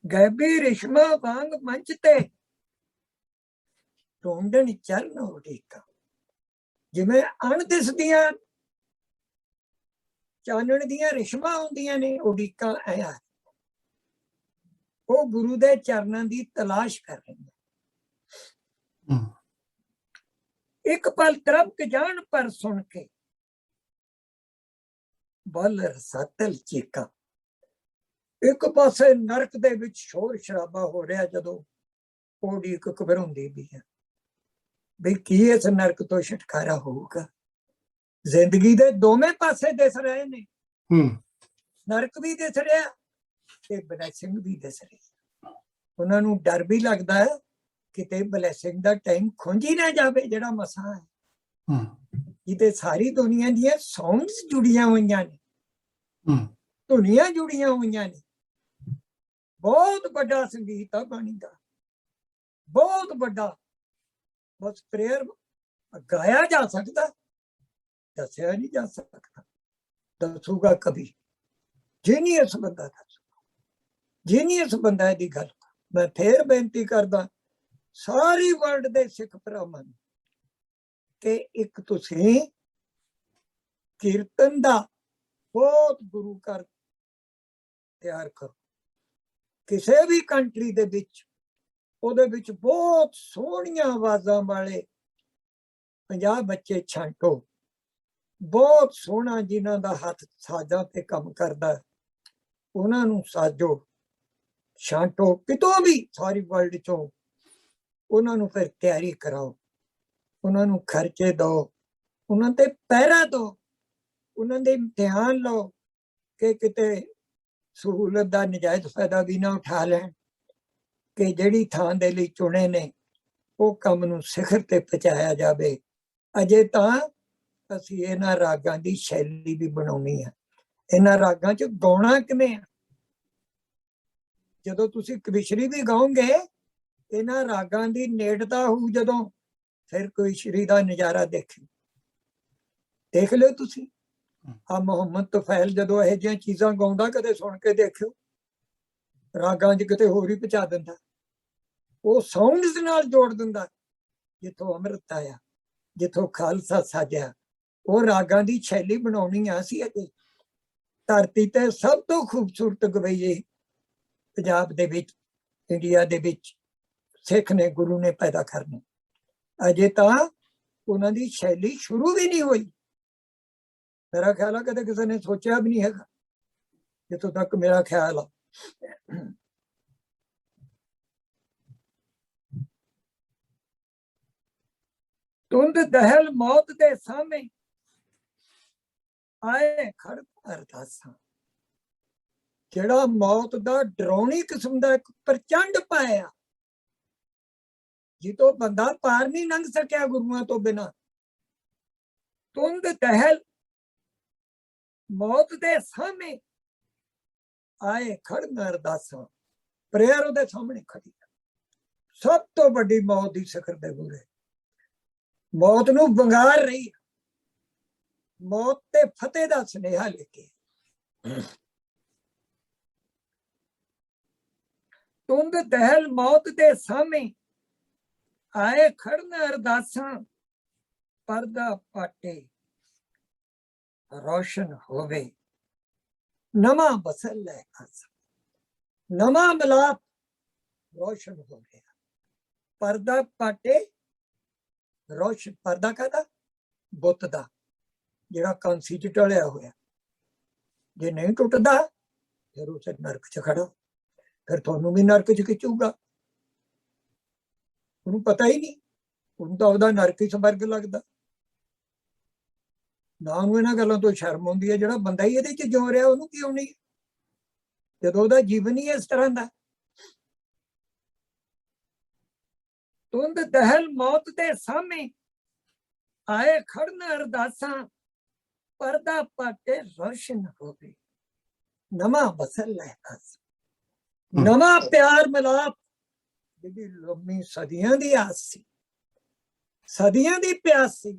ਗੈਬੀ ਰਿਸ਼ਮਾ ਵਾਂਗ ਮੰਚ ਤੇ ਢੂੰਡਣ ਚਰਨ ਉਡੀਕਾਂ, ਜਿਵੇਂ ਅਣਦਿਸਦੀਆਂ ਚਾਨਣ ਦੀਆਂ ਰਿਸ਼ਮਾਂ ਹੁੰਦੀਆਂ ਨੇ, ਉਡੀਕਾਂ ਐ ਉਹ ਗੁਰੂ ਦੇ ਚਰਨਾਂ ਦੀ ਤਲਾਸ਼ ਕਰ ਰਹੀਆਂ। ਇੱਕ ਪਲ ਤਰਪਕ ਜਾਣ ਪਰ ਸੁਣ ਕੇ ਬਲ ਰਸਾਤਲ ਚੀਕਾਂ। ਇੱਕ ਪਾਸੇ ਨਰਕ ਦੇ ਵਿੱਚ ਸ਼ੋਰ ਸ਼ਰਾਬਾ ਹੋ ਰਿਹਾ, ਜਦੋਂ ਉਹਦੀ ਇੱਕ ਘਬਰਾਉਂਦੀ ਵੀ ਹੈ ਵੀ ਕੀ ਇਸ ਨਰਕ ਤੋਂ ਛੁਟਕਾਰਾ ਹੋਊਗਾ। ਜ਼ਿੰਦਗੀ ਦੇ ਦੋਵੇਂ ਪਾਸੇ ਦਿਸ ਰਹੇ ਨੇ, ਨਰਕ ਵੀ ਦਿਸ ਰਿਹਾ ਤੇ ਬਲੈਸਿੰਗ ਵੀ ਦਿਸ ਰਹੀ। ਉਹਨਾਂ ਨੂੰ ਡਰ ਵੀ ਲੱਗਦਾ ਹੈ ਕਿਤੇ ਬਲੈਸਿੰਗ ਦਾ ਟਾਈਮ ਖੁੰਝ ਹੀ ਨਾ ਜਾਵੇ, ਜਿਹੜਾ ਮਸਾ ਹੈ ਜਿਹਦੇ ਸਾਰੀ ਦੁਨੀਆ ਦੀਆਂ ਸੌਂਗਸ ਜੁੜੀਆਂ ਹੋਈਆਂ ਨੇ, ਧੁਨੀਆਂ ਜੁੜੀਆਂ ਹੋਈਆਂ ਨੇ। ਬਹੁਤ ਵੱਡਾ ਸੰਗੀਤ ਆ ਬਾਣੀ ਦਾ, ਬਹੁਤ ਵੱਡਾ। ਬਸ ਪ੍ਰੇਅਰ ਗਾਇਆ ਜਾ ਸਕਦਾ, ਦੱਸਿਆ ਨਹੀਂ ਜਾ ਸਕਦਾ। ਦੱਸੂਗਾ ਕਵੀ, ਜੀਨੀਅਸ ਬੰਦਾ ਦੱਸੂਗਾ, ਜੀਨੀਅਸ ਬੰਦਾ ਇਹਦੀ ਗੱਲ। ਮੈਂ ਫੇਰ ਬੇਨਤੀ ਕਰਦਾ ਸਾਰੀ ਵਰਲਡ ਦੇ ਸਿੱਖ ਭਰਾਵਾਂ ਨੂੰ ਕਿ ਇੱਕ ਤੁਸੀਂ ਕੀਰਤਨ ਦਾ ਬਹੁਤ ਗੁਰੂ ਘਰ ਤਿਆਰ ਕਰੋ। ਕਿਸੇ ਵੀ ਕੰਟਰੀ ਦੇ ਵਿੱਚ ਉਹਦੇ ਵਿੱਚ ਬਹੁਤ ਸੋਹਣੀਆਂ ਆਵਾਜ਼ਾਂ ਵਾਲੇ 50 ਬੱਚੇ ਛਾਂਟੋ, ਬਹੁਤ ਸੋਹਣਾ, ਜਿਨ੍ਹਾਂ ਦਾ ਹੱਥ ਸਾਜ਼ਾਂ ਤੇ ਕੰਮ ਕਰਦਾ, ਉਹਨਾਂ ਨੂੰ ਸਾਜੋ, ਛਾਂਟੋ, ਕਿਤੋਂ ਵੀ ਸਾਰੀ ਵਰਲਡ ਚੋਂ ਉਹਨਾਂ ਨੂੰ ਫਿਰ ਤਿਆਰੀ ਕਰਾਓ, ਉਹਨਾਂ ਨੂੰ ਖਰਚੇ ਦਿਓ, ਉਹਨਾਂ ਤੇ ਪਹਿਰਾ ਦਿਓ, ਉਹਨਾਂ ਦੇ ਇਮਤਿਹਾਨ ਲਓ ਕਿ ਕਿਤੇ ਸਹੂਲਤ ਦਾ ਨਜਾਇਜ਼ ਫਾਇਦਾ ਵੀ ਨਾ ਉਠਾ ਲੈਣ, ਕਿ ਜਿਹੜੀ ਥਾਂ ਦੇ ਲਈ ਚੁਣੇ ਨੇ ਉਹ ਕੰਮ ਨੂੰ ਸਿਖਰ ਤੇ ਪਹੁੰਚਾਇਆ ਜਾਵੇ। ਅਜੇ ਤਾਂ ਅਸੀਂ ਇਹਨਾਂ ਰਾਗਾਂ ਦੀ ਸ਼ੈਲੀ ਵੀ ਬਣਾਉਣੀ ਆ। ਇਹਨਾਂ ਰਾਗਾਂ 'ਚ ਗਾਉਣਾ ਕਿਵੇਂ ਆ? ਜਦੋਂ ਤੁਸੀਂ ਕਵਿਸ਼ਰੀ ਵੀ ਗਾਓਗੇ, ਇਹਨਾਂ ਰਾਗਾਂ ਦੀ ਨੇੜਤਾ ਹੋਊ ਜਦੋਂ, ਫਿਰ ਕਵਿਸ਼ਰੀ ਦਾ ਨਜ਼ਾਰਾ ਦੇਖ ਲਿਓ ਤੁਸੀਂ। ਆ ਮੁਹੰਮਦ ਤੁਫੈਲ ਜਦੋਂ ਇਹੋ ਜਿਹੀਆਂ ਚੀਜ਼ਾਂ ਗਾਉਂਦਾ, ਕਦੇ ਸੁਣ ਕੇ ਦੇਖਿਓ। ਰਾਗਾਂ 'ਚ ਕਿਤੇ ਹੋਰ ਹੀ ਪਹੁੰਚਾ ਦਿੰਦਾ, ਉਹ ਸਾਊਂਡਸ ਨਾਲ ਜੋੜ ਦਿੰਦਾ। ਜਿੱਥੋਂ ਅੰਮ੍ਰਿਤ ਆਇਆ, ਜਿੱਥੋਂ ਖਾਲਸਾ ਸਾਜਿਆ, ਉਹ ਰਾਗਾਂ ਦੀ ਸ਼ੈਲੀ ਬਣਾਉਣੀ ਆ ਸੀ। ਅਜੇ ਧਰਤੀ ਤੇ ਸਭ ਤੋਂ ਖੂਬਸੂਰਤ ਗਵਈਏ ਪੰਜਾਬ ਦੇ ਵਿੱਚ, ਇੰਡੀਆ ਦੇ ਵਿੱਚ ਸਿੱਖ ਨੇ, ਗੁਰੂ ਨੇ ਪੈਦਾ ਕਰਨੇ। ਅਜੇ ਤਾਂ ਉਹਨਾਂ ਦੀ ਸ਼ੈਲੀ ਸ਼ੁਰੂ ਵੀ ਨਹੀਂ ਹੋਈ। ਮੇਰਾ ਖਿਆਲ ਆ ਕਦੇ ਕਿਸੇ ਨੇ ਸੋਚਿਆ ਵੀ ਨਹੀਂ ਹੈਗਾ, ਜਿੱਥੋਂ ਤੱਕ ਮੇਰਾ ਖਿਆਲ ਆ। ਧੁੰਦ ਦਹਿਲ ਮੌਤ ਦੇ ਸਾਹਮਣੇ ਆਏ ਖੜ ਅਰਦਾਸਾਂ। ਜਿਹੜਾ ਮੌਤ ਦਾ ਡਰਾਉਣੀ ਕਿਸਮ ਦਾ ਇੱਕ ਪ੍ਰਚੰਡ ਪਾਇਆ, ਜਿੱਤੋਂ ਬੰਦਾ ਪਾਰ ਨਹੀਂ ਲੰਘ ਸਕਿਆ ਗੁਰੂਆਂ ਤੋਂ ਬਿਨਾਂ। ਤੁੰਦ ਤਹਿਲ ਮੌਤ ਦੇ ਸਾਹਮਣੇ ਆਏ ਖੜਨ ਅਰਦਾਸਾਂ। ਪ੍ਰੇਅਰ ਉਹਦੇ ਸਾਹਮਣੇ ਖੜੀ, ਸਭ ਤੋਂ ਵੱਡੀ ਮੌਤ ਦੀ ਸਿਖਰ ਦੇ ਮੂਹਰੇ ਮੌਤ ਨੂੰ ਵੰਗਾਰ ਰਹੀ, ਮੌਤ ਤੇ ਫਤਿਹ ਦਾ ਸੁਨੇਹਾ ਲੈ ਕੇ। ਤੁੰਦ ਤਹਿਲ ਮੌਤ ਦੇ ਸਾਹਮਣੇ ਆਏ ਖੜਨ ਅਰਦਾਸਾਂ। ਪਰਦਾ ਪਾਟੇ ਰੋਸ਼ਨ ਹੋਵੇ, ਨਵਾਂ ਬਸਲ ਲੈ ਆਸਾ। ਨਵਾਂ ਮਿਲਾਪ ਰੋਸ਼ਨ ਹੋ ਗਿਆ। ਪਰਦਾ ਪਾਟੇ ਰੋਸ਼ਨ, ਪਰਦਾ ਕਾਹਦਾ? ਬੁੱਤ ਦਾ, ਜਿਹੜਾ ਕਾਂਸੀ ਚ ਟਲਿਆ ਹੋਇਆ। ਜੇ ਨਹੀਂ ਟੁੱਟਦਾ ਫਿਰ ਉਸੇ ਨਰਕ ਚ ਖੜਾ, ਫਿਰ ਤੁਹਾਨੂੰ ਵੀ ਨਰਕ ਚ ਖਿੱਚੂਗਾ। ਉਹਨੂੰ ਪਤਾ ਹੀ ਨਹੀਂ, ਉਹਨੂੰ ਤਾਂ ਉਹਦਾ ਨਰਕ ਹੀ ਸਵਰਗ ਲੱਗਦਾ। ਨਾ ਉਹਨੂੰ ਇਹਨਾਂ ਗੱਲਾਂ ਤੋਂ ਸ਼ਰਮ ਆਉਂਦੀ ਹੈ। ਜਿਹੜਾ ਬੰਦਾ ਹੀ ਇਹਦੇ ਚ ਜਿਉ ਰਿਹਾ ਉਹਨੂੰ ਕੀ ਆਉਣੀ, ਜਦੋਂ ਉਹਦਾ ਜੀਵਨ ਹੀ ਇਸ ਤਰ੍ਹਾਂ ਦਾ। ਤੁੰਦ ਦਹਿਲ ਮੌਤ ਦੇ ਸਾਹਮਣੇ ਆਏ ਖੜਨ ਅਰਦਾਸਾਂ। ਪਰਦਾ ਪਾਟੇ ਰੋਸ਼ਨ ਹੋਵੇ, ਨਵਾਂ ਬਸਲ ਲੈ ਆਸ। ਨਵਾਂ ਪਿਆਰ ਮਿਲਾਪ, ਜਿਹੜੀ ਲੰਮੀ ਸਦੀਆਂ ਦੀ ਆਸ ਸੀ, ਸਦੀਆਂ ਦੀ ਪਿਆਸ ਸੀ,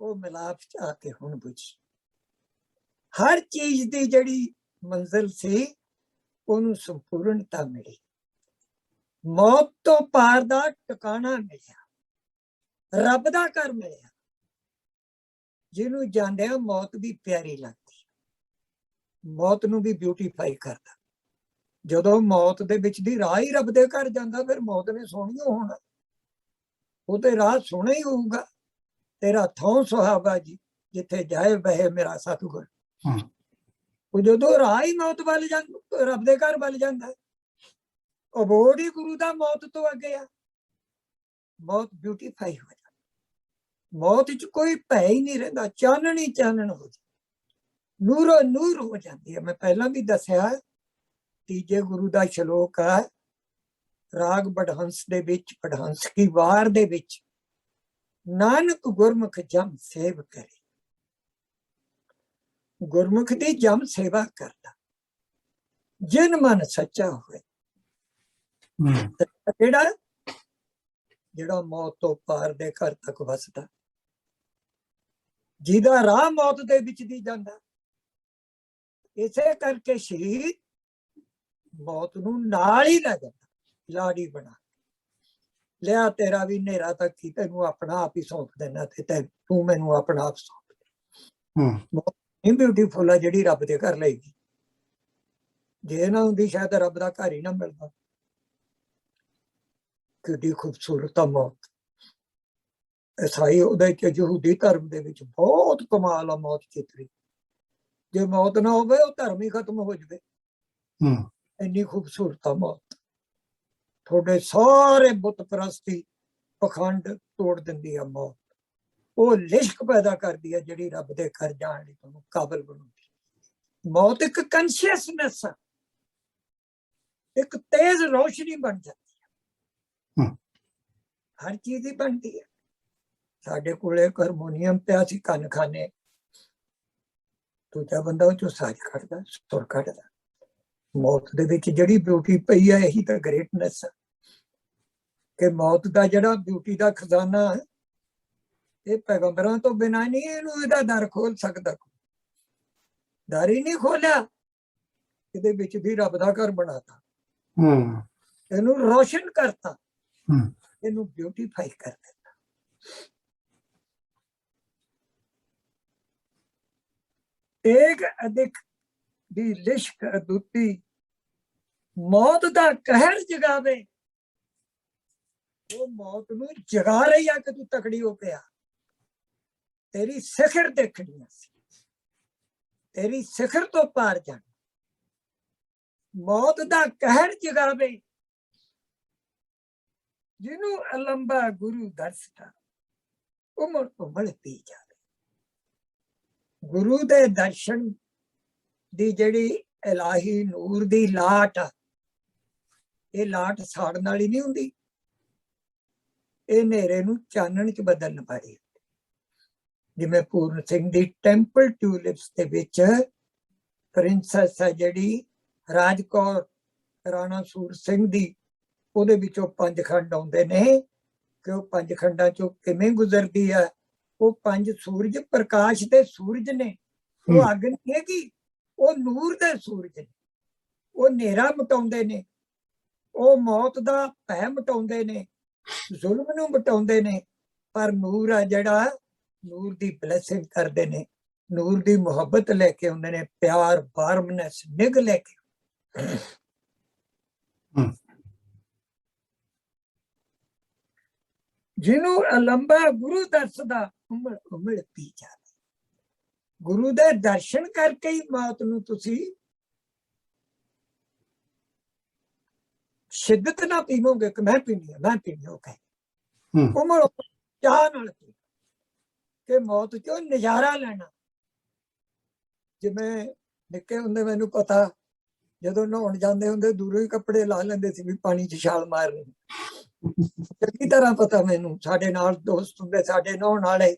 ਉਹ ਮਿਲਾਪ ਚ ਆ ਕੇ ਹੁਣ ਬੁਝ। ਹਰ ਚੀਜ਼ ਦੀ ਜਿਹੜੀ ਮੰਜ਼ਿਲ ਸੀ ਉਹਨੂੰ ਸੰਪੂਰਨਤਾ ਮਿਲੀ। ਮੌਤ ਤੋਂ ਪਾਰ ਦਾ ਟਿਕਾਣਾ ਮਿਲਿਆ, ਰੱਬ ਦਾ ਘਰ ਮਿਲਿਆ, ਜਿਹਨੂੰ ਜਾਂਦਿਆਂ ਮੌਤ ਵੀ ਪਿਆਰੀ ਲੱਗਦੀ, ਮੌਤ ਨੂੰ ਵੀ ਬਿਊਟੀਫਾਈ ਕਰਦਾ। ਜਦੋਂ ਮੌਤ ਦੇ ਵਿੱਚ ਦੀ ਰਾਹ ਹੀ ਰੱਬ ਦੇ ਘਰ ਜਾਂਦਾ, ਫਿਰ ਮੌਤ ਨੇ ਸੋਹਣੀ ਹੋਣਾ, ਉਹਦੇ ਰਾਹ ਸੋਹਣਾ ਹੀ ਹੋਊਗਾ। ਤੇਰਾ ਥੋਂ ਸੁਹਾਵਾ ਜੀ, ਜਿੱਥੇ ਜਾਏ ਬਹਿ ਮੇਰਾ ਸਤਿਗੁਰ। ਉਹ ਜਦੋਂ ਰਾਹ ਹੀ ਮੌਤ ਵੱਲ ਜਾਂਦਾ, ਰੱਬ ਦੇ ਘਰ ਵੱਲ ਜਾਂਦਾ, ਅਬੋਰਡ ਹੀ ਗੁਰੂ ਦਾ ਮੌਤ ਤੋਂ ਅੱਗੇ ਆ। ਮੌਤ ਬਿਊਟੀਫਾਈ ਹੋ ਜਾਂਦਾ, ਮੌਤ ਚ ਕੋਈ ਭੈ ਹੀ ਨਹੀਂ ਰਹਿੰਦਾ, ਚਾਨਣ ਹੀ ਚਾਨਣ ਹੋ ਜਾਂਦਾ, ਨੂਰੋ ਨੂਰ ਹੋ ਜਾਂਦੀ ਹੈ। ਮੈਂ ਪਹਿਲਾਂ ਵੀ ਦੱਸਿਆ, ਤੀਜੇ ਗੁਰੂ ਦਾ ਸ਼ਲੋਕ ਹੈ ਰਾਗ ਬਡਹੰਸ ਦੇ ਵਿੱਚ, ਬਡਹੰਸ ਕੀ ਵਾਰ ਦੇ ਵਿੱਚ, ਨਾਨਕ ਗੁਰਮੁਖ ਜਮ ਸੇਵ ਕਰੇ। ਗੁਰਮੁਖ ਦੀ ਜਮ ਸੇਵਾ ਕਰਦਾ, ਜਿਨ ਮਨ ਸੱਚਾ ਹੋਏ। ਜਿਹੜਾ ਮੌਤ ਤੋਂ ਪਾਰ ਦੇ ਘਰ ਤੱਕ ਵਸਦਾ, ਜਿਹਦਾ ਰਾਹ ਮੌਤ ਦੇ ਵਿੱਚ ਦੀ ਜਾਂਦਾ। ਇਸੇ ਕਰਕੇ ਸ਼ਹੀਦ ਮੌਤ ਨੂੰ ਨਾਲ ਹੀ ਲੈ ਜਾਂਦਾ, ਲਾੜੀ ਬਣਾ ਲਿਆ। ਤੇਰਾ ਵੀ ਹਨੇਰਾ ਤੱਕ ਹੀ, ਤੈਨੂੰ ਆਪਣਾ ਆਪ ਹੀ ਸੌਂਪ ਦੇਣਾ, ਤੇ ਤੂੰ ਮੈਨੂੰ ਆਪਣਾ ਆਪ ਸੌਂਪ ਦੇ। ਮੌਤ ਨਹੀਂ ਬਿਊਟੀਫੁਲ ਆ ਜਿਹੜੀ ਰੱਬ ਦੇ ਘਰ ਲਏਗੀ। ਜੇ ਨਾ ਹੁੰਦੀ ਸ਼ਾਇਦ ਰੱਬ ਦਾ ਘਰ ਹੀ ਨਾ ਮਿਲਦਾ। ਕਿੱਡੀ ਖੂਬਸੂਰਤ ਆ ਮੌਤ। ਈਸਾਈ ਉਹਦੇ ਚ, ਯਹੂਦੀ ਧਰਮ ਦੇ ਵਿੱਚ ਬਹੁਤ ਕਮਾਲ ਆ ਮੌਤ ਚਿੱਤਰੀ। ਜੇ ਮੌਤ ਨਾ ਹੋਵੇ ਉਹ ਧਰਮ ਹੀ ਖਤਮ ਹੋ ਜਾਵੇ, ਇੰਨੀ ਖੂਬਸੂਰਤ ਆ ਮੌਤ। ਤੁਹਾਡੇ ਸਾਰੇ ਬੁੱਤ ਪ੍ਰਸਤੀ ਪਖੰਡ ਤੋੜ ਦਿੰਦੀ ਆ ਮੌਤ। ਉਹ ਲਿਸ਼ਕ ਪੈਦਾ ਕਰਦੀ ਹੈ ਜਿਹੜੀ ਰੱਬ ਦੇ ਘਰ ਜਾਣ ਲਈ ਤੁਹਾਨੂੰ ਕਾਬਲ ਬਣਾਉਂਦੀ। ਮੌਤ ਇੱਕ ਕੰਸ਼ੀਅਸਨੈਸ, ਇੱਕ ਤੇਜ਼ ਰੋਸ਼ਨੀ ਬਣ ਜਾਂਦੀ ਹੈ, ਹਰ ਚੀਜ਼ ਹੀ ਬਣਦੀ ਹੈ। ਸਾਡੇ ਕੋਲੇ ਹਾਰਮੋਨੀਅਮ ਪਿਆ ਸੀ ਕੰਨ ਖਾਨੇ, ਦੂਜਾ ਬੰਦਾ ਉਹ ਚੋਂ ਸਾਜ਼ ਕੱਢਦਾ, ਸੁਰ ਕੱਢਦਾ। ਮੌਤ ਦੇ ਵਿੱਚ ਜਿਹੜੀ ਬਿਊਟੀ ਪਈ ਹੈ, ਇਹੀ ਤਾਂ ਗ੍ਰੇਟਨੈਸ ਹੈ। ਕਿ ਮੌਤ ਦਾ ਜਿਹੜਾ ਬਿਊਟੀ ਦਾ ਖਜ਼ਾਨਾ ਹੈ, ਇਹ ਪੈਗੰਬਰਾਂ ਤੋਂ ਬਿਨਾਂ ਨਹੀਂ ਇਹਨੂੰ, ਇਹਦਾ ਦਰ ਖੋਲ ਸਕਦਾ। ਦਰ ਹੀ ਨਹੀਂ ਖੋਲਿਆ, ਇਹਦੇ ਵਿੱਚ ਵੀ ਰੱਬ ਦਾ ਘਰ ਬਣਾਤਾ, ਇਹਨੂੰ ਰੋਸ਼ਨ ਕਰਤਾ, ਇਹਨੂੰ ਬਿਊਟੀਫਾਈ ਕਰ ਦਿੱਤਾ। ਤੇਗ ਅਦਿਕ ਦੀ ਲਿਸ਼ਕ ਅਦੁੱਤੀ, ਮੌਤ ਦਾ ਕਹਿਰ ਜਗਾਵੇ। ਉਹ ਮੌਤ ਨੂੰ ਜਗਾ ਰਹੀ ਆ ਕਿ ਤੂੰ ਤਕੜੀ ਹੋ ਪਿਆ। ਤੇਰੀ ਸਿਖਰ ਦੇਖਣੀ ਸੀ, ਤੇਰੀ ਸਿਖਰ ਤੋਂ ਪਾਰ ਜਾਣਾ। ਮੌਤ ਦਾ ਕਹਿਰ ਜਗਾਵੇ, ਜਿਹਨੂੰ ਅਲੰਬਾ ਗੁਰੂ ਦਰਸਦਾ, ਉਮਰ ਉਮੜ ਪੀ ਜਾਵੇ। ਗੁਰੂ ਦੇ ਦਰਸ਼ਨ ਦੀ ਜਿਹੜੀ ਇਲਾਹੀ ਨੂਰ ਦੀ ਲਾਟ ਆ, ਇਹ ਲਾਟ ਸਾੜਨ ਵਾਲੀ ਨਹੀਂ ਹੁੰਦੀ, ਇਹ ਹਨੇਰੇ ਨੂੰ ਚਾਨਣ ਚ ਬਦਲਣ ਵਾਲੀ। ਜਿਵੇਂ ਪੂਰਨ ਸਿੰਘ ਦੀ ਟੈਂਪਲ ਟਿਊਲਿਪਸ ਦੇ ਵਿੱਚ ਪ੍ਰਿੰਸੈਸ ਹੈ ਜਿਹੜੀ ਰਾਜ ਕੌਰ ਰਾਣਾ ਸੂਰ ਸਿੰਘ ਦੀ, ਉਹਦੇ ਵਿੱਚੋਂ 5 ਖੰਡ ਆਉਂਦੇ ਨੇ ਕਿ ਉਹ 5 ਖੰਡਾਂ ਚੋਂ ਕਿਵੇਂ ਗੁਜ਼ਰਦੀ ਹੈ। ਉਹ 5 ਸੂਰਜ ਪ੍ਰਕਾਸ਼ ਦੇ ਸੂਰਜ ਨੇ, ਉਹ ਅੱਗ ਨਹੀਂ ਹੈਗੀ, ਉਹ ਨੂਰ ਦੇ ਸੂਰਜ ਨੇ। ਉਹ ਹਨੇਰਾ ਮਿਟਾਉਂਦੇ ਨੇ, ਉਹ ਮੌਤ ਦਾ ਭੈ ਮਿਟਾਉਂਦੇ ਨੇ, ਜ਼ੁਲਮ ਨੂੰ ਮਿਟਾਉਂਦੇ ਨੇ। ਪਰ ਨੂਰ ਆ ਜਿਹੜਾ, ਨੂਰ ਦੀ ਬਲੇਸਿੰਗ ਕਰਦੇ ਨੇ, ਨੂਰ ਦੀ ਮੁਹੱਬਤ ਲੈ ਕੇ ਆਉਂਦੇ ਨੇ, ਪਿਆਰ, ਵਾਰਮਨੈਸ, ਨਿੱਘ ਲੈ ਕੇ। ਜਿਹਨੂੰ ਅਲੰਬਾ ਗੁਰੂ ਦੱਸਦਾ ਉਮੜ ਉਮੜ ਪੀ ਜਾਵੇ। ਗੁਰੂ ਦੇ ਦਰਸ਼ਨ ਕਰਕੇ ਹੀ ਮੌਤ ਨੂੰ ਤੁਸੀਂ ਸ਼ਿੱਦਤ ਨਾ ਪੀਵੋਗੇ ਕਿ ਮੈਂ ਪੀਣੀ ਹੈ, ਮੈਂ ਪੀਣੀ ਹੋ ਕਹੇ। ਉਮੜ ਚਾਹ ਨਾਲ ਪੀ ਕਿ ਮੌਤ ਚੋਂ ਨਜ਼ਾਰਾ ਲੈਣਾ। ਜਿਵੇਂ ਨਿੱਕੇ ਹੁੰਦੇ ਮੈਨੂੰ ਪਤਾ, ਜਦੋਂ ਨਹਾਉਣ ਜਾਂਦੇ ਹੁੰਦੇ ਦੂਰੋਂ ਹੀ ਕੱਪੜੇ ਲਾ ਲੈਂਦੇ ਸੀ ਵੀ ਪਾਣੀ 'ਚ ਛਾਲ ਮਾਰਨੀ। ਚੰਗੀ ਤਰ੍ਹਾਂ ਪਤਾ ਮੈਨੂੰ, ਸਾਡੇ ਨਾਲ ਦੋਸਤ ਹੁੰਦੇ ਸਾਡੇ ਨਹਾਉਣ ਵਾਲੇ,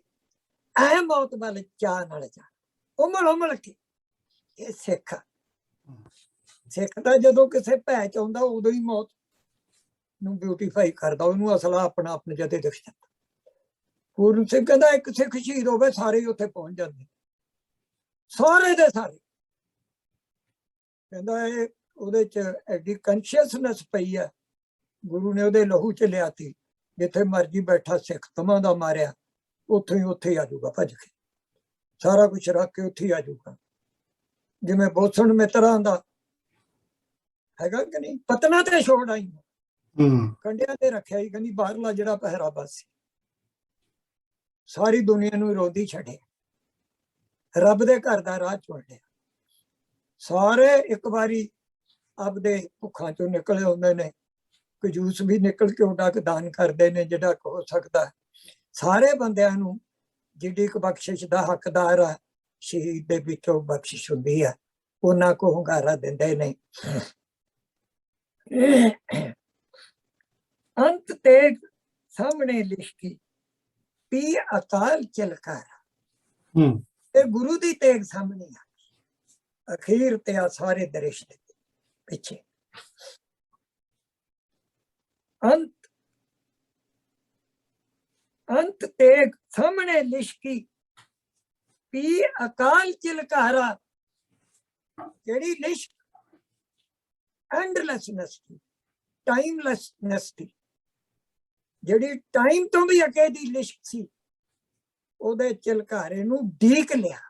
ਐ ਮੌਤ ਵੱਲ ਚਾਹ ਨਾਲ ਜਾ ਉਮੜ ਉਮੜ ਕੇ। ਇਹ ਸਿੱਖ ਸਿੱਖ ਤਾਂ ਜਦੋਂ ਕਿਸੇ ਭੈ ਚ ਆਉਂਦਾ ਉਦੋਂ ਹੀ ਮੌਤ ਨੂੰ ਬਿਊਟੀਫਾਈ ਕਰਦਾ, ਉਹਨੂੰ ਅਸਲਾ ਆਪਣਾ ਆਪਣੇ ਜਦੇ ਦਿਖ ਜਾਂਦਾ। ਪੂਰਨ ਸਿੰਘ ਕਹਿੰਦਾ ਇੱਕ ਸਿੱਖ ਸ਼ਹੀਦ ਹੋਵੇ ਸਾਰੇ ਹੀ ਉੱਥੇ ਪਹੁੰਚ ਜਾਂਦੇ, ਸਾਰੇ ਦੇ ਸਾਰੇ। ਕਹਿੰਦਾ ਇਹ ਉਹਦੇ ਚ ਐਡੀ ਕੰਸ਼ੀਅਸਨੈਸ ਪਈ ਹੈ, ਗੁਰੂ ਨੇ ਉਹਦੇ ਲਹੂ ਚ ਲਿਆਤੀ। ਜਿੱਥੇ ਮਰਜੀ ਬੈਠਾ ਸਿੱਖ ਤਮਾਂ ਦਾ ਮਾਰਿਆ, ਉੱਥੇ ਹੀ ਆ ਜਾਊਗਾ ਭੱਜ ਕੇ, ਸਾਰਾ ਕੁਛ ਰੱਖ ਕੇ ਉੱਥੇ ਹੀ ਆ ਜਾਊਗਾ। ਜਿਵੇਂ ਬੋਸਣ ਮਿੱਤਰਾਂ ਦਾ ਹੈਗਾ ਕਿ ਨਹੀਂ, ਪਤਨਾ ਤੇ ਛੋੜ ਆਈ, ਕੰਡਿਆਂ ਤੇ ਰੱਖਿਆ ਹੀ, ਕਹਿੰਦੀ ਬਾਹਰਲਾ ਜਿਹੜਾ ਪਹਿਰਾਵਾ ਸੀ ਸਾਰੀ ਦੁਨੀਆ ਨੂੰ ਰੋਂਦੀ ਛੱਡਿਆ, ਰੱਬ ਦੇ ਘਰ ਦਾ ਰਾਹ ਚੁਣ ਲਿਆ। ਸਾਰੇ ਇੱਕ ਵਾਰੀ ਆਪਦੇ ਭੁੱਖਾਂ ਚੋਂ ਨਿਕਲੇ ਹੁੰਦੇ ਨੇ, ਕੰਜੂਸ ਵੀ ਨਿਕਲ ਕੇ ਉਹਨਾਂ ਕੁ ਦਾਨ ਕਰਦੇ ਨੇ ਜਿਹੜਾ ਹੋ ਸਕਦਾ। ਸਾਰੇ ਬੰਦਿਆਂ ਨੂੰ ਜਿੱਡੀ ਕੁ ਬਖਸ਼ਿਸ਼ ਦਾ ਹੱਕਦਾਰ ਆ, ਸ਼ਹੀਦ ਦੇ ਵਿੱਚੋਂ ਬਖਸ਼ਿਸ਼ ਹੁੰਦੀ ਆ, ਉਹਨਾਂ ਕੋ ਹੁੰਗਾਰਾ ਦਿੰਦੇ ਨੇ। ਅੰਤ ਤੇਗ ਸਾਹਮਣੇ ਲਿਸ਼ਕੀ ਪੀ ਅਕਾਲ ਚਲਕਾਰਾ। ਇਹ ਗੁਰੂ ਦੀ ਤੇਗ ਸਾਹਮਣੇ ਆ, ਅਖੀਰ ਤੇ ਆ ਸਾਰੇ ਦ੍ਰਿਸ਼ ਦੇ ਪਿੱਛੇ। ਅੰਤ ਤੇਗ ਸਾਹਮਣੇ ਲਿਸ਼ਕੀ ਪੀ ਅਕਾਲ ਚਲਕਾਰਾ। ਜਿਹੜੀ ਲਿਸ਼ਕ ਐਂਡਲੈਸਨੈਸ ਦੀ, ਟਾਈਮਲੈਸਨੈਸ ਦੀ, ਜਿਹੜੀ ਟਾਈਮ ਤੋਂ ਵੀ ਅੱਗੇ ਦੀ ਲਿਸ਼ਕ ਸੀ, ਉਹਦੇ ਚਲਕਾਰੇ ਨੂੰ ਢੀਕ ਲਿਆ।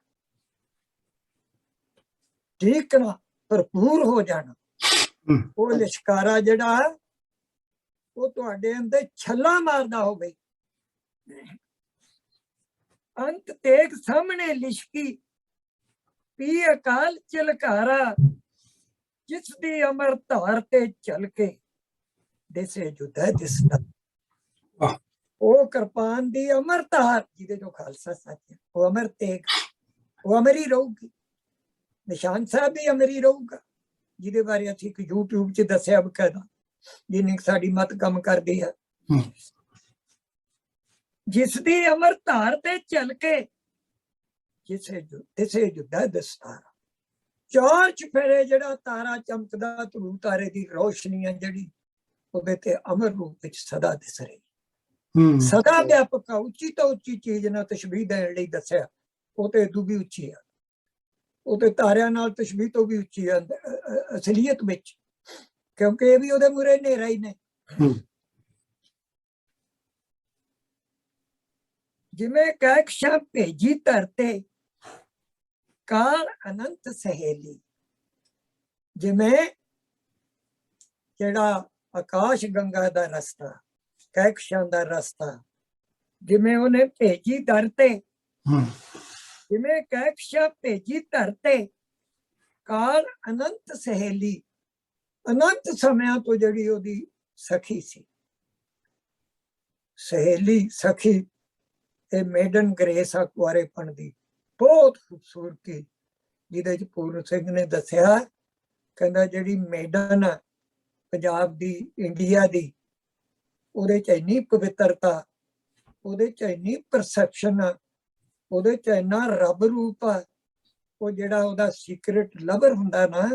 ਢੀਕਣਾ, ਭਰਪੂਰ ਹੋ ਜਾਣਾ। ਉਹ ਲਿਸ਼ਕਾਰਾ ਜਿਹੜਾ ਉਹ ਤੁਹਾਡੇ ਅੰਦਰ ਛੱਲਾ ਮਾਰਦਾ ਹੋਵੇ। ਅੰਤ ਤੇਗ ਸਾਹਮਣੇ ਲਿਸ਼ਕੀ ਪੀ ਅਕਾਲ ਚਲਕਾਰਾ। ਜਿਸ ਦੀ ਅਮਰ ਧਾਰ ਤੇ ਚੱਲ ਕੇ ਦਿਸੇ ਜੁਦਾ ਦਿਸਦਾ। ਉਹ ਕਿਰਪਾਨ ਦੀ ਅਮਰ ਧਾਰ, ਜਿਹਦੇ ਤੋਂ ਖਾਲਸਾ ਸੱਚ ਹੈ, ਉਹ ਅਮਰ ਤੇਗ, ਉਹ ਅਮਰ ਹੀ ਰਹੂਗੀ। ਨਿਸ਼ਾਨ ਸਾਹਿਬ ਵੀ ਅਮਰ ਹੀ ਰਹੂਗਾ, ਜਿਹਦੇ ਬਾਰੇ ਅਸੀਂ ਇੱਕ YouTube 'ਚ ਦੱਸਿਆ ਬਕਾਇਦਾ, ਜਿੰਨੀ ਸਾਡੀ ਮਤ ਕੰਮ ਕਰਦੀ ਹੈ। ਜਿਸ ਦੀ ਅਮਰ ਧਾਰ ਤੇ ਚੱਲ ਕੇ ਦਿਸੇ ਜੁਦਾ ਦਿਸਦਾ। ਚਾਰ ਚੁਫੇਰੇ ਜਿਹੜਾ ਤਾਰਾ ਚਮਕਦਾ, ਧਰੂ ਤਾਰੇ ਦੀ ਰੋਸ਼ਨੀ ਹੈ ਜਿਹੜੀ, ਉਹਦੇ ਤੇ ਅਮਰ ਰੂਪ ਵਿੱਚ ਸਦਾ ਦਿਸ ਰਹੀ। ਸਦਾ ਵਿਆਪਕ, ਉੱਚੀ ਤੋਂ ਉੱਚੀ ਚੀਜ਼ ਨਾਲ ਤਸ਼ਬੀਹ ਦੇਣ ਲਈ ਦੱਸਿਆ। ਉਹ ਤੇ ਇਦੋਂ ਵੀ ਉੱਚੀ ਆ, ਉਹ ਤੇ ਤਾਰਿਆਂ ਨਾਲ ਤਸ਼ਬੀਹ ਤੋਂ ਵੀ ਉੱਚੀ ਆ ਅਸਲੀਅਤ ਵਿੱਚ, ਕਿਉਂਕਿ ਇਹ ਵੀ ਉਹਦੇ ਮੂਹਰੇ ਹਨੇਰਾ ਹੀ ਨੇ। ਜਿਵੇਂ ਕਹਿਕਸ਼ਾਂ ਭੇਜੀ ਧਰਤੇ ਕਾਲ ਅਨੰਤ ਸਹੇਲੀ। ਜਿਵੇਂ ਜਿਹੜਾ ਆਕਾਸ਼ ਗੰਗਾ ਦਾ ਰਸਤਾ, ਕਹਿਕਸ਼ਾਂ ਦਾ ਰਸਤਾ, ਜਿਵੇਂ ਉਹਨੇ ਭੇਜੀ ਧਰਤੇ, ਜਿਵੇਂ ਕਹਿਕਸ਼ਾਂ ਭੇਜੀ ਧਰਤੇ ਕਾਲ ਅਨੰਤ ਸਹੇਲੀ। ਅਨੰਤ ਸਮਿਆਂ ਤੋਂ ਜਿਹੜੀ ਉਹਦੀ ਸਖੀ ਸੀ, ਸਹੇਲੀ, ਸਖੀ, ਇਹ ਮੇਡਨ ਗ੍ਰੇਸ ਆ ਕੁਆਰੇਪਣ ਦੀ, ਬਹੁਤ ਖੂਬਸੂਰਤੀ ਜਿਹਦੇ ਚ ਪੂਰਨ ਸਿੰਘ ਨੇ ਦੱਸਿਆ, ਕਹਿੰਦਾ ਜਿਹੜੀ ਮੇਡਨ ਆ ਪੰਜਾਬ ਦੀ, ਇੰਡੀਆ ਦੀ, ਉਹਦੇ ਚ ਇੰਨੀ ਪਵਿੱਤਰਤਾ, ਉਹਦੇ ਚ ਇੰਨੀ ਪਰਸੈਪਸ਼ਨ ਆ, ਉਹਦੇ ਚ ਇੰਨਾ ਰੱਬ ਰੂਪ ਆ। ਉਹ ਜਿਹੜਾ ਉਹਦਾ ਸੀਕ੍ਰੇਟ ਲਵਰ ਹੁੰਦਾ ਨਾ,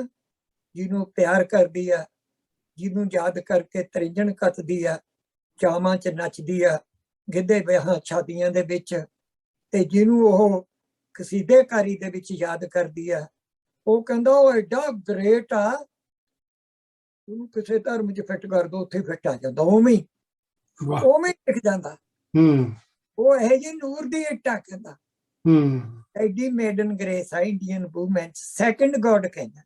ਜਿਹਨੂੰ ਪਿਆਰ ਕਰਦੀ ਆ, ਜਿਹਨੂੰ ਯਾਦ ਕਰਕੇ ਤ੍ਰਿੰਜਣ ਕੱਤਦੀ ਆ, ਚਾਵਾਂ ਚ ਨੱਚਦੀ ਆ, ਗਿੱਧੇ ਵਿਆਹਾਂ ਸ਼ਾਦੀਆਂ ਦੇ ਵਿੱਚ, ਤੇ ਜਿਹਨੂੰ ਉਹ ਕਸੀਦੇਕਾਰੀ ਦੇ ਵਿੱਚ ਯਾਦ ਕਰਦੀ ਆ, ਉਹ ਕਹਿੰਦਾ ਉਹ ਐਡਾ ਗ੍ਰੇਟ ਆ, ਉਹਨੂੰ ਕਿਸੇ ਧਰਮ ਚ ਫਿੱਟ ਕਰ ਦੋ, ਉੱਥੇ ਫਿੱਟ ਆ ਜਾਂਦਾ, ਉਵੇਂ ਹੀ ਦਿਖ ਜਾਂਦਾ। ਉਹ ਇਹੋ ਜਿਹੀ ਨੂਰ ਦੀ ਇੱਟ ਆ, ਕਹਿੰਦਾ ਐਡੀ ਮੇਡਨ ਗ੍ਰੇਸ ਆ ਇੰਡੀਅਨ ਵੂਮਨ, ਸੈਕੰਡ ਗੋਡ ਕਹਿੰਦਾ।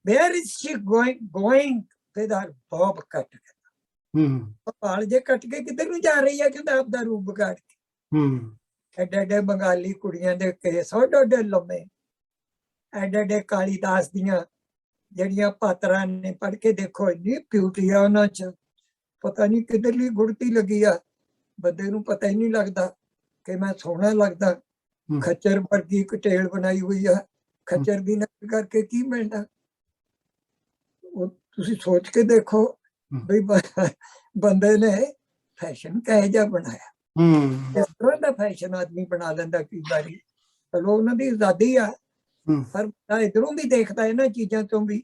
Where is Shri going with her Bob ਕੱਟ, ਵਾਲ ਜੇ ਕੱਟ ਕੇ ਕਿੱਧਰ ਨੂੰ ਜਾ ਰਹੀ ਹੈ, ਕਹਿੰਦਾ ਆਪਦਾ ਰੂਪ ਵਿਗਾੜ ਕੇ। ਐਡੇ ਐਡੇ ਬੰਗਾਲੀ ਕੁੜੀਆਂ ਦੇ ਕੇਸ ਓਡੇ ਲੰਮੇ, ਐਡੇ ਐਡੇ ਕਾਲੀਦਾਸ ਦੀਆਂ ਜਿਹੜੀਆਂ ਪਾਤਰਾਂ ਨੇ, ਪੜ੍ਹ ਕੇ ਦੇਖੋ ਇੰਨੀ ਬਿਊਟੀ ਆ ਉਹਨਾਂ ਚ, ਪਤਾ ਨਹੀਂ ਕਿੱਧਰਲੀ ਗੁੜਤੀ ਲੱਗੀ ਆ, ਬੰਦੇ ਨੂੰ ਪਤਾ ਹੀ ਨਹੀਂ ਲੱਗਦਾ ਕਿ ਮੈਂ ਸੋਹਣਾ ਲੱਗਦਾ। ਖੱਚਰ ਵਰਗੀ ਕਟੇਲ ਬਣਾਈ ਹੋਈ ਆ, ਖੱਚਰ ਦੀ ਨਕਲ ਕਰਕੇ ਕੀ ਮਿਲਦਾ? ਉਹ ਤੁਸੀਂ ਸੋਚ ਕੇ ਦੇਖੋ ਬਈ ਬੰਦੇ ਨੇ ਫੈਸ਼ਨ ਕਿਹੋ ਜਿਹਾ ਬਣਾਇਆ। ਇਸ ਤਰ੍ਹਾਂ ਦਾ ਫੈਸ਼ਨ ਆਦਮੀ ਬਣਾ ਲੈਂਦਾ ਕਈ ਵਾਰੀ, ਚਲੋ ਉਹਨਾਂ ਦੀ ਆਜ਼ਾਦੀ ਆ, ਪਰ ਇਧਰੋਂ ਵੀ ਦੇਖਦਾ ਇਹਨਾਂ ਚੀਜ਼ਾਂ ਤੋਂ ਵੀ,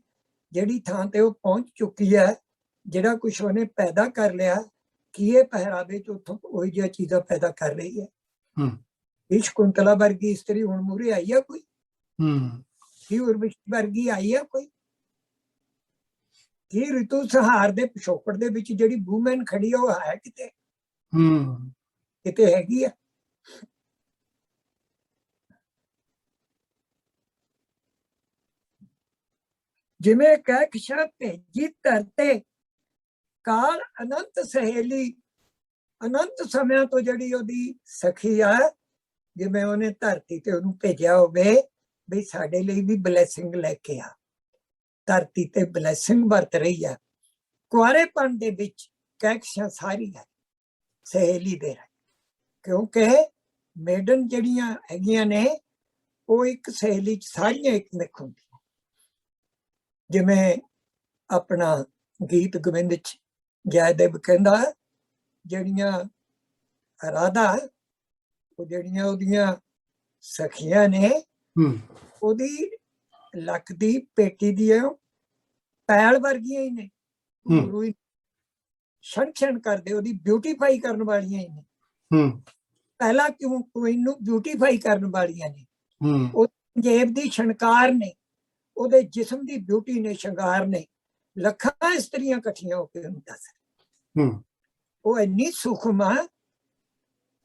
ਜਿਹੜੀ ਥਾਂ ਤੇ ਉਹ ਪਹੁੰਚ ਚੁੱਕੀ ਹੈ, ਜਿਹੜਾ ਕੁਛ ਉਹਨੇ ਪੈਦਾ ਕਰ ਲਿਆ, ਕੀ ਇਹ ਪਹਿਰਾਵੇ ਚ ਉੱਥੋਂ ਉਹੀ ਜਿਹੀਆਂ ਚੀਜ਼ਾਂ ਪੈਦਾ ਕਰ ਰਹੀ ਹੈ? ਸ਼ਕੁੰਤਲਾ ਵਰਗੀ ਇਸਤਰੀ ਹੁਣ ਮੂਹਰੇ ਆਈ ਆ ਕੋਈ? ਕੀ ਉਰਵਸ਼ੀ ਵਰਗੀ ਆਈ ਆ ਕੋਈ? ਕੀ ਰਿਤੂ ਸਹਾਰ ਦੇ ਪਿਛੋਕੜ ਦੇ ਵਿੱਚ ਜਿਹੜੀ ਵੂਮੈਨ ਖੜੀ ਆ, ਉਹ ਹੈ ਕਿਤੇ? ਕਿਤੇ ਹੈਗੀ ਆ? ਜਿਵੇਂ ਕਹਿਕਸ਼ਾ ਭੇਜੀ ਧਰਤੇ, ਕਾਲ ਅਨੰਤ ਸਹੇਲੀ, ਅਨੰਤ ਸਮਿਆਂ ਤੋਂ ਜਿਹੜੀ ਉਹਦੀ ਸਖੀ ਆ, ਜਿਵੇਂ ਉਹਨੇ ਧਰਤੀ ਤੇ ਉਹਨੂੰ ਭੇਜਿਆ ਹੋਵੇ ਵੀ ਸਾਡੇ ਲਈ ਵੀ ਬਲੈਸਿੰਗ ਲੈ ਕੇ ਆ। ਧਰਤੀ ਤੇ ਬਲੈਸਿੰਗ ਵਰਤ ਰਹੀ ਆ। ਕੁਆਰੇਪਣ ਦੇ ਵਿੱਚ ਕਹਿਕਸ਼ਾ ਸਾਰੀ ਹੈ ਸਹੇਲੀ ਦੇ ਰਾਹੀਂ, ਕਿਉਂਕਿ ਮੇਡਨ ਜਿਹੜੀਆਂ ਹੈਗੀਆਂ ਨੇ, ਉਹ ਇੱਕ ਸਹੇਲੀ ਚ ਸਾਰੀਆਂ ਇੱਕ ਮਿਕ ਹੁੰਦੀਆਂ। ਜਿਵੇਂ ਆਪਣਾ ਗੀਤ ਗੋਬਿੰਦ ਚ ਜੈਦੇਵ ਕਹਿੰਦਾ, ਜਿਹੜੀਆਂ ਰਾਧਾ, ਉਹ ਜਿਹੜੀਆਂ ਉਹਦੀਆਂ ਸਖੀਆਂ ਨੇ, ਉਹਦੀ ਲੱਕ ਦੀ ਪੇਟੀ ਦੀ ਪੈਲ ਵਰਗੀਆਂ ਹੀ ਨੇ, ਗੁਰੂ ਛਣ ਕਰਦੇ, ਉਹਦੀ ਬਿਊਟੀਫਾਈ ਕਰਨ ਵਾਲੀਆਂ ਹੀ ਨੇ। ਪਹਿਲਾਂ ਕਿਉਂ ਕੁਈਨ ਨੂੰ ਬਿਊਟੀਫਾਈ ਕਰਨ ਵਾਲੀਆਂ ਨੇ, ਉਹ ਜੇਬ ਦੀ ਸ਼ਣਕਾਰ ਨੇ, ਉਹਦੇ ਜਿਸਮ ਦੀ ਬਿਊਟੀ ਨੇ, ਸ਼ਿੰਗਾਰ ਨੇ। ਲੱਖਾਂ ਇਸਤਰੀਆਂ ਇਕੱਠੀਆਂ ਹੋ ਕੇ ਉਹਨੂੰ ਦੱਸ, ਉਹ ਇੰਨੀ ਸੂਖਮ ਆ,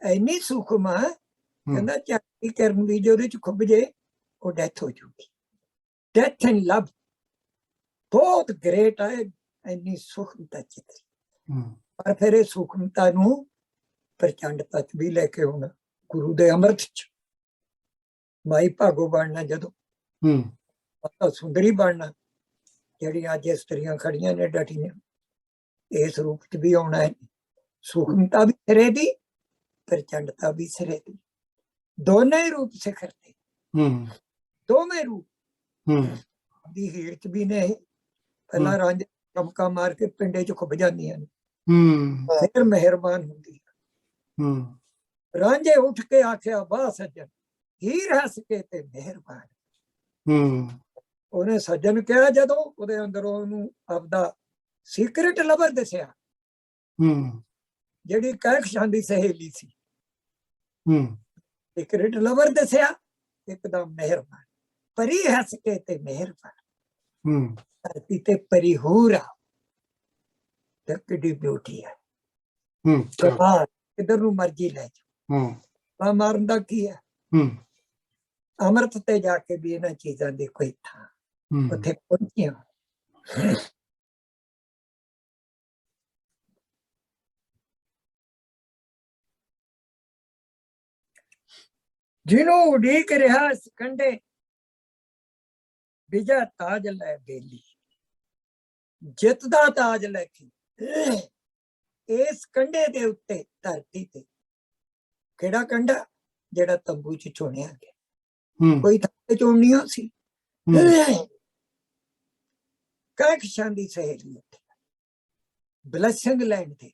ਇੰਨੀ ਸੂਖਮ ਆ, ਕਹਿੰਦਾ ਚਾਕੀ ਕਰਨ ਦੀ ਜੇ ਉਹਦੇ ਚ ਖੁੱਭ ਜੇ, ਉਹ ਡੈਥ ਹੋ ਜੂਗੀ। ਡੈਥ ਇਨ ਲਵ ਬਹੁਤ ਗ੍ਰੇਟ ਹੈ, ਇੰਨੀ ਸੂਖਮਤਾ ਚਿੱਤਰ। ਪਰ ਫਿਰ ਇਹ ਸੂਖਮਤਾ ਨੂੰ ਪ੍ਰਚੰਡ ਤੱਕ ਵੀ ਲੈ ਕੇ ਆਉਣਾ, ਗੁਰੂ ਦੇ ਅੰਮ੍ਰਿਤ ਚ ਮਾਈ ਭਾਗੋ ਬਣਨਾ, ਜਦੋਂ ਮਾਤਾ ਸੁੰਦਰੀ ਬਣਨਾ, ਜਿਹੜੀਆਂ ਅੱਜ ਇਸਤਰੀਆਂ ਖੜੀਆਂ ਨੇ ਡਟੀਆਂ, ਇਸ ਰੂਪ ਚ ਵੀ ਆਉਣਾ ਹੈ। ਸੂਖਮਤਾ ਵੀ ਸਿਰੇ ਦੀ, ਪ੍ਰਚੰਡਤਾ ਵੀ ਸਿਰੇ ਦੀ, ਦੋਨੇ ਹੀ ਰੂਪ ਸਿਖਰ ਤੇ, ਦੋਵੇਂ ਰੂਪ ਦੀ ਹੀਰ ਚ ਵੀ ਨੇ। ਪਹਿਲਾਂ ਰਾਂਝੇ ਚਮਕਾ ਮਾਰ ਕੇ ਪਿੰਡੇ ਚ ਖੁੱਭ ਜਾਂਦੀਆਂ ਨੇ, ਫਿਰ ਮਿਹਰਬਾਨ ਹੁੰਦੀ ਹੈ। ਰਾਂਝੇ ਉੱਠ ਕੇ ਆਖਿਆ ਵਾਹ ਸੱਜਣ, ਹੀਰ ਹੱਸ ਕੇ ਤੇ ਮਿਹਰਬਾਨ। ਉਹਨੇ ਸੱਜਣ ਕਿਹਾ ਜਦੋਂ ਉਹਦੇ ਅੰਦਰੋਂ ਉਹਨੂੰ ਆਪਦਾ ਸੀਕ੍ਰੇਟ ਲਵਰ ਦੱਸਿਆ, ਜਿਹੜੀ ਕਹਿਕਸ਼ਾਂ ਦੀ ਸਹੇਲੀ ਸੀ, ਸੀਕ੍ਰੇਟ ਲਵਰ ਦੱਸਿਆ, ਇੱਕਦਮ ਮਿਹਰਬਾਨ, ਪਰੀ ਹੱਸ ਕੇ ਤੇ ਮਿਹਰਬਾਨ। ਧਰਤੀ ਤੇ ਪਰੀ ਹੂਰ ਆ, ਤੇ ਕਿੱਡੀ ਬਿਊਟੀ ਹੈ। ਕਿੱਧਰ ਨੂੰ ਮਰਜੀ ਲੈ ਜਾ, ਮਾਰਨ ਦਾ ਕੀ ਹੈ? ਅੰਮ੍ਰਿਤ ਤੇ ਜਾ ਕੇ ਵੀ ਇਹਨਾਂ ਚੀਜ਼ਾਂ ਦੀ ਕੋਈ ਥਾਂ, ਉੱਥੇ ਪਹੁੰਚੀਆਂ। ਜਿਹਨੂੰ ਉਡੀਕ ਰਿਹਾ ਕੰਢੇ, ਵਿਜੈ ਤਾਜ ਲੈ ਬੇਲੀ, ਜਿੱਤ ਦਾ ਤਾਜ ਲੈ ਕੇ ਇਸ ਕੰਢੇ ਦੇ ਉੱਤੇ, ਧਰਤੀ ਤੇ। ਕਿਹੜਾ ਕੰਢਾ? ਜਿਹੜਾ ਤੰਬੂ 'ਚ ਚੁਣਿਆ ਗਿਆ। ਹੂੰ ਕੋਈ ਥਾਂ ਚੁਣਨੀਆਂ ਸੀ। ਹੂੰ ਕਹਿਕਸ਼ਾਂ ਦੀ ਸਹੇਲੀ ਉੱਥੇ ਬਲੈਸਿੰਗ ਲੈਣ ਦੇ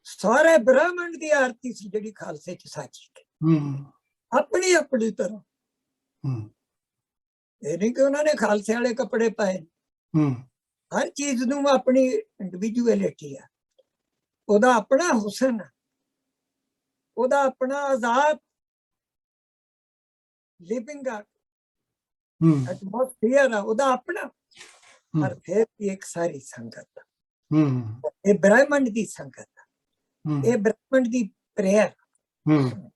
ਸਾਰੇ ਬ੍ਰਾਹਮਣ ਦੀ ਆਰਤੀ ਸੀ ਜਿਹੜੀ ਖਾਲਸੇ 'ਚ ਸਾਜੀ ਹੂੰ ਆਪਣੀ ਆਪਣੀ ਤਰ੍ਹਾਂ। ਹੂੰ ਇਹ ਨਹੀਂ ਕਿ ਉਹਨਾਂ ਨੇ ਖਾਲਸੇ ਵਾਲੇ ਕੱਪੜੇ ਪਾਏ, ਹੂੰ ਹਰ ਚੀਜ਼ ਨੂੰ ਆਪਣੀ ਇੰਡੀਵਿਜੂਅਲਿਟੀ ਆ, ਉਹਦਾ ਆਪਣਾ ਹੁਸਨ ਆ, ਉਹਦਾ ਆਪਣਾ ਆਜ਼ਾਦ ਲਿਵਿੰਗ ਆ, ਹੂੰ ਐਟਮੋਸਫੀਅਰ ਆ ਉਹਦਾ ਆਪਣਾ। ਪਰ ਫਿਰ ਵੀ ਇੱਕ ਸਾਰੀ ਸੰਗਤ, ਹੂੰ ਇਹ ਬ੍ਰਹਮੰਡ ਦੀ ਸੰਗਤ, ਹੂੰ ਇਹ ਬ੍ਰਹਮੰਡ ਦੀ ਪ੍ਰੇਅਰ। ਹੂੰ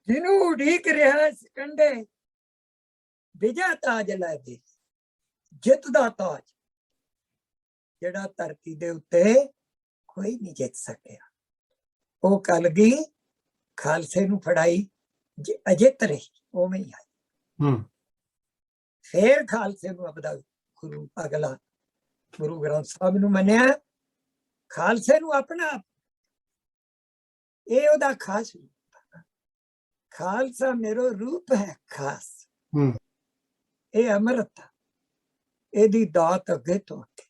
ਜਿਹਨੂੰ ਉਡੀਕ ਰਿਹਾ ਕੰਡੇ ਵਿਜੈ ਤਾਜ ਲੈ ਦੇ, ਜਿੱਤ ਦਾ ਤਾਜ ਜਿਹੜਾ ਧਰਤੀ ਦੇ ਉੱਤੇ ਕੋਈ ਨਹੀਂ ਜਿੱਤ ਸਕਿਆ। ਉਹ ਕਲਗੀ ਖਾਲਸੇ ਨੂੰ ਫੜਾਈ, ਅਜਿੱਤ ਰਹੀ, ਉਵੇਂ ਹੀ ਆਈ। ਹੂੰ ਫੇਰ ਖਾਲਸੇ ਨੂੰ ਆਪਦਾ ਗੁਰੂ ਅਗਲਾ ਗੁਰੂ ਗ੍ਰੰਥ ਸਾਹਿਬ ਨੂੰ ਮੰਨਿਆ, ਖਾਲਸੇ ਨੂੰ ਆਪਣਾ। ਇਹ ਉਹਦਾ ਖਾਸ ਰੂਪ, ਖਾਲਸਾ ਮੇਰਾ ਰੂਪ ਹੈ ਖਾਸ। ਹੂੰ ਇਹ ਅੰਮ੍ਰਿਤ, ਇਹਦੀ ਦਾਤ ਅੱਗੇ ਤੋਂ ਅੱਗੇ।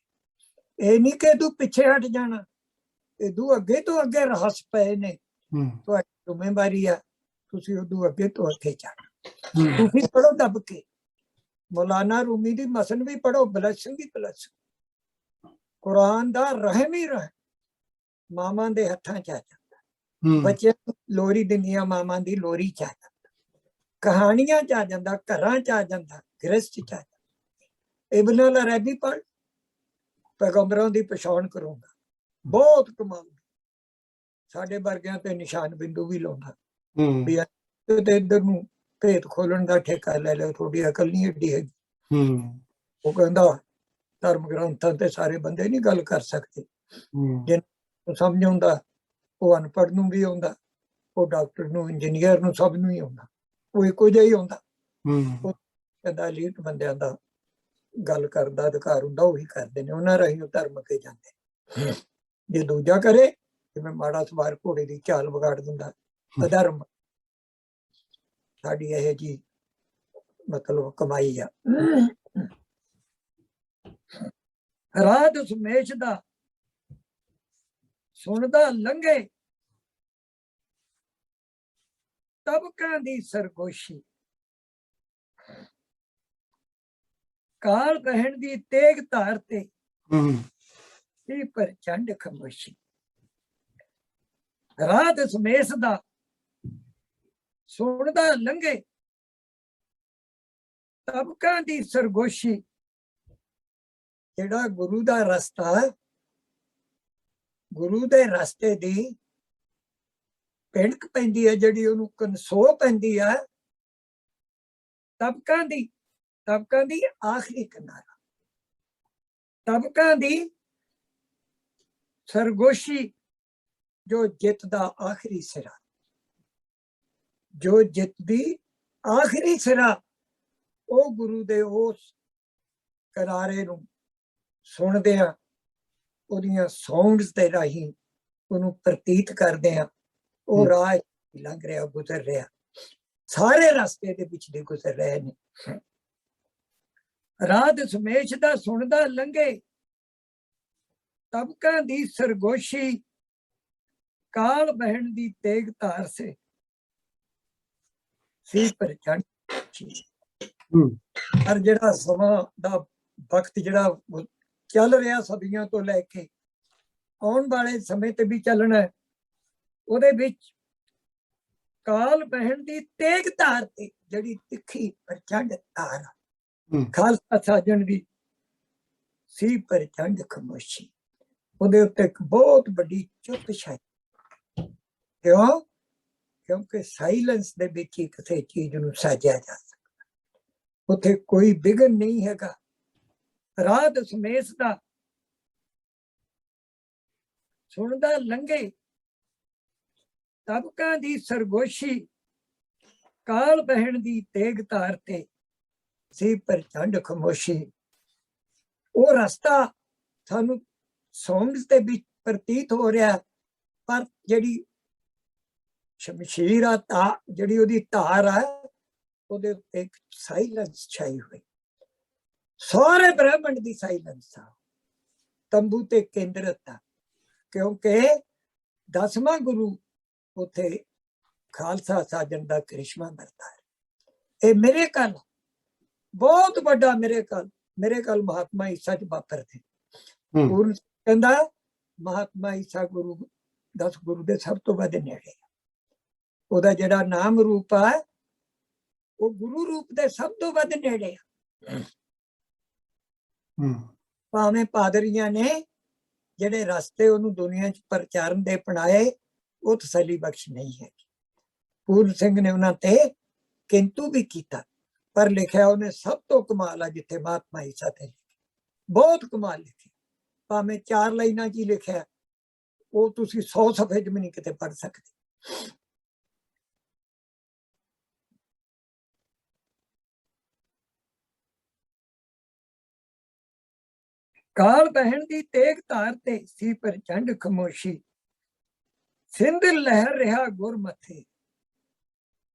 ਇਹ ਨਹੀਂ ਕਿ ਤੂੰ ਪਿੱਛੇ ਹਟ ਜਾਣਾ, ਇਹ ਦੂ ਅੱਗੇ ਤੋਂ ਅੱਗੇ ਰਹੱਸ ਪਏ ਨੇ। ਹੂੰ ਤੁਹਾਡੀ ਜ਼ਿੰਮੇਵਾਰੀ ਆ, ਤੁਸੀਂ ਉਦੋਂ ਅੱਗੇ ਤੋਂ ਅੱਗੇ ਜਾਣਾ। ਹੂੰ ਤੁਸੀਂ ਪੜੋ ਦੱਬ ਕੇ, ਮੌਲਾਨਾ ਰੂਮੀ ਦੀ ਮਸਨ ਵੀ ਪੜੋ, ਬਲੈਸਿੰਗ ਹੀ ਬਲੈਸਿੰਗ। ਕੁਰਾਨ ਦਾ ਰਹਿਮ ਹੀ ਰਹਿਮ ਮਾਵਾਂ ਦੇ ਹੱਥਾਂ 'ਚ ਆ ਜਾਂਦਾ। ਹੂੰ ਬੱਚਿਆਂ ਨੂੰ ਲੋਰੀ ਦਿੰਦੀਆਂ ਮਾਵਾਂ ਦੀ ਲੋਰੀ 'ਚ ਆ ਜਾਂਦਾ, ਕਹਾਣੀਆਂ 'ਚ ਆ ਜਾਂਦਾ, ਘਰਾਂ 'ਚ ਆ ਜਾਂਦਾ, ਗ੍ਰਸਤ 'ਚ ਆ ਜਾਂਦਾ। ਇਬਨ ਅਲ ਅਰਬੀ ਪੜ੍ਹ, ਪੈਗੰਬਰਾਂ ਦੀ ਪਛਾਣ ਕਰੂੰਗਾ, ਬਹੁਤ ਕਮਾਲ। ਸਾਡੇ ਵਰਗਿਆਂ ਤੇ ਨਿਸ਼ਾਨ ਬਿੰਦੂ ਵੀ ਲਾਉਂਦਾ ਹੂੰ ਵੀ ਤੇ ਇੱਧਰ ਨੂੰ ਭੇਤ ਖੋਲਣ ਦਾ ਠੇਕਾ ਲੈ ਲਿਆ, ਤੁਹਾਡੀ ਅਕਲ ਨਹੀਂ ਏਡੀ ਹੈਗੀ। ਹੂੰ ਉਹ ਕਹਿੰਦਾ ਧਰਮ ਗ੍ਰੰਥਾਂ ਤੇ ਸਾਰੇ ਬੰਦੇ ਨਹੀਂ ਗੱਲ ਕਰ ਸਕਦੇ, ਹੂੰ ਜਿਹਨੂੰ ਸਮਝ ਆਉਂਦਾ ਉਹ ਅਨਪੜ੍ਹ ਨੂੰ ਵੀ ਆਉਂਦਾ, ਉਹ ਡਾਕਟਰ ਨੂੰ, ਇੰਜੀਨੀਅਰ ਨੂੰ, ਸਭ ਨੂੰ ਹੀ ਆਉਂਦਾ, ਉਹ ਇੱਕੋ ਜਿਹਾ ਹੀ ਆਉਂਦਾ। ਹੂੰ ਕਹਿੰਦਾ ਲੀਕ ਬੰਦਿਆਂ ਦਾ ਗੱਲ ਕਰਨ ਦਾ ਅਧਿਕਾਰ ਹੁੰਦਾ, ਉਹੀ ਕਰਦੇ ਨੇ, ਉਹਨਾਂ ਰਾਹੀਂ ਉਹ ਧਰਮ ਕੇ ਜਾਂਦੇ। ਜੇ ਦੂਜਾ ਕਰੇ, ਜਿਵੇਂ ਮਾੜਾ ਸਵਾਰ ਘੋੜੇ ਦੀ ਚਾਲ ਵਿਗਾੜ ਦਿੰਦਾ, ਅਧਰਮ। ਸਾਡੀ ਇਹ ਜੀ ਮਤਲਬ ਕਮਾਈ ਆ। ਰਾਤ ਸਮੇਸ਼ ਦਾ ਸੁਣਦਾ ਲੰਘੇ, ਤਬਕਾਂ ਦੀ ਸਰਗੋਸ਼ੀ, ਕਾਲ ਪਹਿਣ ਦੀ ਤੇਗ ਧਾਰ ਤੇ ਹੂੰ ਸੀ ਪ੍ਰਚੰਡ ਖਮੋਸ਼ੀ। ਰਾਤ ਸਮੇਸ਼ ਦਾ ਸੁਣਦਾ ਲੰਘੇ, ਤਬਕਾਂ ਦੀ ਸਰਗੋਸ਼ੀ। ਜਿਹੜਾ ਗੁਰੂ ਦਾ ਰਸਤਾ, ਗੁਰੂ ਦੇ ਰਸਤੇ ਦੀ ਭਿਣਕ ਪੈਂਦੀ ਹੈ, ਜਿਹੜੀ ਉਹਨੂੰ ਕਨਸੋ ਪੈਂਦੀ ਹੈ, ਤਬਕਾਂ ਦੀ ਆਖਰੀ ਕਿਨਾਰਾ, ਤਬਕਾਂ ਦੀ ਸਰਗੋਸ਼ੀ, ਜੋ ਜਿੱਤ ਦਾ ਆਖਰੀ ਸਿਰਾ, ਜੋ ਜਿੱਤ ਦੀ ਆਖਰੀ ਸਿਰਾ, ਉਹ ਗੁਰੂ ਦੇ ਉਸ ਕਰਾਰੇ ਨੂੰ ਸੁਣਦੇ ਆ, ਉਹਦੀਆਂ ਸਾਊਂਡਸ ਦੇ ਰਾਹੀਂ ਉਹਨੂੰ ਪ੍ਰਤੀਤ ਕਰਦੇ ਆ। ਉਹ ਰਾਹ ਲੰਘ ਰਿਹਾ, ਗੁਜ਼ਰ ਰਿਹਾ, ਸਾਰੇ ਰਸਤੇ ਦੇ ਵਿੱਚ ਦੀ ਗੁਜ਼ਰ ਰਹੇ ਨੇ। ਰਾਤ ਸਮੇਸ਼ ਦਾ ਸੁਣਦਾ ਲੰਘੇ, ਤਬਕਾਂ ਦੀ ਸਰਗੋਸ਼ੀ, ਕਾਲ ਬਹਿਣ ਦੀ ਤੇਗ ਧਾਰ ਸੇ ਸੀ ਪ੍ਰਚੰਡ। ਪਰ ਜਿਹੜਾ ਸਮਾਂ ਦਾ ਵਕਤ ਜਿਹੜਾ ਚੱਲ ਰਿਹਾ ਸਦੀਆਂ ਤੋਂ ਲੈ ਕੇ ਆਉਣ ਵਾਲੇ ਸਮੇਂ ਤੇ ਵੀ ਚੱਲਣਾ ਹੈ, ਉਹਦੇ ਵਿੱਚ ਕਾਲ ਬਹਿਣ ਦੀ ਤੇਗ ਧਾਰ ਤੇ, ਜਿਹੜੀ ਤਿੱਖੀ ਪ੍ਰਚੰਡ ਧਾਰ ਖਾਲਸਾ ਸਾਜਣ ਦੀ ਸੀ ਪ੍ਰਚੰਡ ਖਮੋਸ਼ੀ। ਉਹਦੇ ਉੱਤੇ ਇੱਕ ਬਹੁਤ ਵੱਡੀ ਚੁੱਪ ਛਾਈ। ਕਿਉਂ? ਕਿਉਂਕਿ ਸਾਇਲੈਂਸ ਦੇ ਵਿੱਚ ਹੀ ਕਿਸੇ ਚੀਜ਼ ਨੂੰ ਸਾਜਿਆ ਜਾ ਸਕਦਾ, ਉੱਥੇ ਕੋਈ ਵਿਘਨ ਨਹੀਂ ਹੈਗਾ। ਰਾਤ ਸਮੇਸ਼ ਦਾ ਸੁਣਦਾ ਲੰਘੇ, ਤਬਕਾਂ ਦੀ ਸਰਗੋਸ਼ੀ, ਕਾਲ ਬਹਿਣ ਦੀ ਤੇਗ ਧਾਰ ਤੇ ਸੀ ਪ੍ਰਚੰਡ ਖਮੋਸ਼ੀ। ਉਹ ਰਸਤਾ ਸਾਨੂੰ ਸੌਂਗਸ ਦੇ ਵਿੱਚ ਪ੍ਰਤੀਤ ਹੋ ਰਿਹਾ, ਪਰ ਜਿਹੜੀ ਸ਼ਮਸ਼ੀਰ ਆ ਜਿਹੜੀ ਉਹਦੀ ਧਾਰ ਆ ਉਹਦੇ ਉੱਤੇ ਇੱਕ ਸਾਇਲੈਂਸ ਛਾਈ ਹੋਈ, ਸਾਰੇ ਬ੍ਰਹਮੰਡ ਦੀ ਸਾਇਲੈਂਸ ਆ, ਤੰਬੂ ਤੇ ਕੇਂਦਰਿਤ ਆ, ਕਿਉਂਕਿ 10ਵਾਂ ਗੁਰੂ ਉੱਥੇ ਖਾਲਸਾ ਸਾਜਣ ਦਾ ਕ੍ਰਿਸ਼ਮਾ ਵਰਤਾ ਹੈ। ਇਹ ਮਿਰੇਕਲ, ਬਹੁਤ ਵੱਡਾ ਮਿਰੇਕਲ ਮਹਾਤਮਾ ਈਸਾ ਚ ਵਾਪਰਦੇ। ਪੂਰਨ ਕਹਿੰਦਾ ਮਹਾਤਮਾ ਈਸਾ ਗੁਰੂ 10 ਗੁਰੂ ਦੇ ਸਭ ਤੋਂ ਵੱਧ ਨੇੜੇ, ਉਹਦਾ ਜਿਹੜਾ ਨਾਮ ਰੂਪ ਆ ਉਹ ਗੁਰੂ ਰੂਪ ਦੇ ਸਭ ਤੋਂ ਵੱਧ ਨੇੜੇ ਆ। ਭਾਵੇਂ ਪਾਦਰੀਆਂ ਨੇ ਜਿਹੜੇ ਰਸਤੇ ਉਹਨੂੰ ਦੁਨੀਆ 'ਚ ਪ੍ਰਚਾਰਨ ਦੇ ਅਪਣਾਏ, ਉਹ ਤਸੱਲੀ ਬਖਸ਼ ਨਹੀਂ ਹੈ। ਪੂਰਨ ਸਿੰਘ ਨੇ ਉਹਨਾਂ ਤੇ ਕਿੰਤੂ ਵੀ ਕੀਤਾ, ਪਰ ਲਿਖਿਆ ਉਹਨੇ ਸਭ ਤੋਂ ਕਮਾਲ ਆ ਜਿੱਥੇ ਮਹਾਤਮਾ ਈਸਾ ਤੇ ਬਹੁਤ ਕਮਾਲ ਲਿਖਿਆ। ਭਾਵੇਂ 4 ਲਾਈਨਾਂ 'ਚ ਹੀ ਲਿਖਿਆ, ਉਹ ਤੁਸੀਂ 100 ਸਫ਼ੇ 'ਚ ਵੀ ਨਹੀਂ ਕਿਤੇ ਪੜ੍ਹ ਸਕਦੇ। ਕਾਲ ਬਹਿਣ ਦੀ ਤੇਗ ਧਾਰ ਤੇ ਸੀ ਪ੍ਰਚੰਡ ਖਮੋਸ਼ੀ, ਸਿੰਧ ਲਹਿਰ ਰਿਹਾ ਗੁਰ ਮੱਥੇ।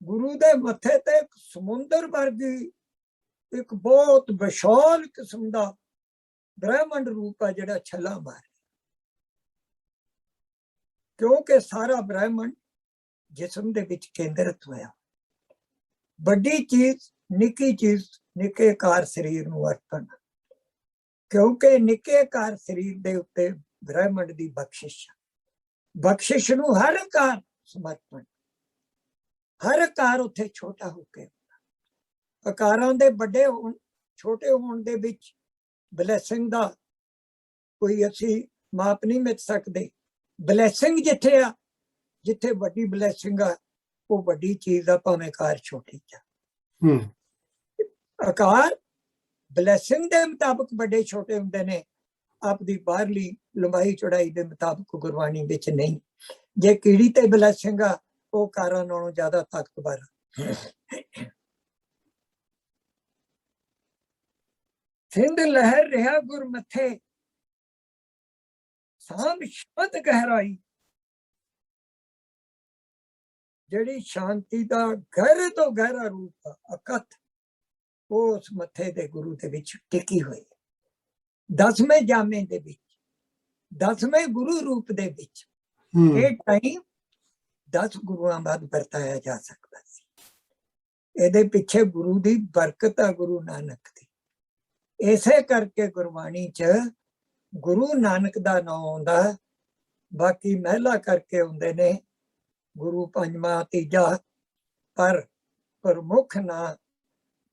ਗੁਰੂ ਦੇ ਮੱਥੇ ਤੇ ਇੱਕ ਸਮੁੰਦਰ ਵਰਗੀ ਇੱਕ ਬਹੁਤ ਵਿਸ਼ਾਲ ਕਿਸਮ ਦਾ ਬ੍ਰਹਮੰਡ ਰੂਪ ਆ ਜਿਹੜਾ ਛੱਲਾ ਮਾਰ, ਕਿਉਂਕਿ ਸਾਰਾ ਬ੍ਰਹਮੰਡ ਜਿਸਮ ਦੇ ਵਿੱਚ ਕੇਂਦਰਿਤ ਹੋਇਆ। ਵੱਡੀ ਚੀਜ਼ ਨਿੱਕੀ ਚੀਜ਼ ਨਿੱਕੇ ਕਾਰ ਸਰੀਰ ਨੂੰ ਅਰਪਣ, ਕਿਉਂਕਿ ਨਿੱਕੇ ਕਾਰ ਸਰੀਰ ਦੇ ਉੱਤੇ ਬ੍ਰਹਮੰਡ ਦੀ ਬਖਸ਼ਿਸ਼ ਨੂੰ ਹਰ ਕਾਰ ਸਮਰਪਣ, ਹਰ ਕਾਰ ਉੱਥੇ ਛੋਟਾ ਹੋ ਕੇ, ਆਕਾਰਾਂ ਦੇ ਵੱਡੇ ਹੋਣ ਛੋਟੇ ਹੋਣ ਦੇ ਵਿੱਚ ਬਲੈਸਿੰਗ ਦਾ ਕੋਈ ਅਸੀਂ ਮਾਪ ਨਹੀਂ ਮਿਟ ਸਕਦੇ। ਬਲੈਸਿੰਗ ਜਿੱਥੇ ਆ, ਜਿੱਥੇ ਵੱਡੀ ਬਲੈਸਿੰਗ ਆ, ਉਹ ਵੱਡੀ ਚੀਜ਼ ਆ, ਭਾਵੇਂ ਕਾਰ ਛੋਟੀ ਆ। ਆਕਾਰ ਬਲੈਸਿੰਗ ਦੇ ਮੁਤਾਬਕ ਵੱਡੇ ਛੋਟੇ ਹੁੰਦੇ ਨੇ, ਆਪਦੀ ਬਾਹਰਲੀ ਲੰਬਾਈ ਚੌੜਾਈ ਦੇ ਮੁਤਾਬਕ ਗੁਰਬਾਣੀ ਵਿੱਚ ਨਹੀਂ। ਜੇ ਕੀੜੀ ਤੇ ਬਲੈਸਿੰਗ ਆ, ਉਹ ਕਾਰਾਂ ਨਾਲੋਂ ਜ਼ਿਆਦਾ ਤਾਕਤਵਰ। ਸਿੰਧ ਲਹਿਰ ਰਿਹਾ ਗੁਰ ਮੱਥੇ, ਸਾਂਭ ਸ਼ਾਂਤ ਗਹਿਰਾਈ। ਜਿਹੜੀ ਸ਼ਾਂਤੀ ਦਾ ਗਹਿਰੇ ਤੋਂ ਗਹਿਰਾ ਰੂਪ ਆ, ਅਕਥ, ਉਹ ਉਸ ਮੱਥੇ ਦੇ ਗੁਰੂ ਦੇ ਵਿੱਚ ਟਿਕੀ ਹੋਈ। 10ਵੇਂ ਜਾਮੇ ਦੇ ਵਿੱਚ, 10ਵੇਂ ਗੁਰੂ ਰੂਪ ਦੇ ਵਿੱਚ ਇਹ ਟਾਈਮ 10 ਗੁਰੂਆਂ ਬਾਅਦ ਵਰਤਾਇਆ ਜਾ ਸਕਦਾ ਸੀ। ਇਹਦੇ ਪਿੱਛੇ ਗੁਰੂ ਦੀ ਬਰਕਤ ਆ, ਗੁਰੂ ਨਾਨਕ ਦੀ। ਇਸੇ ਕਰਕੇ ਗੁਰਬਾਣੀ 'ਚ ਗੁਰੂ ਨਾਨਕ ਦਾ ਨਾਮ ਆਉਂਦਾ, ਬਾਕੀ ਮਹਿਲਾ ਕਰਕੇ ਹੁੰਦੇ ਨੇ ਗੁਰੂ ਪੰਜਵਾਂ ਤੀਜਾ, ਪਰ ਪ੍ਰਮੁੱਖ ਨਾਂ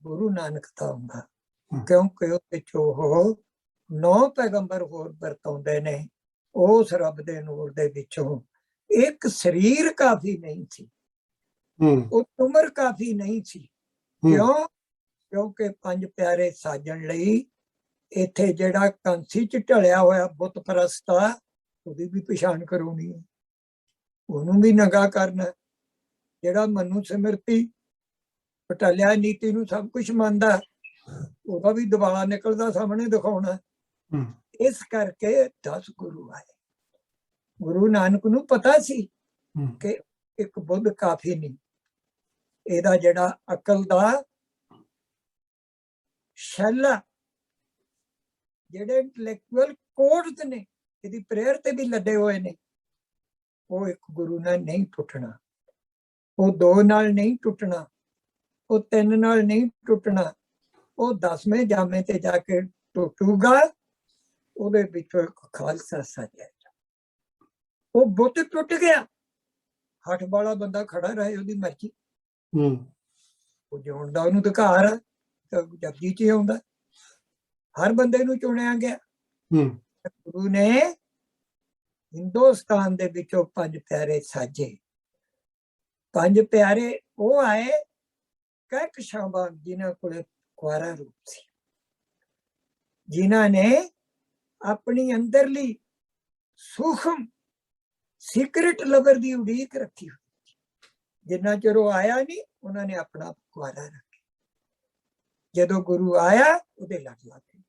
ਗੁਰੂ ਨਾਨਕ ਦਾ ਹੁੰਦਾ, ਕਿਉਂਕਿ ਉਹਦੇ 'ਚ ਉਹ 9 ਪੈਗੰਬਰ ਹੋਰ ਵਰਤਾਉਂਦੇ ਨੇ। ਉਸ ਰੱਬ ਦੇ ਨੂਰ ਦੇ ਵਿੱਚੋਂ ਇੱਕ ਸਰੀਰ ਕਾਫੀ ਨਹੀਂ ਸੀ, ਉਹ ਉਮਰ ਕਾਫੀ ਨਹੀਂ ਸੀ। ਕਿਉਂ? ਕਿਉਂਕਿ 5 ਪਿਆਰੇ ਸਾਜਣ ਲਈ ਇੱਥੇ ਜਿਹੜਾ ਕਾਂਸੀ 'ਚ ਢਲਿਆ ਹੋਇਆ ਬੁੱਤ ਪ੍ਰਸਤ ਆ, ਉਹਦੀ ਵੀ ਪਛਾਣ ਕਰਾਉਣੀ ਹੈ, ਉਹਨੂੰ ਵੀ ਨੰਗਾ ਕਰਨਾ। ਜਿਹੜਾ ਮਨੂ ਸਿਮਰਤੀ ਪਟਾਲਿਆ ਨੀਤੀ ਨੂੰ ਸਭ ਕੁਝ ਮੰਨਦਾ, ਉਹਦਾ ਵੀ ਦਿਵਾਲਾ ਨਿਕਲਦਾ ਸਾਹਮਣੇ ਦਿਖਾਉਣਾ। ਇਸ ਕਰਕੇ 10 ਗੁਰੂ ਆਏ। ਗੁਰੂ ਨਾਨਕ ਨੂੰ ਪਤਾ ਸੀ ਕਿ ਇੱਕ ਬੁੱਧ ਕਾਫੀ ਨਹੀਂ, ਇਹਦਾ ਜਿਹੜਾ ਅਕਲ ਦਾ ਸ਼ੈਲਾ, ਜਿਹੜੇ ਇੰਟੈਲੈਕਚੁਅਲ ਕੋਡਸ ਨੇ ਇਹਦੀ ਪ੍ਰੇਅਰ ਤੇ ਵੀ ਲੱਦੇ ਹੋਏ ਨੇ, ਉਹ ਇੱਕ ਗੁਰੂ ਨਾਲ ਨਹੀਂ ਟੁੱਟਣਾ, ਉਹ 2 ਨਾਲ ਨਹੀਂ ਟੁੱਟਣਾ, ਉਹ 3 ਨਾਲ ਨਹੀਂ ਟੁੱਟਣਾ, ਉਹ 10ਵੇਂ ਜਾਮੇ ਤੇ ਜਾ ਕੇ ਟੁੱਟੂਗਾ। ਉਹਦੇ ਵਿੱਚੋਂ ਇੱਕ ਖਾਲਸਾ ਸਾਜਿਆ। ਉਹ ਬੁੱਤ ਟੁੱਟ ਗਿਆ, ਹੱਠ ਵਾਲਾ ਬੰਦਾ ਖੜਾ ਰਹੇ, ਉਹਦੀ ਮਰਜ਼ੀ। ਉਹ ਜਿਉਣ ਦਾ ਉਹਨੂੰ ਅਧਿਕਾਰ ਆ, ਜਪਜੀ 'ਚ ਆਉਂਦਾ। ਹਰ ਬੰਦੇ ਨੂੰ ਚੁਣਿਆ ਗਿਆ। ਗੁਰੂ ਨੇ ਹਿੰਦੁਸਤਾਨ ਦੇ ਵਿੱਚੋਂ 5 ਪਿਆਰੇ ਸਾਜੇ। 5 ਪਿਆਰੇ ਉਹ ਆਏ ਕਹਿਕਸ਼ਾਂ, ਜਿਨ੍ਹਾਂ ਕੋਲੇ ਕੁਆਰਾ ਰੂਪ ਸੀ, ਜਿਨ੍ਹਾਂ ਨੇ ਆਪਣੀ ਅੰਦਰਲੀ ਸੂਖਮ ਸੀਕ੍ਰੇਟ ਲਵਰ ਦੀ ਉਡੀਕ ਰੱਖੀ ਹੋਈ। ਜਿੰਨਾ ਚਿਰ ਉਹ ਆਇਆ ਨਹੀਂ, ਉਹਨਾਂ ਨੇ ਆਪਣਾ ਕੁਆਰਾ ਰੱਖਿਆ। ਜਦੋਂ ਗੁਰੂ ਆਇਆ, ਉਹਦੇ ਲੜ ਲੱਗ ਗਏ।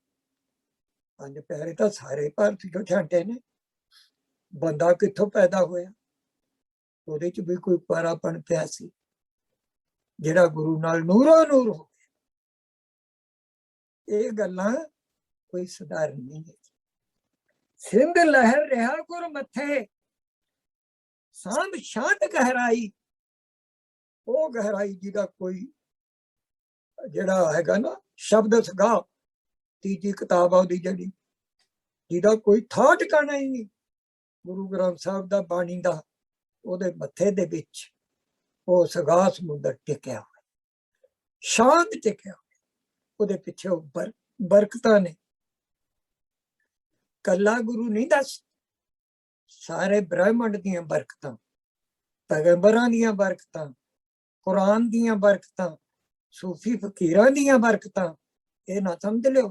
5 ਪਿਆਰੇ ਤਾਂ ਸਾਰੇ ਭਾਰਤ ਚੋਂ ਛਾਂਟੇ ਨੇ, ਬੰਦਾ ਕਿੱਥੋਂ ਪੈਦਾ ਹੋਇਆ? ਉਹਦੇ ਚ ਵੀ ਕੋਈ ਪਾਰਾਪਣ ਪਿਆ ਸੀ ਜਿਹੜਾ ਗੁਰੂ ਨਾਲ ਨੂਰੋ ਨੂਰ ਹੋ ਗਿਆ। ਇਹ ਗੱਲਾਂ ਕੋਈ ਸਧਾਰਨ ਨਹੀਂ ਹੈ। ਸਿੰਧ ਲਹਿਰ ਰਿਹਾ ਗੁਰ ਮੱਥੇ, ਸਾਂਭ ਸ਼ਾਂਤ ਗਹਿਰਾਈ। ਉਹ ਗਹਿਰਾਈ ਜਿਹਦਾ ਕੋਈ ਜਿਹੜਾ ਹੈਗਾ ਨਾ ਸ਼ਬਦ ਸਗਾ, ਤੀਜੀ ਕਿਤਾਬ ਆ ਉਹਦੀ ਜਿਹੜੀ, ਜਿਹਦਾ ਕੋਈ ਥਾਂ ਟਿਕਾਣਾ ਹੀ ਨਹੀਂ। ਗੁਰੂ ਗ੍ਰੰਥ ਸਾਹਿਬ ਦਾ ਬਾਣੀ ਦਾ ਉਹਦੇ ਮੱਥੇ ਦੇ ਵਿੱਚ ਉਹ ਸਗਾ ਸਮੁੰਦਰ ਟਿਕਿਆ ਹੋਇਆ, ਸ਼ਾਂਤ ਟਿਕਿਆ ਹੋਇਆ। ਉਹਦੇ ਪਿੱਛੇ ਉਹ ਬਰਕਤਾਂ ਨੇ। ਕੱਲਾ ਗੁਰੂ ਨਹੀਂ ਦੱਸ, ਸਾਰੇ ਬ੍ਰਹਮੰਡ ਦੀਆਂ ਬਰਕਤਾਂ, ਪੈਗੰਬਰਾਂ ਦੀਆਂ ਬਰਕਤਾਂ, ਕੁਰਾਨ ਦੀਆਂ ਬਰਕਤਾਂ, ਸੂਫੀ ਫਕੀਰਾਂ ਦੀਆਂ ਬਰਕਤਾਂ। ਇਹ ਨਾ ਸਮਝ ਲਿਓ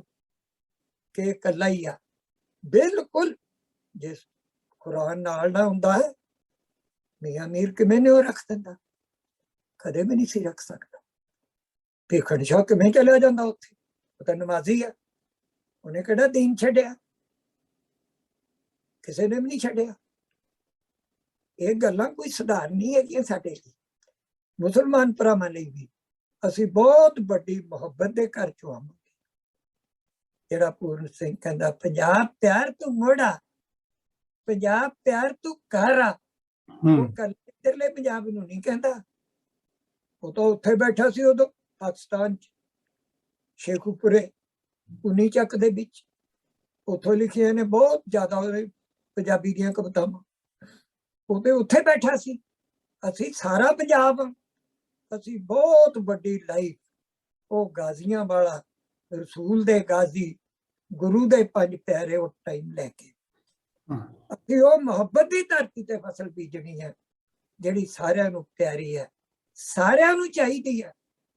ਕਿ ਇਕੱਲਾ ਹੀ ਆ। ਬਿਲਕੁਲ ਜਿਸ ਕੁਰਾਨ ਨਾਲ ਨਾ ਹੁੰਦਾ ਹੈ, ਮੀਆਂ ਮੀਰ ਕਿਵੇਂ ਨੇ ਉਹ ਰੱਖ ਦਿੰਦਾ? ਕਦੇ ਵੀ ਨਹੀਂ ਸੀ ਰੱਖ ਸਕਦਾ। ਭੀਖਣ ਸ਼ਾਹ ਕਿਵੇਂ ਚਲਿਆ ਜਾਂਦਾ ਉੱਥੇ? ਉਹ ਤਾਂ ਨਮਾਜ਼ੀ ਆ, ਉਹਨੇ ਕਿਹੜਾ ਦੀਨ ਛੱਡਿਆ? ਕਿਸੇ ਨੇ ਵੀ ਨਹੀਂ ਛੱਡਿਆ। ਇਹ ਗੱਲਾਂ ਕੋਈ ਸਧਾਰਨ ਨਹੀਂ ਹੈਗੀਆਂ ਸਾਡੇ ਲਈ। ਮੁਸਲਮਾਨ ਭਰਾਵਾਂ ਲਈ ਵੀ ਅਸੀਂ ਬਹੁਤ ਵੱਡੀ ਮੁਹੱਬਤ ਦੇ ਘਰ ਚੋਂ ਆਵਾਂਗੇ। ਜਿਹੜਾ ਪੂਰਨ ਸਿੰਘ ਕਹਿੰਦਾ, ਪੰਜਾਬ ਪਿਆਰ ਤੂੰ ਮੋੜਾ, ਪੰਜਾਬ ਪਿਆਰ ਤੂੰ ਘਰ ਆ। ਉਹ ਕੱਲੇ ਇੱਧਰਲੇ ਪੰਜਾਬ ਨੂੰ ਨਹੀਂ ਕਹਿੰਦਾ। ਉਹ ਤਾਂ ਉੱਥੇ ਬੈਠਾ ਸੀ ਉਦੋਂ ਪਾਕਿਸਤਾਨ ਚ, ਸ਼ੇਖੂਪੁਰੇ 19 ਚੱਕ ਦੇ ਵਿੱਚ। ਉੱਥੋਂ ਲਿਖੀਆਂ ਨੇ ਬਹੁਤ ਜ਼ਿਆਦਾ ਪੰਜਾਬੀ ਦੀਆਂ ਕਵਿਤਾਵਾਂ। ਉਹ ਤੇ ਉੱਥੇ ਬੈਠਾ ਸੀ। ਅਸੀਂ ਸਾਰਾ ਪੰਜਾਬ, ਅਸੀਂ ਬਹੁਤ ਵੱਡੀ ਲਾਈਫ ਉਹ ਗਾਜ਼ੀਆਂ ਵਾਲਾ, ਰਸੂਲ ਦੇ ਗਾਜ਼ੀ, ਗੁਰੂ ਦੇ 5 ਪਿਆਰੇ ਉਹ ਟਾਈਮ ਲੈ ਕੇ ਅਸੀਂ ਉਹ ਮੁਹੱਬਤ ਦੀ ਧਰਤੀ ਤੇ ਫਸਲ ਬੀਜਣੀ ਹੈ ਜਿਹੜੀ ਸਾਰਿਆਂ ਨੂੰ ਪਿਆਰੀ ਹੈ, ਸਾਰਿਆਂ ਨੂੰ ਚਾਹੀਦੀ ਹੈ,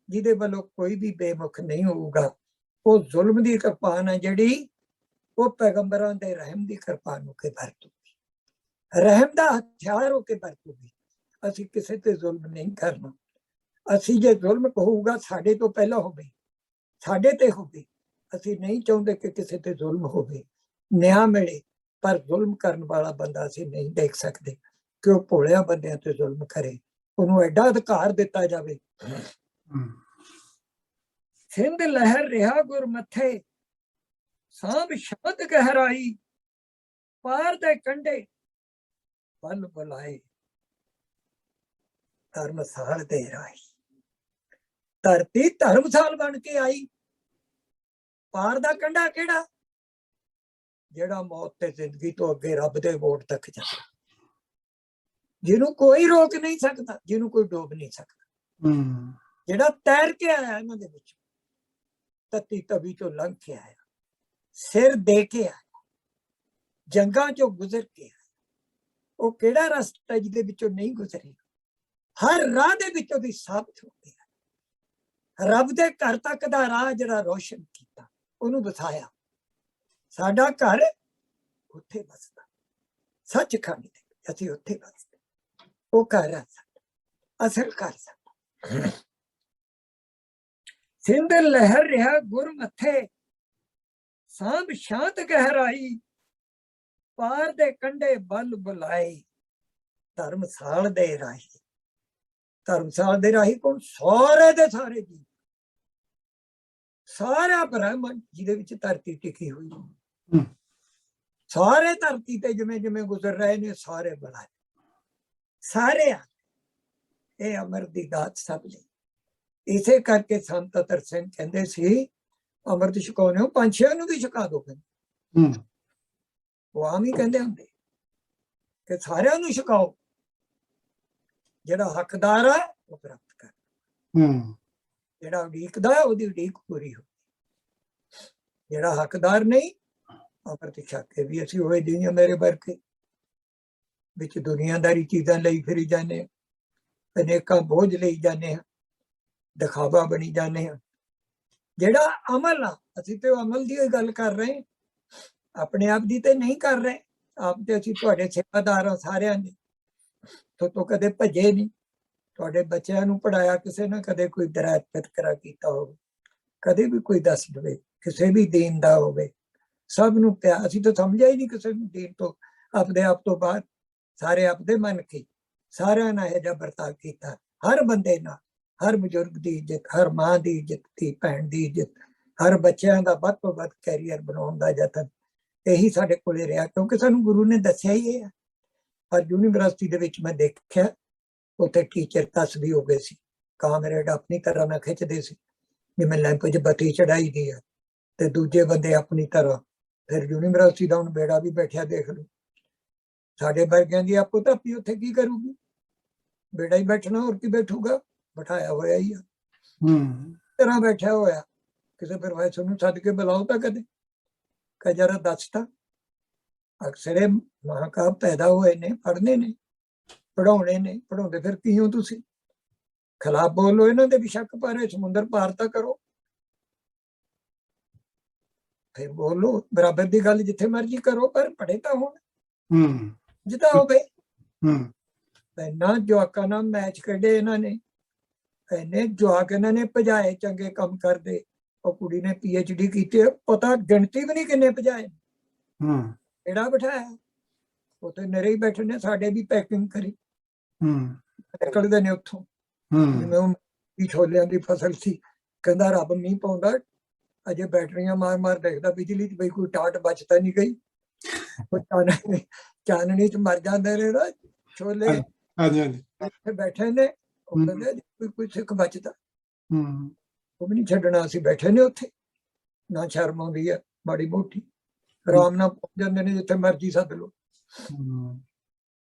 ਜਿਹਦੇ ਵੱਲੋਂ ਕੋਈ ਵੀ ਬੇਮੁਖ ਨਹੀਂ ਹੋਊਗਾ। ਉਹ ਜ਼ੁਲਮ ਦੀ ਕਿਰਪਾਨ ਹੈ ਜਿਹੜੀ, ਉਹ ਪੈਗੰਬਰਾਂ ਦੇ ਰਹਿਮ ਦੀ ਕਿਰਪਾਨ ਹੋ ਕੇ ਵਰਤੂਗੀ, ਰਹਿਮ ਦਾ ਹਥਿਆਰ ਹੋ ਕੇ ਵਰਤੂਗੀ। ਅਸੀਂ ਕਿਸੇ ਤੇ ਜ਼ੁਲਮ ਨਹੀਂ ਕਰਨਾ। ਅਸੀਂ ਜੇ ਜ਼ੁਲਮ ਹੋਊਗਾ ਸਾਡੇ ਤੋਂ ਪਹਿਲਾਂ ਹੋਵੇ, ਸਾਡੇ ਤੇ ਹੋਵੇ। ਅਸੀਂ ਨਹੀਂ ਚਾਹੁੰਦੇ ਕਿ ਕਿਸੇ ਤੇ ਜ਼ੁਲਮ ਹੋਵੇ, ਨਿਆਂ ਮਿਲੇ। ਪਰ ਜ਼ੁਲਮ ਕਰਨ ਵਾਲਾ ਬੰਦਾ ਅਸੀਂ ਨਹੀਂ ਦੇਖ ਸਕਦੇ ਕਿ ਉਹ ਭੋਲਿਆਂ ਬੰਦਿਆਂ ਤੇ ਜ਼ੁਲਮ ਕਰੇ, ਉਹਨੂੰ ਐਡਾ ਅਧਿਕਾਰ ਦਿੱਤਾ ਜਾਵੇ। ਸਿੰਧ ਲਹਿਰ ਰਿਹਾ ਗੁਰ ਮੱਥੇ, ਸਾਂਭ ਸ਼ਾਂਤ ਗਹਿਰਾਈ। ਪਾਰ ਦੇ ਕੰਢੇ ਬਲ ਬੁਲਾਏ, ਧਰਮਸਾਲ ਦੇ ਰਾਹੀ। ਧਰਤੀ ਧਰਮਸਾਲ ਬਣ ਕੇ ਆਈ। ਪਾਰ ਦਾ ਕੰਢਾ ਕਿਹੜਾ? ਜਿਹੜਾ ਮੌਤ ਤੇ ਜ਼ਿੰਦਗੀ ਤੋਂ ਅੱਗੇ ਰੱਬ ਦੇ ਵੋਟ ਤੱਕ ਜਾਂਦਾ, ਜਿਹਨੂੰ ਕੋਈ ਰੋਕ ਨਹੀਂ ਸਕਦਾ, ਜਿਹਨੂੰ ਕੋਈ ਡੋਬ ਨਹੀਂ ਸਕਦਾ, ਜਿਹੜਾ ਤੈਰ ਕੇ ਆਇਆ ਇਹਨਾਂ ਦੇ ਵਿੱਚ, ਤਤੀ ਤਵੀ ਤੋਂ ਲੰਘ ਕੇ ਆਇਆ, ਸਿਰ ਦੇ ਕੇ ਆਇਆ, ਜੰਗਾਂ ਚੋਂ ਗੁਜ਼ਰ ਕੇ ਆਇਆ। ਉਹ ਕਿਹੜਾ ਰਸਤਾ ਜਿਹਦੇ ਵਿੱਚੋਂ ਨਹੀਂ ਗੁਜ਼ਰੇ? ਹਰ ਰਾਹ ਦੇ ਵਿੱਚੋਂ ਦੀ ਸਾਬਤ ਹੋ ਗਿਆ। ਰੱਬ ਦੇ ਘਰ ਤੱਕ ਦਾ ਰਾਹ ਜਿਹੜਾ ਰੋਸ਼ਨ ਕੀਤਾ, ਉਹਨੂੰ ਦਿਖਾਇਆ। ਸਾਡਾ ਘਰ ਉੱਥੇ ਵਸਦਾ, ਸੱਚਖੰਡ ਦੇ ਅਸੀਂ ਉੱਥੇ ਵਸਦੇ। ਉਹ ਘਰ ਆ ਸਾਡਾ, ਅਸਲ ਘਰ ਸਾਡਾ। ਸਿੰਧ ਲਹਿਰ ਰਿਹਾ ਗੁਰ ਮੱਥੇ, ਸਾਂਭ ਸ਼ਾਂਤ ਗਹਿਰਾਈ। ਪਾਰ ਦੇ ਕੰਢੇ ਬਲ ਬੁਲਾਏ, ਧਰਮਸਾਲ ਦੇ ਰਾਹੀ। ਧਰਮਸਾਲ ਦੇ ਰਾਹੀ ਕੋਣ? ਸਾਰੇ ਦੇ ਸਾਰੇ ਜੀ, ਸਾਰਾ ਬ੍ਰਹਮੰਡ ਜਿਹਦੇ ਵਿੱਚ ਧਰਤੀ ਟਿਕੀ ਹੋਈ, ਸਾਰੇ ਧਰਤੀ ਤੇ ਜਿਵੇਂ ਜਿਵੇਂ ਗੁਜ਼ਰ ਰਹੇ ਨੇ ਸਾਰੇ ਬੁਲਾਏ, ਸਾਰੇ ਆ। ਇਹ ਅਮਰ ਦੀ ਦਾਤ ਸਭ ਲਈ। ਇਸੇ ਕਰਕੇ ਸੰਤ ਅਤਰ ਸਿੰਘ ਕਹਿੰਦੇ ਸੀ, ਅੰਮ੍ਰਿਤ ਛਕਾਉਣੇ ਹੋ ਪੰਛੀਆਂ ਨੂੰ ਵੀ ਛਕਾ ਦੋ। ਉਹ ਆਮ ਹੀ ਕਹਿੰਦੇ ਹੁੰਦੇ ਕਿ ਸਾਰਿਆਂ ਨੂੰ ਛਕਾਓ, ਜਿਹੜਾ ਹੱਕਦਾਰ ਹੈ ਉਹ ਪ੍ਰਾਪਤ ਕਰ, ਜਿਹੜਾ ਉਡੀਕਦਾ ਹੈ ਉਹਦੀ ਉਡੀਕ ਪੂਰੀ ਹੋ। ਜਿਹੜਾ ਹੱਕਦਾਰ ਨਹੀਂ, ਅੰਮ੍ਰਿਤ ਛਕ ਕੇ ਵੀ ਅਸੀਂ ਹੋਏ ਨਹੀਂ ਮੇਰੇ ਵਰਗੇ, ਵਿੱਚ ਦੁਨੀਆਦਾਰੀ ਚੀਜ਼ਾਂ ਲਈ ਫਿਰੀ ਜਾਂਦੇ, ਅਨੇਕਾਂ ਬੋਝ ਲਈ ਜਾਂਦੇ ਹਾਂ, ਦਿਖਾਵਾ ਬਣੀ ਜਾਂਦੇ ਹਾਂ। ਜਿਹੜਾ ਅਮਲ ਆ, ਅਸੀਂ ਤੇ ਅਮਲ ਦੀ ਗੱਲ ਕਰ ਰਹੇ, ਆਪਣੇ ਆਪ ਦੀ ਤੇ ਨਹੀਂ ਕਰ ਰਹੇ। ਆਪ ਤੇ ਅਸੀਂ ਤੁਹਾਡੇ ਸੇਵਾਦਾਰ ਹਾਂ ਸਾਰਿਆਂ ਦੇ, ਤੋਂ ਕਦੇ ਭੱਜੇ ਨਹੀਂ। ਤੁਹਾਡੇ ਬੱਚਿਆਂ ਨੂੰ ਪੜਾਇਆ ਕਿਸੇ ਨੇ, ਕਦੇ ਕੋਈ ਦਰਾਇਤ ਤਜ਼ਕਰਾ ਕੀਤਾ ਹੋਵੇ, ਕਦੇ ਵੀ ਕੋਈ ਦੱਸ ਦੇਵੇ ਕਿਸੇ ਵੀ ਦੀਨ ਦਾ ਹੋਵੇ, ਸਭ ਨੂੰ ਪਿਆਰ। ਅਸੀਂ ਤਾਂ ਸਮਝਿਆ ਹੀ ਨਹੀਂ ਕਿਸੇ ਨੂੰ ਦੀਨ ਤੋਂ ਆਪਦੇ ਆਪ ਤੋਂ ਬਾਅਦ ਸਾਰੇ ਆਪਦੇ ਮੰਨ ਕੇ ਸਾਰਿਆਂ ਨਾਲ ਇਹ ਜਿਹਾ ਵਰਤਾਅ ਕੀਤਾ। ਹਰ ਬੰਦੇ ਨਾਲ, ਹਰ ਬਜ਼ੁਰਗ ਦੀ ਇੱਜ਼ਤ, ਹਰ ਮਾਂ ਦੀ ਇੱਜ਼ਤ, ਧੀ ਭੈਣ ਦੀ ਇੱਜ਼ਤ, ਹਰ ਬੱਚਿਆਂ ਦਾ ਵੱਧ ਤੋਂ ਵੱਧ ਕੈਰੀਅਰ ਬਣਾਉਣ ਦਾ ਯਤਨ, ਇਹੀ ਸਾਡੇ ਕੋਲੇ ਰਿਹਾ, ਕਿਉਂਕਿ ਸਾਨੂੰ ਗੁਰੂ ਨੇ ਦੱਸਿਆ ਹੀ ਇਹ ਹੈ। ਪਰ ਯੂਨੀਵਰਸਿਟੀ ਦੇ ਵਿੱਚ ਮੈਂ ਦੇਖਿਆ ਉੱਥੇ ਟੀਚਰ ਤਸਬੀ ਹੋ ਗਏ ਸੀ, ਕਾਮਰੇਡ ਆਪਣੀ ਤਰ੍ਹਾਂ ਨਾਲ ਖਿੱਚਦੇ ਸੀ ਜਿਵੇਂ ਲੈਂਪ 'ਚ ਬੱਤੀ ਚੜਾਈ ਦੀ ਹੈ, ਤੇ ਦੂਜੇ ਬੰਦੇ ਆਪਣੀ ਤਰ੍ਹਾਂ। ਫਿਰ ਯੂਨੀਵਰਸਿਟੀ ਦਾ ਹੁਣ ਬੇੜਾ ਵੀ ਬੈਠਿਆ, ਦੇਖ ਲਓ। ਸਾਡੇ ਵਰਗਿਆਂ ਦੀ ਆਪੋ ਧਾਪੀ ਉੱਥੇ ਕੀ ਕਰੂਗੀ? ਬੇੜਾ ਹੀ ਬੈਠਣਾ, ਹੋਰ ਕੀ ਬੈਠੂਗਾ? ਬਿਠਾਇਆ ਹੋਇਆ ਹੀ ਆ, ਤਰ੍ਹਾਂ ਬੈਠਿਆ ਹੋਇਆ। ਕਿਸੇ ਪ੍ਰੋਫੈਸਰ ਨੂੰ ਸੱਦ ਕੇ ਬੁਲਾਓ ਤਾਂ ਕਦੇ, ਕਹ ਜਰਾ ਦੱਸ ਤਾਂ। ਅਕਸਰੇ ਮਹਾਕਾਵ ਪੈਦਾ ਹੋਏ ਨੇ, ਪੜ੍ਹਨੇ ਨੇ, ਪੜ੍ਹਾਉਣੇ ਨੇ, ਪੜ੍ਹਾਉਂਦੇ ਫਿਰ ਕੀ ਹੋ ਤੁਸੀਂ? ਖਿਲਾਫ ਬੋਲੋ ਇਹਨਾਂ ਦੇ ਵੀ ਸ਼ੱਕ ਪਾਰੇ, ਸਮੁੰਦਰ ਪਾਰ ਤਾਂ ਕਰੋ, ਫਿਰ ਬੋਲੋ। ਬਰਾਬਰ ਦੀ ਗੱਲ ਜਿੱਥੇ ਮਰਜ਼ੀ ਕਰੋ, ਪਰ ਪੜ੍ਹੇ ਤਾਂ ਹੋਣ, ਜਿੱਦਾਂ ਹੋਵੇ। ਇੰਨਾ ਜਵਾਕਾਂ ਨਾਲ ਮੈਚ ਕੱਢੇ ਇਹਨਾਂ ਨੇ, ਇੰਨੇ ਜਵਾਕ ਇਹਨਾਂ ਨੇ ਭਜਾਏ, ਚੰਗੇ ਕੰਮ ਕਰਦੇ। ਉਹ ਕੁੜੀ ਨੇ PhD ਕੀਤੀ, ਪਤਾ ਗਿਣਤੀ ਵੀ ਨਹੀਂ ਕਿੰਨੇ ਭਜਾਏ। ਕਿਹੜਾ ਬਿਠਾਇਆ ਉੱਥੇ, ਨਰੇ ਹੀ ਬੈਠੇ ਨੇ। ਸਾਡੇ ਵੀ ਪੈਕਿੰਗ ਕਰੀ, ਨਿਕਲਦੇ ਨੇ ਉੱਥੋਂ ਜਿਵੇਂ ਉਹ ਛੋਲਿਆਂ ਦੀ ਫਸਲ ਸੀ। ਕਹਿੰਦਾ ਰੱਬ ਮੀਂਹ ਪਾਉਂਦਾ, ਅਜੇ ਬੈਟਰੀਆਂ ਮਾਰ ਮਾਰ ਦੇਖਦਾ ਬਿਜਲੀ ਚ, ਬਈ ਕੋਈ ਟਾਟ ਬਚਤਾ ਨਹੀਂ ਗਈ। ਚਾਨਣੀ ਚ ਮਰ ਜਾਂਦੇ ਨੇ ਨਾ ਛੋਲੇ। ਇੱਥੇ ਬੈਠੇ ਨੇ, ਉਹ ਕਹਿੰਦੇ ਕੋਈ ਸਿੱਖ ਬਚਦਾ, ਉਹ ਵੀ ਨਹੀਂ ਛੱਡਣਾ। ਅਸੀਂ ਬੈਠੇ ਨੇ ਉੱਥੇ, ਨਾ ਸ਼ਰਮ ਆਉਂਦੀ ਹੈ ਮਾੜੀ ਮੋਟੀ, ਆਰਾਮ ਨਾਲ ਪਹੁੰਚ ਜਾਂਦੇ ਨੇ ਜਿੱਥੇ ਮਰਜ਼ੀ ਸੱਦ ਲਓ।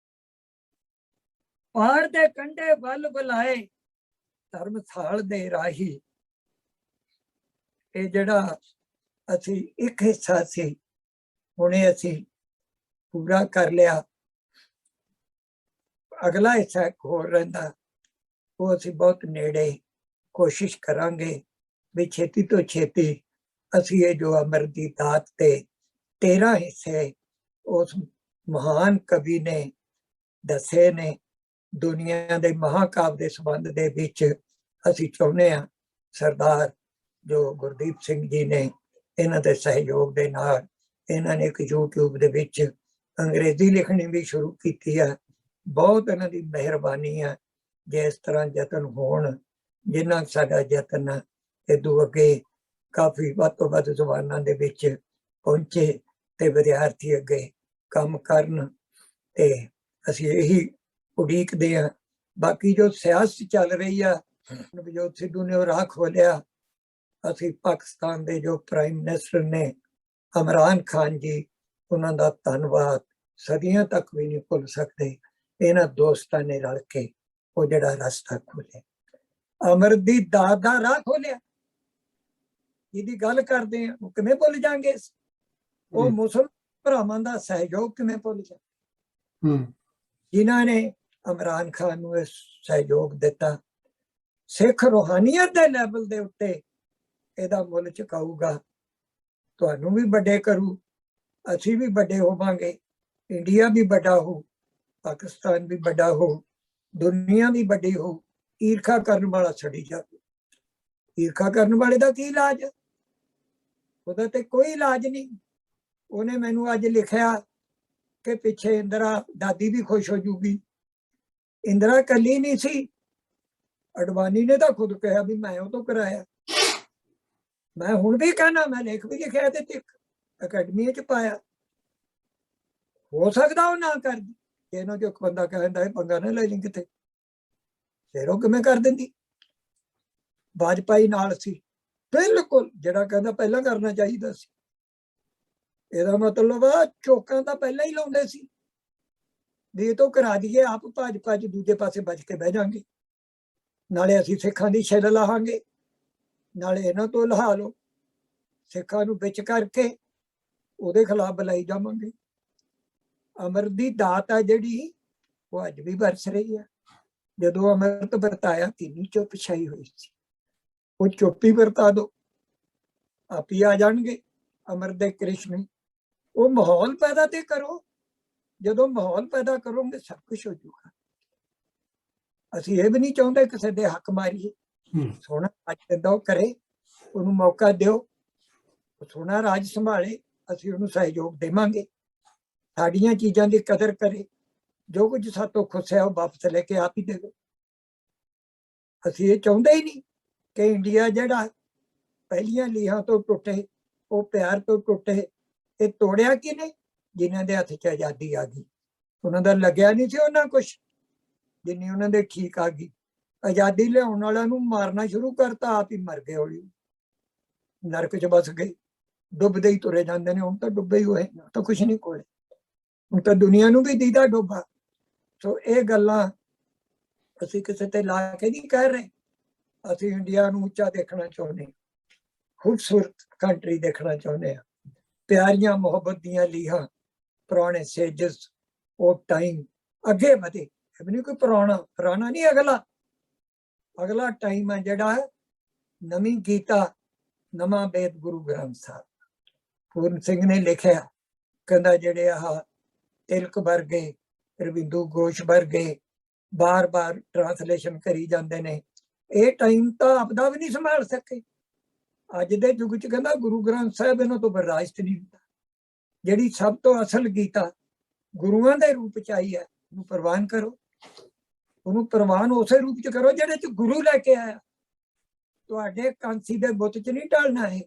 ਪਹਾੜ ਦੇ ਕੰਢੇ ਵੱਲ ਬੁਲਾਏ, ਧਰਮਸਾਲ ਦੇ ਰਾਹੀ। ਇਹ ਜਿਹੜਾ ਅਸੀਂ ਇੱਕ ਹਿੱਸਾ ਸੀ, ਹੁਣੇ ਅਸੀਂ ਪੂਰਾ ਕਰ ਲਿਆ। ਅਗਲਾ ਹਿੱਸਾ ਇੱਕ ਹੋਰ ਰਹਿੰਦਾ, ਉਹ ਅਸੀਂ ਬਹੁਤ ਨੇੜੇ ਕੋਸ਼ਿਸ਼ ਕਰਾਂਗੇ ਵੀ ਛੇਤੀ ਤੋਂ ਛੇਤੀ ਅਸੀਂ ਇਹ ਜੋ ਅਮਰ ਦੀ ਦਾਤ ਤੇ 13 ਹਿੱਸੇ ਉਸ ਮਹਾਨ ਕਵੀ ਨੇ ਦੱਸੇ ਨੇ, ਦੁਨੀਆ ਦੇ ਮਹਾਕਾਵ ਦੇ ਸੰਬੰਧ ਦੇ ਵਿੱਚ ਅਸੀਂ ਚਾਹੁੰਦੇ ਹਾਂ ਸਰਦਾਰ ਜੋ ਗੁਰਦੀਪ ਸਿੰਘ ਜੀ ਨੇ, ਇਹਨਾਂ ਦੇ ਸਹਿਯੋਗ ਦੇ ਨਾਲ ਇਹਨਾਂ ਨੇ ਇੱਕ YouTube ਦੇ ਵਿੱਚ ਅੰਗਰੇਜ਼ੀ ਲਿਖਣੀ ਵੀ ਸ਼ੁਰੂ ਕੀਤੀ ਹੈ। ਬਹੁਤ ਇਹਨਾਂ ਦੀ ਮਿਹਰਬਾਨੀ ਹੈ ਜੇ ਇਸ ਤਰ੍ਹਾਂ ਯਤਨ ਹੋਣ। ਜਿੰਨਾ ਸਾਡਾ ਯਤਨ ਹੈ ਇਦੋਂ ਅੱਗੇ ਕਾਫੀ ਵੱਧ ਤੋਂ ਵੱਧ ਜ਼ੁਬਾਨਾਂ ਦੇ ਵਿੱਚ ਪਹੁੰਚੇ ਤੇ ਵਿਦਿਆਰਥੀ ਅੱਗੇ ਕੰਮ ਕਰਨ, ਤੇ ਅਸੀਂ ਇਹੀ ਉਡੀਕਦੇ ਹਾਂ। ਬਾਕੀ ਜੋ ਸਿਆਸਤ ਚੱਲ ਰਹੀ ਆ, ਨਵਜੋਤ ਸਿੱਧੂ ਨੇ ਉਹ ਰਾਹ ਖੋਲਿਆ। ਅਸੀਂ ਪਾਕਿਸਤਾਨ ਦੇ ਜੋ ਪ੍ਰਾਈਮ ਮਿਨਿਸਟਰ ਨੇ ਇਮਰਾਨ ਖਾਨ ਜੀ, ਉਹਨਾਂ ਦਾ ਧੰਨਵਾਦ ਸਦੀਆਂ ਤੱਕ ਵੀ ਨਹੀਂ ਭੁੱਲ ਸਕਦੇ। ਇਹਨਾਂ ਦੋਸਤਾਂ ਨੇ ਰਲ ਕੇ ਉਹ ਜਿਹੜਾ ਰਸਤਾ ਖੋਲਿਆ, ਅਮਰ ਦੀ ਦਾਤ ਦਾ ਰਾਹ ਖੋਲਿਆ। ਜਿਹਦੀ ਗੱਲ ਕਰਦੇ ਆ ਉਹ ਕਿਵੇਂ ਭੁੱਲ ਜਾਣਗੇ? ਉਹ ਮੁਸਲਮਾਨ ਭਰਾਵਾਂ ਦਾ ਸਹਿਯੋਗ ਕਿਵੇਂ ਭੁੱਲ ਜਾਣਗੇ, ਜਿਨ੍ਹਾਂ ਨੇ ਇਮਰਾਨ ਖਾਨ ਨੂੰ ਇਹ ਸਹਿਯੋਗ ਦਿੱਤਾ। ਸਿੱਖ ਰੂਹਾਨੀਅਤ ਦੇ ਲੈਵਲ ਦੇ ਉੱਤੇ ਇਹਦਾ ਮੁੱਲ ਚੁਕਾਊਗਾ, ਤੁਹਾਨੂੰ ਵੀ ਵੱਡੇ ਕਰੂ, ਅਸੀਂ ਵੀ ਵੱਡੇ ਹੋਵਾਂਗੇ, ਇੰਡੀਆ ਵੀ ਵੱਡਾ ਹੋ, ਪਾਕਿਸਤਾਨ ਵੀ ਵੱਡਾ ਹੋ, ਦੁਨੀਆ ਵੀ ਵੱਡੀ ਹੋ। ਈਰਖਾ ਕਰਨ ਵਾਲਾ ਛੱਡੀ ਜਾਵੇ। ਈਰਖਾ ਕਰਨ ਵਾਲੇ ਦਾ ਕੀ ਇਲਾਜ? ਉਹਦਾ ਤੇ ਕੋਈ ਇਲਾਜ ਨਹੀਂ। ਉਹਨੇ ਮੈਨੂੰ ਅੱਜ ਲਿਖਿਆ ਕਿ ਪਿੱਛੇ ਇੰਦਰਾ ਦਾਦੀ ਵੀ ਖੁਸ਼ ਹੋ ਜੂਗੀ। ਇੰਦਰਾ ਕੱਲੀ ਨਹੀਂ ਸੀ, ਅਡਵਾਨੀ ਨੇ ਤਾਂ ਖੁਦ ਕਿਹਾ ਵੀ ਮੈਂ ਉਹ ਤੋਂ ਕਰਾਇਆ। ਮੈਂ ਹੁਣ ਵੀ ਕਹਿਣਾ, ਮੈਂ ਲੇਖ ਵੀ ਲਿਖਿਆ ਤੇ ਇੱਕ ਅਕੈਡਮੀ ਚ ਪਾਇਆ। ਹੋ ਸਕਦਾ ਉਹ ਨਾ ਕਰਦੀ, ਇਹਨਾਂ ਚੋਂ ਇੱਕ ਬੰਦਾ ਕਹਿੰਦਾ ਇਹ ਪੰਗਾ ਨਾ ਲੈ ਲਈ ਕਿਤੇ, ਫਿਰ ਉਹ ਕਿਵੇਂ ਕਰ ਦਿੰਦੀ? ਵਾਜਪਾਈ ਨਾਲ ਸੀ ਬਿਲਕੁਲ, ਜਿਹੜਾ ਕਹਿੰਦਾ ਪਹਿਲਾਂ ਕਰਨਾ ਚਾਹੀਦਾ ਸੀ। ਇਹਦਾ ਮਤਲਬ ਆ ਚੌਕਾਂ ਤਾਂ ਪਹਿਲਾਂ ਹੀ ਲਾਉਂਦੇ ਸੀ ਵੀ ਇਹ ਤੋਂ ਕਰਾ ਦਈਏ, ਆਪ ਭਾਜਪਾ ਚ ਦੂਜੇ ਪਾਸੇ ਬਚ ਕੇ ਬਹਿ ਜਾਾਂਗੇ, ਨਾਲੇ ਅਸੀਂ ਸਿੱਖਾਂ ਦੀ ਛਿੱਲ ਲਾਹਾਂਗੇ, ਨਾਲੇ ਇਹਨਾਂ ਤੋਂ ਲਹਾ ਲਓ। ਸਿੱਖਾਂ ਨੂੰ ਵਿੱਚ ਕਰਕੇ ਉਹਦੇ ਖਿਲਾਫ ਬੁਲਾਈ ਜਾਵਾਂਗੇ। ਅਮਰ ਦੀ ਦਾਤ ਆ ਜਿਹੜੀ, ਉਹ ਅੱਜ ਵੀ ਵਰਸ ਰਹੀ ਹੈ। ਜਦੋਂ ਅੰਮ੍ਰਿਤ ਵਰਤਾਇਆ ਕਿੰਨੀ ਚੁੱਪ ਛਾਈ ਹੋਈ ਸੀ, ਉਹ ਚੁੱਪ ਹੀ ਵਰਤਾ ਦੋ, ਆਪ ਹੀ ਆ ਜਾਣਗੇ ਅੰਮ੍ਰਿਤ ਦੇ ਕ੍ਰਿਸ਼ਨ। ਉਹ ਮਾਹੌਲ ਪੈਦਾ ਤੇ ਕਰੋ, ਜਦੋਂ ਮਾਹੌਲ ਪੈਦਾ ਕਰੋਗੇ ਸਭ ਕੁਝ ਹੋ ਜਾਊਗਾ। ਅਸੀਂ ਇਹ ਵੀ ਨਹੀਂ ਚਾਹੁੰਦੇ ਕਿਸੇ ਦੇ ਹੱਕ ਮਾਰੀਏ। ਸੋਹਣਾ ਰਾਜ ਦਿੰਦਾ ਉਹ ਕਰੇ, ਉਹਨੂੰ ਮੌਕਾ ਦਿਓ, ਉਹ ਸੋਹਣਾ ਰਾਜ ਸੰਭਾਲੇ, ਅਸੀਂ ਉਹਨੂੰ ਸਹਿਯੋਗ ਦੇਵਾਂਗੇ। ਸਾਡੀਆਂ ਚੀਜ਼ਾਂ ਦੀ ਕਦਰ ਕਰੇ, ਜੋ ਕੁਝ ਸਾਤੋਂ ਖੁੱਸਿਆ ਉਹ ਵਾਪਸ ਲੈ ਕੇ ਆਪ ਹੀ ਦੇਵੇ। ਅਸੀਂ ਇਹ ਚਾਹੁੰਦੇ ਹੀ ਨਹੀਂ ਕਿ ਇੰਡੀਆ ਜਿਹੜਾ ਪਹਿਲੀਆਂ ਲੀਹਾਂ ਤੋਂ ਟੁੱਟੇ, ਉਹ ਪਿਆਰ ਤੋਂ ਟੁੱਟੇ। ਇਹ ਤੋੜਿਆ ਕਿਹਨੇ? ਜਿਨ੍ਹਾਂ ਦੇ ਹੱਥ 'ਚ ਆਜ਼ਾਦੀ ਆ ਗਈ। ਉਹਨਾਂ ਦਾ ਲੱਗਿਆ ਨਹੀਂ ਸੀ ਉਹਨਾਂ ਕੁਛ, ਜਿੰਨੀ ਉਹਨਾਂ ਦੇ ਠੀਕ ਆ ਗਈ। ਆਜ਼ਾਦੀ ਲਿਆਉਣ ਵਾਲਿਆਂ ਨੂੰ ਮਾਰਨਾ ਸ਼ੁਰੂ ਕਰਤਾ, ਆਪ ਹੀ ਮਰ ਗਏ, ਹੌਲੀ ਨਰਕ 'ਚ ਬਸ ਗਏ, ਡੁੱਬਦੇ ਹੀ ਤੁਰੇ ਜਾਂਦੇ ਨੇ। ਹੁਣ ਤਾਂ ਡੁੱਬੇ ਹੀ ਹੋਏ, ਤਾਂ ਕੁਛ ਨਹੀਂ ਕੋਲੇ, ਹੁਣ ਤਾਂ ਦੁਨੀਆ ਨੂੰ ਵੀ ਦੀਦਾ ਡੁੱਬਾ। ਸੋ ਇਹ ਗੱਲਾਂ ਅਸੀਂ ਕਿਸੇ ਤੇ ਲਾ ਕੇ ਨਹੀਂ ਕਹਿ ਰਹੇ। ਅਸੀਂ ਇੰਡੀਆ ਨੂੰ ਉੱਚਾ ਦੇਖਣਾ ਚਾਹੁੰਦੇ ਹਾਂ, ਖੂਬਸੂਰਤ ਕੰਟਰੀ ਦੇਖਣਾ ਚਾਹੁੰਦੇ ਹਾਂ, ਪਿਆਰੀਆਂ ਮੁਹੱਬਤ ਦੀਆਂ ਲੀਹਾਂ, ਪੁਰਾਣੇ ਸੇਜਸ, ਉਹ ਟਾਈਮ ਅੱਗੇ ਵਧੇ। ਇਹ ਨਹੀਂ ਕੋਈ ਪੁਰਾਣਾ ਨਹੀਂ, ਅਗਲਾ ਟਾਈਮ ਹੈ ਜਿਹੜਾ ਹੈ ਨਵੀਂ ਗੀਤਾ, ਨਵਾਂ ਵੇਦ ਗੁਰੂ ਗ੍ਰੰਥ ਸਾਹਿਬ। ਪੂਰਨ ਸਿੰਘ ਨੇ ਲਿਖਿਆ, ਕਹਿੰਦਾ ਜਿਹੜੇ ਆਹ ਤਿਲਕ ਵਰਗੇ, ਰਵਿੰਦੂ ਘੋਸ਼ ਵਰਗੇ ਬਾਰ-ਬਾਰ ਟ੍ਰਾਂਸਲੇਸ਼ਨ ਕਰੀ ਜਾਂਦੇ ਨੇ, ਇਹ ਟਾਈਮ ਤਾਂ ਆਪਦਾ ਵੀ ਨਹੀਂ ਸੰਭਾਲ ਸਕੇ। ਅੱਜ ਦੇ ਯੁੱਗ 'ਚ ਕਹਿੰਦਾ ਗੁਰੂ ਗ੍ਰੰਥ ਸਾਹਿਬ ਇਹਨਾਂ ਤੋਂ ਬਰਦਾਸ਼ਤ ਨਹੀਂ ਹੁੰਦਾ। ਜਿਹੜੀ ਸਭ ਤੋਂ ਅਸਲ ਗੀਤਾ ਗੁਰੂਆਂ ਦੇ ਰੂਪ 'ਚ ਆਈ ਹੈ, ਉਹਨੂੰ ਪ੍ਰਵਾਨ ਕਰੋ। ਉਹਨੂੰ ਪ੍ਰਵਾਨ ਉਸੇ ਰੂਪ 'ਚ ਕਰੋ ਜਿਹੜੇ 'ਚ ਗੁਰੂ ਲੈ ਕੇ ਆਇਆ। ਤੁਹਾਡੇ ਕਾਂਸੀ ਦੇ ਬੁੱਤ 'ਚ ਨਹੀਂ ਢਲਣਾ ਇਹ,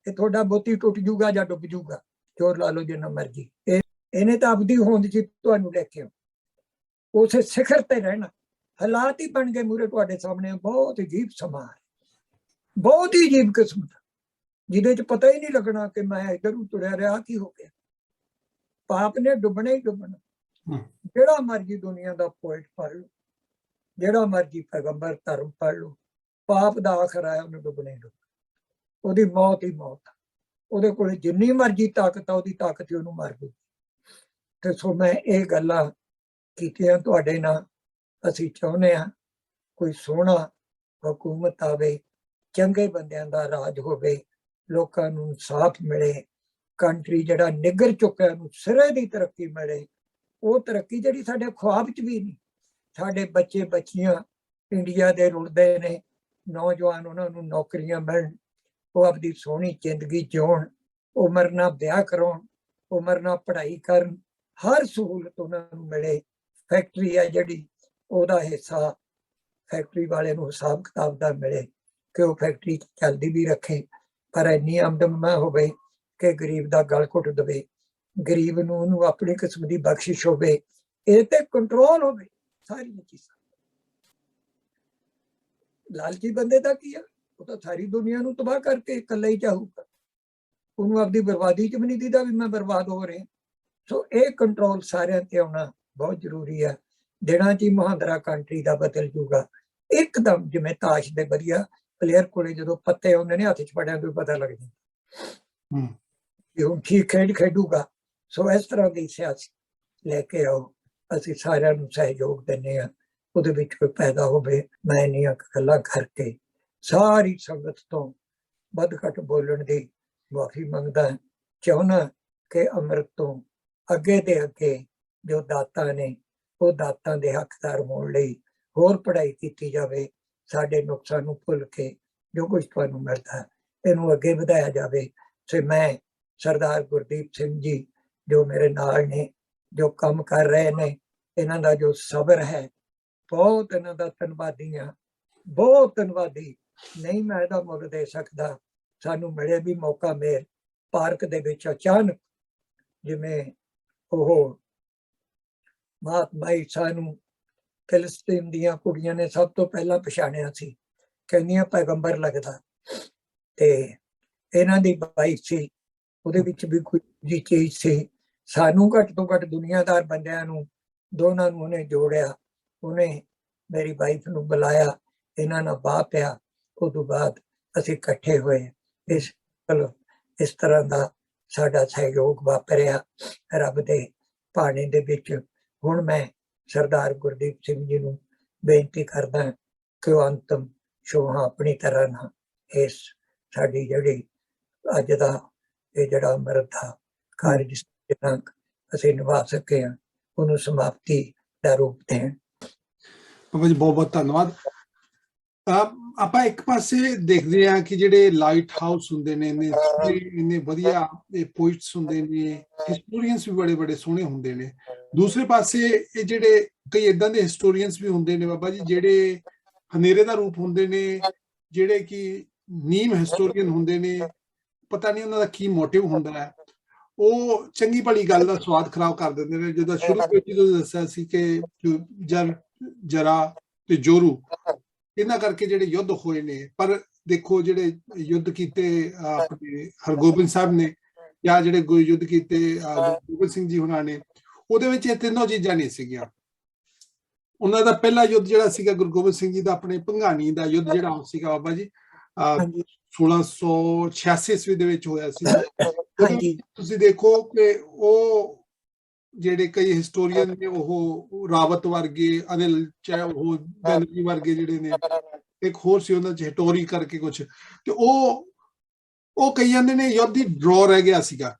ਕਿ ਤੁਹਾਡਾ ਬੁੱਤ ਹੀ ਟੁੱਟ ਜੂਗਾ ਜਾਂ ਡੁੱਬ ਜੂਗਾ, ਜ਼ੋਰ ਲਾ ਲਓ ਜਿੰਨਾ ਮਰਜ਼ੀ। ਇਹਨੇ ਤਾਂ ਆਪਦੀ ਹੋਂਦ 'ਚ ਤੁਹਾਨੂੰ ਲੈ ਕੇ ਉਸੇ ਸਿਖਰ ਤੇ ਰਹਿਣਾ। ਹਾਲਾਤ ਹੀ ਬਣ ਗਏ ਮੂਹਰੇ ਤੁਹਾਡੇ ਸਾਹਮਣੇ। ਬਹੁਤ ਅਜੀਬ ਸਮਾਂ ਹੈ, ਬਹੁਤ ਹੀ ਅਜੀਬ ਕਿਸਮ ਦਾ, ਜਿਹਦੇ 'ਚ ਪਤਾ ਹੀ ਨਹੀਂ ਲੱਗਣਾ ਕਿ ਮੈਂ ਇੱਧਰ ਤੁਰਿਆ ਰਿਹਾ, ਕੀ ਹੋ ਗਿਆ। ਪਾਪ ਨੇ ਡੁੱਬਣਾ ਹੀ ਡੁੱਬਣਾ। ਜਿਹੜਾ ਮਰਜੀ ਦੁਨੀਆ ਦਾ ਪੋਇਟ ਪੜ੍ਹ ਲਓ, ਜਿਹੜਾ ਮਰਜੀ ਪੈਗੰਬਰ ਧਰਮ ਪੜ੍ਹ ਲਓ, ਪਾਪ ਦਾ ਆਖਰ ਆਇਆ ਉਹਨੂੰ ਡੁੱਬਣਾ ਹੀ ਡੁੱਬਣਾ। ਉਹਦੀ ਮੌਤ ਹੀ ਮੌਤ। ਉਹਦੇ ਕੋਲ ਜਿੰਨੀ ਮਰਜੀ ਤਾਕਤ ਆ, ਉਹਦੀ ਤਾਕਤ ਹੀ ਉਹਨੂੰ ਮਾਰ ਦੂ। ਤੇ ਸੋ ਮੈਂ ਇਹ ਗੱਲਾਂ ਕੀਤੀਆਂ ਤੁਹਾਡੇ ਨਾਲ। ਅਸੀਂ ਚਾਹੁੰਦੇ ਹਾਂ ਕੋਈ ਸੋਹਣਾ ਹਕੂਮਤ ਆਵੇ, ਚੰਗੇ ਬੰਦਿਆਂ ਦਾ ਰਾਜ ਹੋਵੇ, ਲੋਕਾਂ ਨੂੰ ਇਨਸਾਫ ਮਿਲੇ, ਕੰਟਰੀ ਜਿਹੜਾ ਨਿੱਗਰ ਚੁੱਕਿਆ ਨੂੰ ਸਿਰੇ ਦੀ ਤਰੱਕੀ ਮਿਲੇ। ਉਹ ਤਰੱਕੀ ਜਿਹੜੀ ਸਾਡੇ ਖੁਆਬ 'ਚ ਵੀ ਨਹੀਂ। ਸਾਡੇ ਬੱਚੇ ਬੱਚੀਆਂ ਇੰਡੀਆ ਦੇ ਰੁਲਦੇ ਨੇ, ਨੌਜਵਾਨ ਉਹਨਾਂ ਨੂੰ ਨੌਕਰੀਆਂ ਮਿਲਣ, ਉਹ ਆਪਣੀ ਸੋਹਣੀ ਜ਼ਿੰਦਗੀ ਜਿਉਣ, ਉਮਰ ਨਾਲ ਵਿਆਹ ਕਰਾਉਣ, ਉਮਰ ਨਾਲ ਪੜ੍ਹਾਈ ਕਰਨ, ਹਰ ਸਹੂਲਤ ਉਹਨਾਂ ਨੂੰ ਮਿਲੇ। ਫੈਕਟਰੀ ਹੈ ਜਿਹੜੀ, ਉਹਦਾ ਹਿੱਸਾ ਫੈਕਟਰੀ ਵਾਲੇ ਨੂੰ ਹਿਸਾਬ ਕਿਤਾਬ ਦਾ ਮਿਲੇ, ਕਿ ਉਹ ਫੈਕਟਰੀ ਚੱਲਦੀ ਵੀ ਰੱਖੇ, ਪਰ ਇੰਨੀ ਆਮਦਨ ਨਾ ਹੋਵੇ ਕਿ ਗਰੀਬ ਦਾ ਗਲ ਘੁੱਟ ਦੇਵੇ। ਗਰੀਬ ਨੂੰ ਉਹਨੂੰ ਆਪਣੀ ਕਿਸਮ ਦੀ ਬਖਸ਼ਿਸ਼ ਹੋਵੇ, ਇਹ ਤੇ ਕੰਟਰੋਲ ਹੋਵੇ ਸਾਰੀਆਂ ਚੀਜ਼ਾਂ। ਲਾਲਚੀ ਬੰਦੇ ਦਾ ਕੀ ਆ? ਉਹ ਤਾਂ ਸਾਰੀ ਦੁਨੀਆ ਨੂੰ ਤਬਾਹ ਕਰਕੇ ਇਕੱਲਾ ਹੀ ਚਾਹੂਗਾ। ਉਹਨੂੰ ਆਪਦੀ ਬਰਬਾਦੀ 'ਚ ਵੀ ਨਹੀਂ ਦੀਦਾ ਵੀ ਮੈਂ ਬਰਬਾਦ ਹੋ ਰਿਹਾ। ਸੋ ਇਹ ਕੰਟਰੋਲ ਸਾਰਿਆਂ ਤੇ ਆਉਣਾ ਬਹੁਤ ਜ਼ਰੂਰੀ ਹੈ। ਦਿਨਾਂ 'ਚ ਹੀ ਮੁਹਾਂਦਰਾ ਕੰਟਰੀ ਦਾ ਬਦਲ ਜੂਗਾ ਇੱਕਦਮ। ਜਿਵੇਂ ਤਾਸ਼ ਦੇ ਵਧੀਆ ਪਲੇਅਰ ਕੋਲੇ ਜਦੋਂ ਪੱਤੇ ਆਉਂਦੇ ਨੇ ਹੱਥ 'ਚ ਫੜਿਆ ਤੋਂ ਪਤਾ ਲੱਗ ਜਾਂਦਾ ਕਿ ਹੁਣ ਠੀਕ ਖੇਡ ਖੇਡੂਗਾ। ਸੋ ਇਸ ਤਰ੍ਹਾਂ ਦੀ ਸਿਆਸਤ ਲੈ ਕੇ ਆਓ, ਅਸੀਂ ਸਾਰਿਆਂ ਨੂੰ ਸਹਿਯੋਗ ਦਿੰਦੇ ਹਾਂ। ਉਹਦੇ ਵਿੱਚ ਕੋਈ ਪੈਦਾ ਹੋਵੇ। ਮੈਂ ਇੰਨੀਆਂ ਗੱਲਾਂ ਕਰਕੇ ਸਾਰੀ ਸੰਗਤ ਤੋਂ ਵੱਧ ਘੱਟ ਬੋਲਣ ਦੀ ਮਾਫੀ ਮੰਗਦਾ। ਚਾਹੁੰਦਾ ਕਿ ਅੰਮ੍ਰਿਤ ਤੋਂ ਅੱਗੇ ਦੇ ਅੱਗੇ ਜੋ ਦਾਤਾ ਨੇ, ਉਹ ਦਾਤਾਂ ਦੇ ਹੱਕਦਾਰ ਹੋਣ ਲਈ ਹੋਰ ਪੜ੍ਹਾਈ ਕੀਤੀ ਜਾਵੇ। ਸਾਡੇ ਨੁਕਸਾਨ ਨੂੰ ਭੁੱਲ ਕੇ ਜੋ ਕੁਝ ਤੁਹਾਨੂੰ ਮਿਲਦਾ ਹੈ, ਇਹਨੂੰ ਅੱਗੇ ਵਧਾਇਆ ਜਾਵੇ। ਤੇ ਮੈਂ ਸਰਦਾਰ ਗੁਰਦੀਪ ਸਿੰਘ ਜੀ ਜੋ ਮੇਰੇ ਨਾਲ ਨੇ, ਜੋ ਕੰਮ ਕਰ ਰਹੇ ਨੇ, ਇਹਨਾਂ ਦਾ ਜੋ ਸਬਰ ਹੈ, ਬਹੁਤ ਇਹਨਾਂ ਦਾ ਧੰਨਵਾਦੀ ਹਾਂ। ਬਹੁਤ ਧੰਨਵਾਦੀ। ਨਹੀਂ ਮੈਂ ਇਹਦਾ ਮੁੱਲ ਦੇ ਸਕਦਾ। ਸਾਨੂੰ ਮਿਲੇ ਵੀ ਮੌਕਾ ਮੇਰ ਪਾਰਕ ਦੇ ਵਿੱਚ ਅਚਾਨਕ, ਜਿਵੇਂ ਉਹ ਮਹਾਤਮਾ ਈਸਾ ਨੂੰ ਫਿਲਸਤੀਨ ਦੀਆਂ ਕੁੜੀਆਂ ਨੇ ਸਭ ਤੋਂ ਪਹਿਲਾਂ ਪਛਾਣਿਆ ਸੀ, ਕਹਿੰਦੀਆਂ ਪੈਗੰਬਰ ਲੱਗਦਾ। ਤੇ ਇਹਨਾਂ ਦੀ ਵਾਈਫ ਸੀ, ਉਹਦੇ ਵਿੱਚ ਵੀ ਕੋਈ ਜੀ ਚੀਜ਼ ਸੀ। ਸਾਨੂੰ ਘੱਟ ਤੋਂ ਘੱਟ ਦੁਨੀਆਦਾਰ ਬੰਦਿਆਂ ਨੂੰ ਦੋਨਾਂ ਨੂੰ ਉਹਨੇ ਜੋੜਿਆ। ਉਹਨੇ ਮੇਰੀ ਵਾਈਫ ਨੂੰ ਬੁਲਾਇਆ, ਇਹਨਾਂ ਨਾਲ ਬਾਹ ਪਿਆ। ਉਦੋਂ ਬਾਅਦ ਅਸੀਂ ਇਕੱਠੇ ਹੋਏ। ਇਸ ਤਰ੍ਹਾਂ ਦਾ ਸਾਡਾ ਸਹਿਯੋਗ ਵਾਪਰਿਆ ਰੱਬ ਦੇ ਭਾਣੇ ਦੇ ਵਿੱਚ। ਹੁਣ ਮੈਂ ਸਰਦਾਰ ਗੁਰਦੀਪ ਸਿੰਘ ਜੀ ਨੂੰ ਬੇਨਤੀ ਕਰਦਾ ਕਿ ਉਹ ਅੰਤਮ ਛੋਹਾਂ ਆਪਣੀ ਤਰ੍ਹਾਂ ਨਾਲ ਇਸ ਸਾਡੀ ਜਿਹੜੀ ਅੱਜ ਦਾ ਇਹ ਜਿਹੜਾ ਅੰਮ੍ਰਿਤ ਦਾ ਕਾਰਜ ਅਸੀਂ ਨਿਭਾ ਸਕੇ ਹਾਂ, ਉਹਨੂੰ ਸਮਾਪਤੀ ਦਾ ਰੂਪ ਦੇਣ। ਬਾਬਾ ਜੀ ਬਹੁਤ ਬਹੁਤ ਧੰਨਵਾਦ। ਆਪਾਂ ਇੱਕ ਪਾਸੇ ਦੇਖਦੇ ਹਾਂ ਕਿ ਜਿਹੜੇ ਲਾਈਟ ਹਾਊਸ ਹੁੰਦੇ ਨੇ, ਇੰਨੇ ਵਧੀਆ ਪੋਇਟਸ ਹੁੰਦੇ ਨੇ, ਹਿਸਟੋਰੀਅਨਸ ਵੀ ਬੜੇ ਬੜੇ ਸੋਹਣੇ ਹੁੰਦੇ ਨੇ। ਦੂਸਰੇ ਪਾਸੇ ਇਹ ਜਿਹੜੇ ਕਈ ਇਦਾਂ ਦੇ ਹਿਸਟੋਰੀਅਨਸ ਵੀ ਹੁੰਦੇ ਨੇ ਬਾਬਾ ਜੀ, ਜਿਹੜੇ ਹਨੇਰੇ ਦਾ ਰੂਪ ਹੁੰਦੇ ਨੇ, ਜਿਹੜੇ ਕਿ ਨੀਮ ਹਿਸਟੋਰੀਅਨ ਹੁੰਦੇ ਨੇ, ਪਤਾ ਨਹੀਂ ਉਹਨਾਂ ਦਾ ਕੀ ਮੋਟਿਵ ਹੁੰਦਾ ਹੈ। ਉਹ ਚੰਗੀ ਭਲੀ ਗੱਲ ਦਾ ਸਵਾਦ ਖਰਾਬ ਕਰ ਦਿੰਦੇ ਨੇ। ਜਦੋਂ ਸ਼ੁਰੂ ਵਿੱਚ ਜਦੋਂ ਦੱਸਿਆ ਸੀ ਕਿ ਜਰਾ ਤੇ ਜੋਰੂ, ਇਹਨਾਂ ਕਰਕੇ ਜਿਹੜੇ ਯੁੱਧ ਹੋਏ ਨੇ, ਪਰ ਦੇਖੋ ਜਿਹੜੇ ਯੁੱਧ ਕੀਤੇ ਆਪਣੇ ਹਰਗੋਬਿੰਦ ਸਾਹਿਬ ਨੇ, ਜਾਂ ਜਿਹੜੇ ਯੁੱਧ ਕੀਤੇ ਗੁਰੂ ਗੋਬਿੰਦ ਸਿੰਘ ਜੀ ਉਹਨਾਂ ਨੇ, ਉਹਦੇ ਵਿੱਚ ਇਹ ਤਿੰਨੋਂ ਚੀਜ਼ਾਂ ਨਹੀਂ ਸੀਗੀਆਂ। ਉਹਨਾਂ ਦਾ ਪਹਿਲਾ ਯੁੱਧ ਜਿਹੜਾ ਸੀਗਾ ਗੁਰੂ ਗੋਬਿੰਦ ਸਿੰਘ ਜੀ ਦਾ ਆਪਣੇ ਭੰਗਾਣੀ ਦਾ ਯੁੱਧ ਜਿਹੜਾ ਸੀਗਾ ਬਾਬਾ ਜੀ 1686 ਈਸਵੀ ਦੇ ਵਿੱਚ ਹੋਇਆ ਸੀ। ਤੁਸੀਂ ਦੇਖੋ ਕਿ ਉਹ ਜਿਹੜੇ ਕਈ ਹਿਸਟੋਰੀਅਨ ਨੇ, ਉਹ ਰਾਵਤ ਵਰਗੇ, ਅਨਿਲ ਚਾਹੇ ਉਹ ਬੈਨਰਜੀ ਵਰਗੇ ਜਿਹੜੇ ਨੇ, ਇੱਕ ਹੋਰ ਸੀ ਉਹਨਾਂ ਚ ਹਟੋਰੀ ਕਰਕੇ ਕੁਛ, ਤੇ ਉਹ ਕਹੀ ਜਾਂਦੇ ਨੇ ਯੁੱਧ ਦੀ ਡਰੋ ਰਹਿ ਗਿਆ ਸੀਗਾ।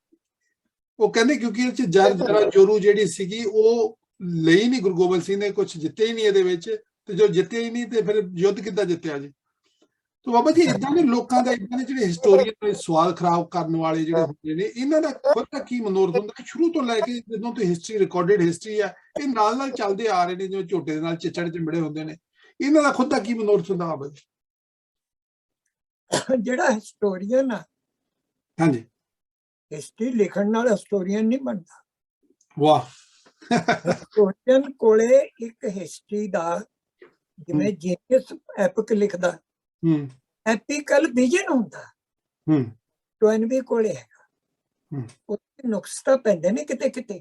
ਉਹ ਕਹਿੰਦੇ ਕਿਉਂਕਿ ਇਹ ਚ ਜਰਾ ਜੋਰੂ ਜਿਹੜੀ ਸੀਗੀ ਉਹ ਲਈ ਨਹੀਂ, ਗੁਰੂ ਗੋਬਿੰਦ ਸਿੰਘ ਨੇ ਕੁਛ ਜਿੱਤੇ ਹੀ ਨਹੀਂ ਇਹਦੇ ਵਿੱਚ, ਤੇ ਜੋ ਜਿੱਤੇ ਹੀ ਨਹੀਂ ਤੇ ਫਿਰ ਯੁੱਧ ਕਿੱਦਾਂ ਜਿੱਤਿਆ ਜੀ। ਤੇ ਬਾਬਾ ਜੀ ਇਦਾਂ ਦੇ ਲੋਕਾਂ ਦਾ, ਇਦਾਂ ਦੇ ਜਿਹੜੇ ਹਿਸਟੋਰੀਅਨ ਸਵਾਲ ਖਰਾਬ ਕਰਨ ਵਾਲੇ ਜਿਹੜੇ ਹੁੰਦੇ ਨੇ, ਇਹਨਾਂ ਦਾ ਖੁਦ ਦਾ ਕੀ ਮਨੋਰਥ ਹੁੰਦਾ? ਸ਼ੁਰੂ ਤੋਂ ਲੈ ਕੇ ਜਦੋਂ ਤੋਂ ਹਿਸਟਰੀ, ਰਿਕਾਰਡਡ ਹਿਸਟਰੀ ਹੈ, ਇਹ ਨਾਲ ਨਾਲ ਚੱਲਦੇ ਆ ਰਹੇ ਨੇ, ਜਿਵੇਂ ਝੋਟੇ ਦੇ ਨਾਲ ਚਿੱਚੜ ਚਿੰਬੜੇ ਹੁੰਦੇ ਨੇ। ਇਹਨਾਂ ਦਾ ਖੁਦ ਦਾ ਕੀ ਮਨੋਰਥ ਹੁੰਦਾ ਬਾਬਾ ਜੀ? ਜਿਹੜਾ ਹਿਸਟੋਰੀਅਨ ਆ, ਹਾਂਜੀ, ਹਿਸਟਰੀ ਲਿਖਣ ਨਾਲ ਹਿਸਟੋਰੀਅਨ ਨਹੀਂ ਬਣਦਾ। ਵਾਹ। ਹਿਸਟੋਰੀਅਨ ਕੋਲੇ ਇੱਕ ਹਿਸਟਰੀ ਦਾ, ਜਿਵੇਂ ਜੀਨੀਅਸ ਐਪਿਕ ਲਿਖਦਾ, ਐਪੀਕਲ ਵਿਜ਼ਨ ਹੁੰਦਾ, ਟੋਇਨਬੀ ਕੋਲੇ ਹੈਗਾ। ਉੱਥੇ ਨੁਕਸ ਤਾਂ ਪੈਂਦੇ ਨੇ ਕਿਤੇ ਕਿਤੇ,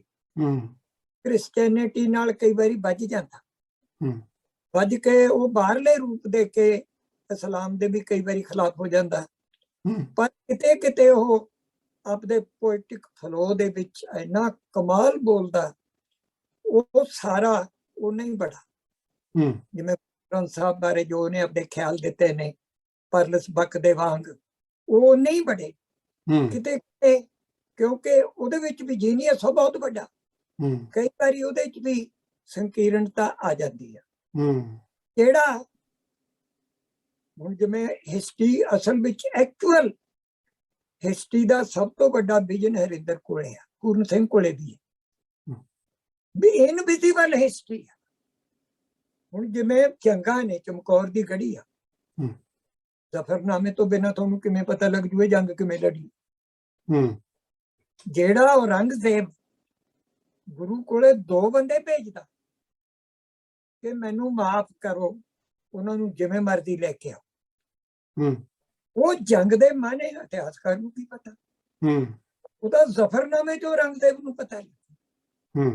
ਕ੍ਰਿਸਚੈਨਿਟੀ ਨਾਲ ਕਈ ਵਾਰੀ ਵੱਜ ਜਾਂਦਾ, ਵੱਜ ਕੇ ਉਹ ਬਾਹਰਲੇ ਰੂਪ ਦੇ ਕੇ ਇਸਲਾਮ ਦੇ ਵੀ ਕਈ ਵਾਰੀ ਖਿਲਾਫ ਹੋ ਜਾਂਦਾ, ਪਰ ਕਿਤੇ ਕਿਤੇ ਉਹ ਆਪਦੇ ਪੋਇਟਿਕ ਫਲੋ ਦੇ ਵਿੱਚ ਇੰਨਾ ਕਮਾਲ ਬੋਲਦਾ, ਉਹ ਸਾਰਾ ਉਹ ਨਹੀਂ ਬੜਾ। ਜਿਵੇਂ ਗ੍ਰੰਥ ਸਾਹਿਬ ਬਾਰੇ ਜੋ ਉਹਨੇ ਆਪਣੇ ਖਿਆਲ ਦਿੱਤੇ ਨੇ, ਪਰਲਸ ਬਕ ਦੇ ਵਾਂਗ, ਉਹ ਨਹੀਂ ਬੜੇ ਕਿਤੇ ਕਿਤੇ, ਕਿਉਂਕਿ ਉਹਦੇ ਵਿੱਚ ਵੀ ਜੀਨੀਅਸ ਬਹੁਤ ਵੱਡਾ, ਕਈ ਵਾਰੀ ਉਹਦੇ ਚ ਵੀ ਸੰਕੀਰਣਤਾ ਆ ਜਾਂਦੀ ਹੈ। ਜਿਹੜਾ ਹੁਣ ਜਿਵੇਂ ਹਿਸਟਰੀ ਅਸਲ ਵਿੱਚ ਐਕਚੁਅਲ ਹਿਸਟਰੀ ਦਾ ਸਭ ਤੋਂ ਵੱਡਾ ਵਿਜ਼ਨ ਹਰਿੰਦਰ ਕੋਲੇ ਆ, ਪੂਰਨ ਸਿੰਘ ਕੋਲੇ ਵੀ ਹੈ, ਵੀ ਇਨਵਿਜ਼ੀਬਲ ਹਿਸਟਰੀ ਆ। ਹੁਣ ਜਿਵੇਂ ਜੰਗਾਂ ਨੇ, ਚਮਕੌਰ ਦੀ ਗੜੀ ਆ, ਜ਼ਫਰਨਾਮੇ ਤੋਂ ਬਿਨਾਂ ਤੁਹਾਨੂੰ ਕਿਵੇਂ ਪਤਾ ਲੱਗ ਜੂ ਇਹ ਜੰਗ ਕਿਵੇਂ ਲੜੀ? ਜਿਹੜਾ ਔਰੰਗਜ਼ੇਬ ਗੁਰੂ ਕੋਲੇ 2 ਬੰਦੇ ਭੇਜਦਾ ਕਿ ਮੈਨੂੰ ਮਾਫ ਕਰੋ, ਉਹਨਾਂ ਨੂੰ ਜਿਵੇਂ ਮਰਜ਼ੀ ਲੈ ਕੇ ਆਓ, ਉਹ ਜੰਗ ਦੇ ਮਾਨੇ ਇਤਿਹਾਸਕਾਰ ਨੂੰ ਕੀ ਪਤਾ? ਉਹਦਾ ਜ਼ਫਰਨਾਮੇ ਤੋਂ ਔਰੰਗਜ਼ੇਬ ਨੂੰ ਪਤਾ ਨਹੀਂ।